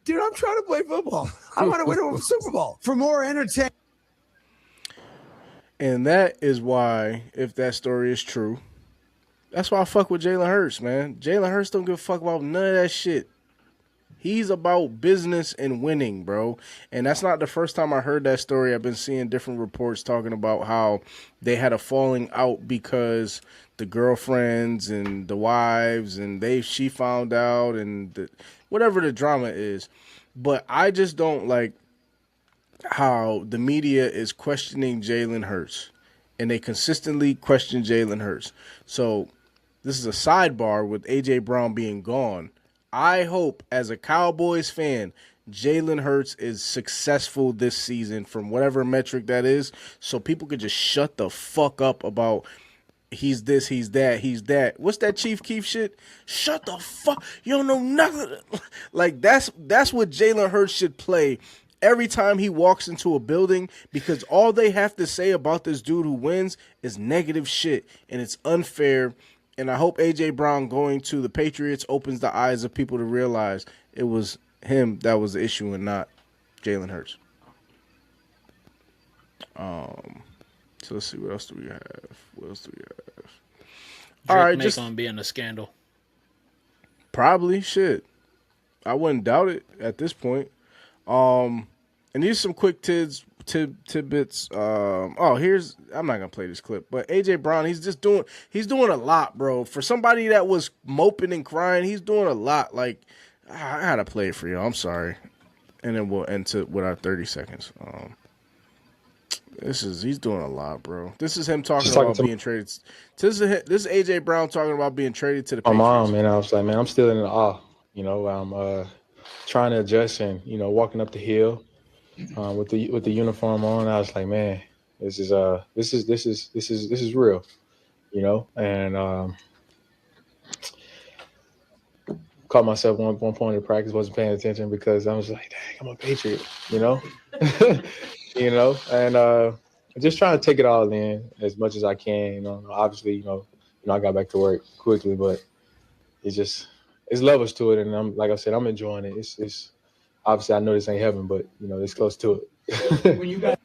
Dude, I'm trying to play football. I want to win a Super Bowl. For more entertainment. And that is why, if that story is true, that's why I fuck with Jalen Hurts, man. Jalen Hurts don't give a fuck about none of that shit. He's about business and winning, bro. And that's not the first time I heard that story. I've been seeing different reports talking about how they had a falling out because the girlfriends and the wives and she found out and whatever the drama is. But I just don't like how the media is questioning Jalen Hurts. And they consistently question Jalen Hurts. So this is a sidebar with A.J. Brown being gone. I hope, as a Cowboys fan, Jalen Hurts is successful this season from whatever metric that is, so people could just shut the fuck up about he's this, he's that, he's that. What's that Chief Keef shit? Shut the fuck. You don't know nothing. Like, that's what Jalen Hurts should play every time he walks into a building, because all they have to say about this dude who wins is negative shit, and it's unfair. And I hope A.J. Brown going to the Patriots opens the eyes of people to realize it was him that was the issue and not Jalen Hurts. So let's see, what else do we have? All right, just on being a scandal. Probably shit. I wouldn't doubt it at this point. And here's some quick tidbits. I'm not gonna play this clip, but AJ Brown, he's doing a lot, bro. For somebody that was moping and crying, he's doing a lot. Like, I gotta play it for you. I'm sorry, and then we'll end with our 30 seconds. He's doing a lot, bro. This is him talking about being traded. This is AJ Brown talking about being traded to the Patriots. My mom, man, I was like, man, I'm still in awe. You know, I'm trying to adjust and, you know, walking up the hill with the uniform on. I was like, man, this is real, you know. And caught myself one point in practice, wasn't paying attention because I was like, dang, I'm a Patriot, you know. You know, and just trying to take it all in as much as I can. You know, obviously, you know, I got back to work quickly, but it's levels to it, and like I said, I'm enjoying it. It's obviously I know this ain't heaven, but you know, it's close to it.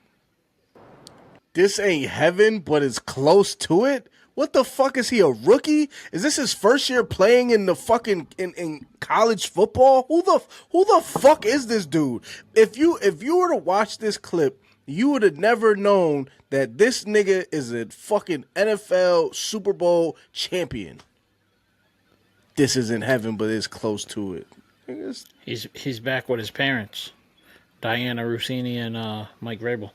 This ain't heaven, but it's close to it. What the fuck, is he, a rookie? Is this his first year playing in the fucking in college football? Who the fuck is this dude? If you were to watch this clip, you would have never known that this nigga is a fucking NFL Super Bowl champion. This isn't heaven, but it's close to it. He's back with his parents, Diana Rossini and Mike Vrabel.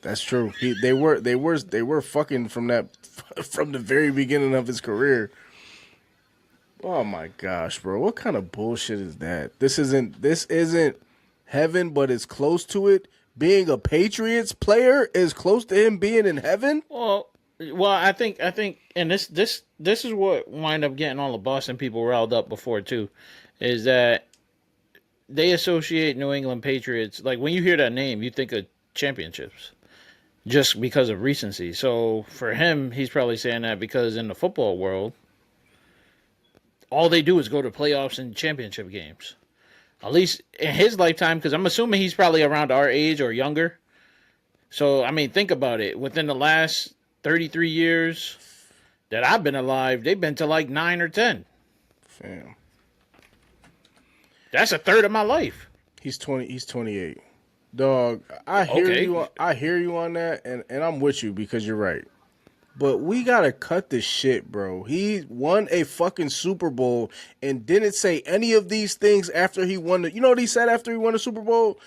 That's true. They were fucking from the very beginning of his career. Oh my gosh, bro! What kind of bullshit is that? This isn't heaven, but it's close to it. Being a Patriots player is close to him being in heaven. Well, I think, and this is what wind up getting all the Boston people riled up before too, is that they associate New England Patriots, like when you hear that name, you think of championships. Just because of recency. So for him, he's probably saying that because in the football world, all they do is go to playoffs and championship games. At least in his lifetime, because I'm assuming he's probably around our age or younger. So, I mean, think about it. Within the last 33 years that I've been alive, they've been to like 9 or 10. Fam. That's a third of my life. He's 28. Dog, I hear you on that, and I'm with you because you're right. But we gotta cut this shit, bro. He won a fucking Super Bowl and didn't say any of these things after he won you know what he said after he won the Super Bowl?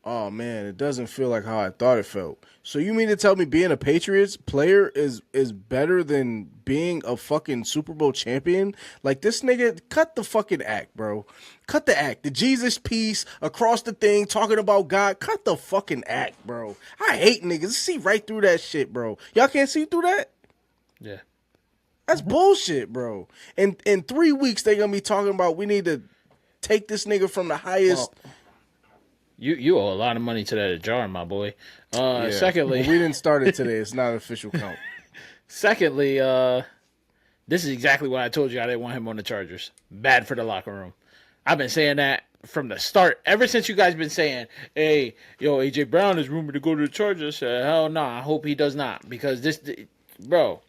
Oh man, it doesn't feel like how I thought it felt. So you mean to tell me being a Patriots player is better than being a fucking Super Bowl champion? Like, this nigga, cut the fucking act, bro. Cut the act. The Jesus piece across the thing talking about God. Cut the fucking act, bro. I hate niggas. See right through that shit, bro. Y'all can't see through that? Yeah. That's bullshit, bro. And in 3 weeks, they're going to be talking about we need to take this nigga from the highest... Well, you owe a lot of money to that jar, my boy. Secondly... Well, we didn't start it today. It's not an official count. Secondly, this is exactly why I told you I didn't want him on the Chargers. Bad for the locker room. I've been saying that from the start. Ever since you guys been saying, hey, yo, A.J. Brown is rumored to go to the Chargers. Hell no, I hope he does not. Because this... Bro,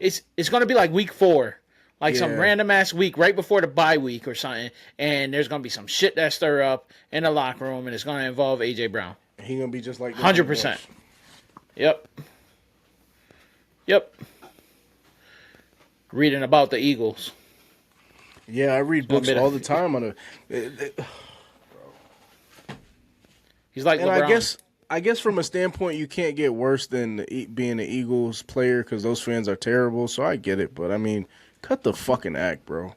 it's going to be like week 4. Like some random ass week right before the bye week or something, and there's gonna be some shit that stir up in the locker room, and it's gonna involve AJ Brown. He gonna be just like 100%. Yep. Reading about the Eagles. Yeah, I read books all the time on He's like and LeBron. I guess from a standpoint, you can't get worse than being an Eagles player because those fans are terrible. So I get it, but I mean. Cut the fucking act, bro.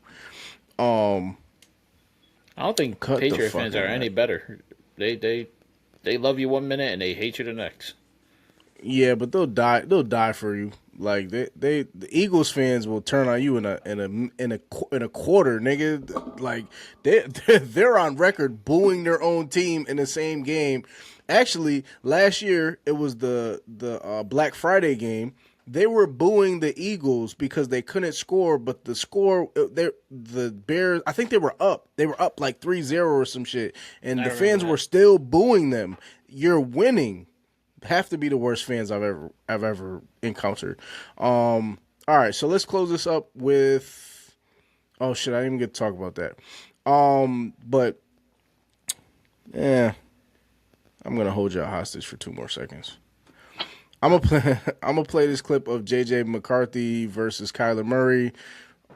I don't think Patriot fans are any better. They love you one minute and they hate you the next. Yeah, but they'll die for you. Like the Eagles fans will turn on you in a quarter, nigga. Like they're on record booing their own team in the same game. Actually, last year it was the Black Friday game. They were booing the Eagles because they couldn't score, but the Bears, I think they were up. They were up like 3-0 or some shit, and the fans were still booing them. You're winning. Have to be the worst fans I've ever encountered. All right, so let's close this up with. Oh shit, I didn't even get to talk about that. But yeah, I'm gonna hold y'all hostage for 2 more seconds. I'm gonna play this clip of JJ McCarthy versus Kyler Murray.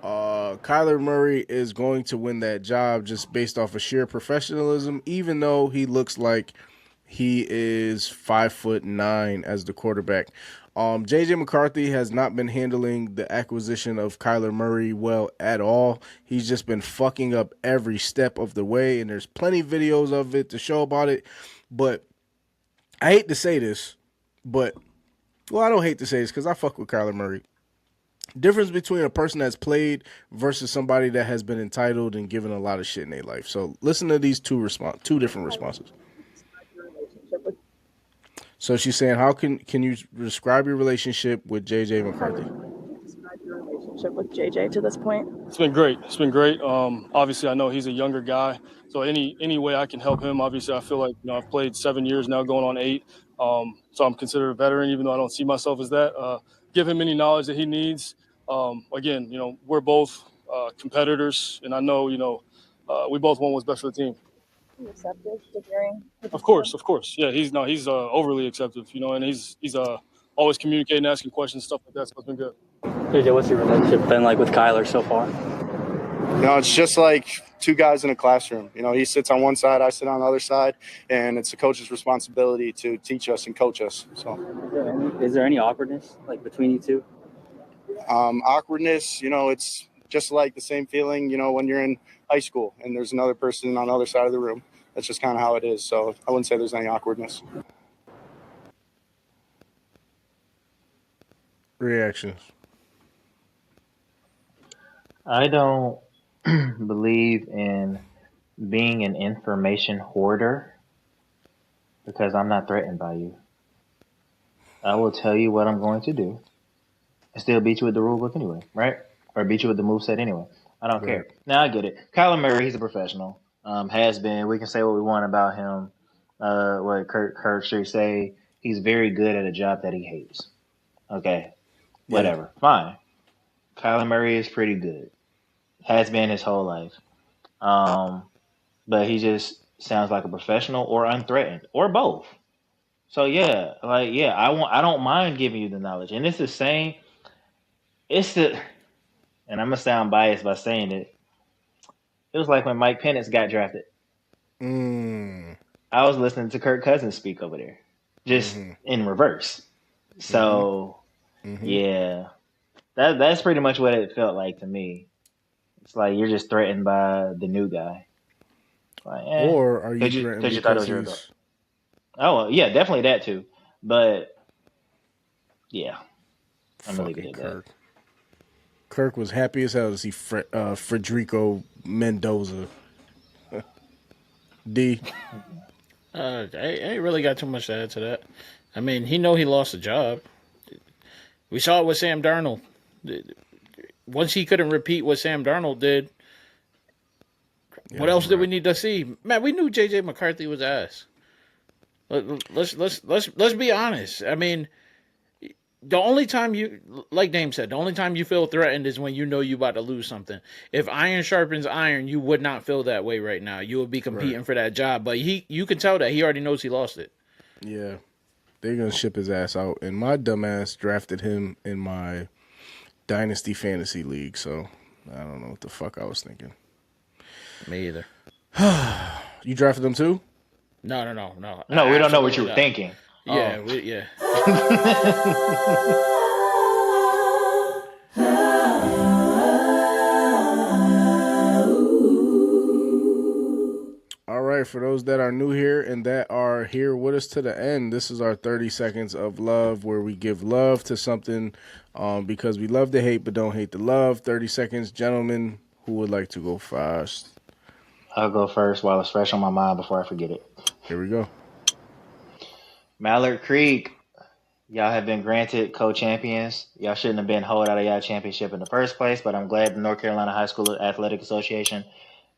Kyler Murray is going to win that job just based off of sheer professionalism, even though he looks like he is 5'9" as the quarterback. JJ McCarthy has not been handling the acquisition of Kyler Murray well at all. He's just been fucking up every step of the way, and there's plenty of videos of it to show about it. But I hate to say this, but I don't hate to say this because I fuck with Kyler Murray. Difference between a person that's played versus somebody that has been entitled and given a lot of shit in their life. So listen to these two different responses. So she's saying, how can you describe your relationship with JJ McCarthy? Describe your relationship with JJ to this point. It's been great. It's been great. Obviously, I know he's a younger guy, so any way I can help him. Obviously, I feel like I've played 7 years now, going on 8. So I'm considered a veteran, even though I don't see myself as that. Give him any knowledge that he needs. Again, we're both competitors, and I know we both want what's best for the team. Receptive to hearing. Of course. Yeah, he's overly acceptive, and he's always communicating, asking questions, stuff like that. So it's been good. JJ, what's your relationship been like with Kyler so far? It's just like two guys in a classroom. He sits on one side, I sit on the other side, and it's the coach's responsibility to teach us and coach us. So, is there any awkwardness between you two? Awkwardness, it's just like the same feeling, when you're in high school and there's another person on the other side of the room. That's just kind of how it is. So I wouldn't say there's any awkwardness. Reactions. I don't believe in being an information hoarder because I'm not threatened by you. I will tell you what I'm going to do and still beat you with the rule book anyway, right? Or beat you with the moveset anyway. I don't care. Now I get it. Kyler Murray, he's a professional. Has been. We can say what we want about him. What Kurt should say. He's very good at a job that he hates. Okay. Whatever. Fine. Kyler Murray is pretty good. Has been his whole life. But he just sounds like a professional or unthreatened or both. So I don't mind giving you the knowledge. And it's the same. And I'm gonna sound biased by saying it. It was like when Mike Penix got drafted. I was listening to Kirk Cousins speak over there, just in reverse. So, yeah, that's pretty much what it felt like to me. It's like you're just threatened by the new guy. Like, or are you threatened because you thought it was your adult? Oh, yeah, definitely that too. But yeah, I'm gonna leave it at that. Kirk was happy as hell to see Federico Mendoza. D. I ain't really got too much to add to that. I mean, he lost a job. We saw it with Sam Darnold. Once he couldn't repeat what Sam Darnold did, what else did we need to see? Man, we knew JJ McCarthy was ass. Let's be honest. I mean, the only time like Dame said, the only time you feel threatened is when you know you about to lose something. If iron sharpens iron, you would not feel that way right now. You would be competing for that job. But you can tell that he already knows he lost it. Yeah. They're going to ship his ass out. And my dumbass drafted him in my Dynasty Fantasy League. So I don't know what the fuck I was thinking. Me either. You drafted him too? No, we don't know what you were thinking. Yeah, All right, right, for those that are new here and that are here with us to the end, this is our 30 seconds of love where we give love to something because we love to hate but don't hate the love. 30 seconds, gentlemen, who would like to go first? I'll go first while it's fresh on my mind before I forget it. Here we go. Mallard Creek, y'all have been granted co-champions. Y'all shouldn't have been hold out of y'all championship in the first place, but I'm glad the North Carolina High School Athletic Association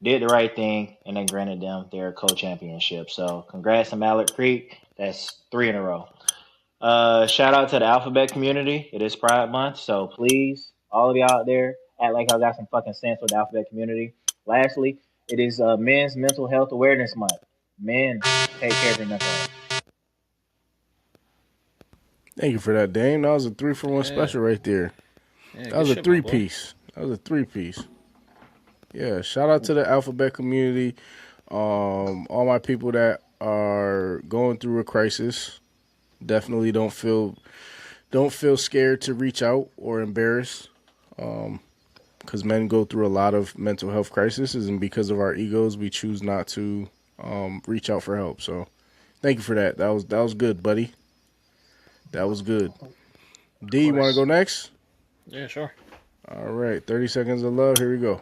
did the right thing and then granted them their co-championship. So congrats to Mallard Creek. That's 3 in a row. Shout out to the Alphabet community. It is Pride Month, so please, all of y'all out there, act like y'all got some fucking sense with the Alphabet community. Lastly, it is Men's Mental Health Awareness Month. Men, take care of your mental health. Thank you for that, Dame. That was a 3-for-1 special right there. Yeah, that was a shit, 3-piece. That was a 3-piece. Yeah, shout out to the Alphabet community. All my people that are going through a crisis. Definitely don't feel scared to reach out or embarrassed. Because men go through a lot of mental health crises, and because of our egos, we choose not to reach out for help. So, thank you for that. That was good, buddy. That was good. D, you want to go next? Yeah, sure. All right, 30 seconds of love. Here we go.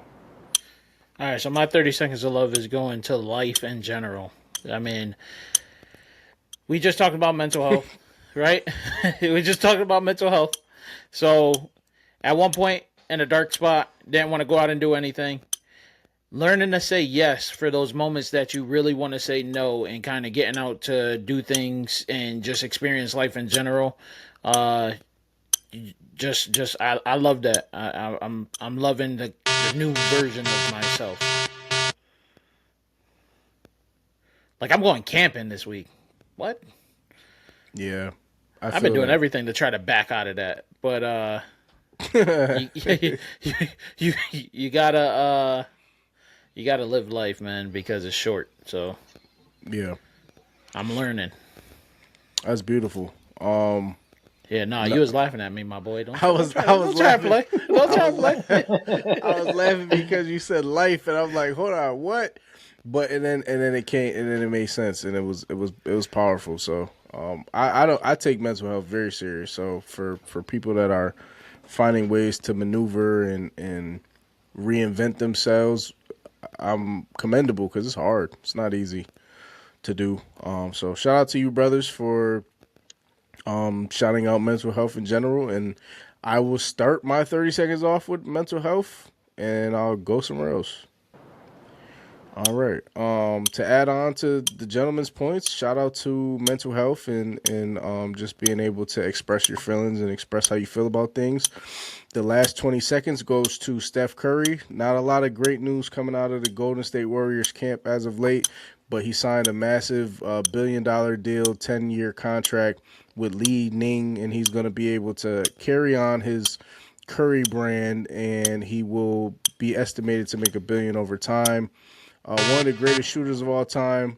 All right, so my 30 seconds of love is going to life in general. I mean, we just talked about mental health, right? We just talked about mental health. So, at one point in a dark spot, didn't want to go out and do anything. Learning to say yes for those moments that you really want to say no, and kind of getting out to do things and just experience life in general. I love that. I'm loving the new version of myself. Like, I'm going camping this week. What? Yeah. I've been doing everything to try to back out of that. But you gotta live life, man, because it's short. So yeah, I'm learning. That's beautiful. Yeah, no, you was laughing at me, my boy. Don't I was laughing. Don't try to play. I was laughing because you said life, and I'm like, hold on, what? But and then it came, and then it made sense, and it was powerful. So I take mental health very serious. So for people that are finding ways to maneuver and reinvent themselves, I'm commendable because it's hard. It's not easy to do. So shout out to you, brothers, for shouting out mental health in general. And I will start my 30 seconds off with mental health, and I'll go somewhere else. All right. To add on to the gentleman's points, shout out to mental health and just being able to express your feelings and express how you feel about things. The last 20 seconds goes to Steph Curry. Not a lot of great news coming out of the Golden State Warriors camp as of late, but he signed a massive $1 billion deal, 10-year contract with Li Ning, and he's going to be able to carry on his Curry brand, and he will be estimated to make $1 billion over time. One of the greatest shooters of all time,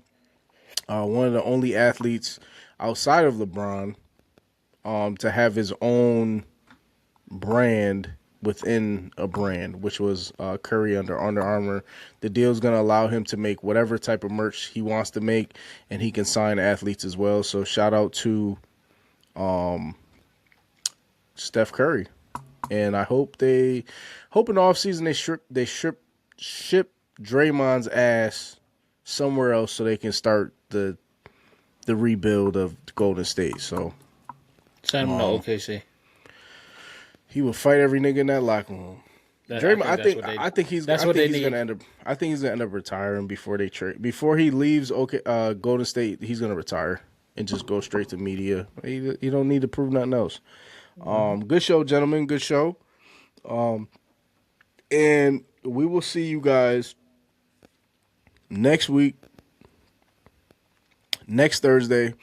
one of the only athletes outside of LeBron to have his own brand within a brand, which was Curry under Under Armour. The deal is going to allow him to make whatever type of merch he wants to make, and he can sign athletes as well. So shout out to Steph Curry, and I hope in the offseason they ship Draymond's ass somewhere else so they can start the rebuild of Golden State. So send him to OKC. He will fight every nigga in that locker room. Draymond, I think he's gonna end up retiring before they trade. Before he leaves Golden State, he's gonna retire and just go straight to media. He don't need to prove nothing else. Good show, gentlemen. Good show. And we will see you guys next week, next Thursday.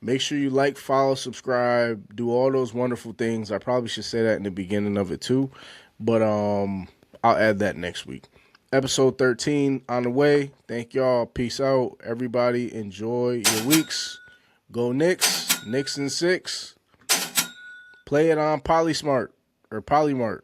Make sure you like, follow, subscribe, do all those wonderful things. I probably should say that in the beginning of it too, but I'll add that next week. Episode 13 on the way. Thank y'all. Peace out. Everybody enjoy your weeks. Go Knicks. Knicks in 6. Play it on Polysmart or Polymart.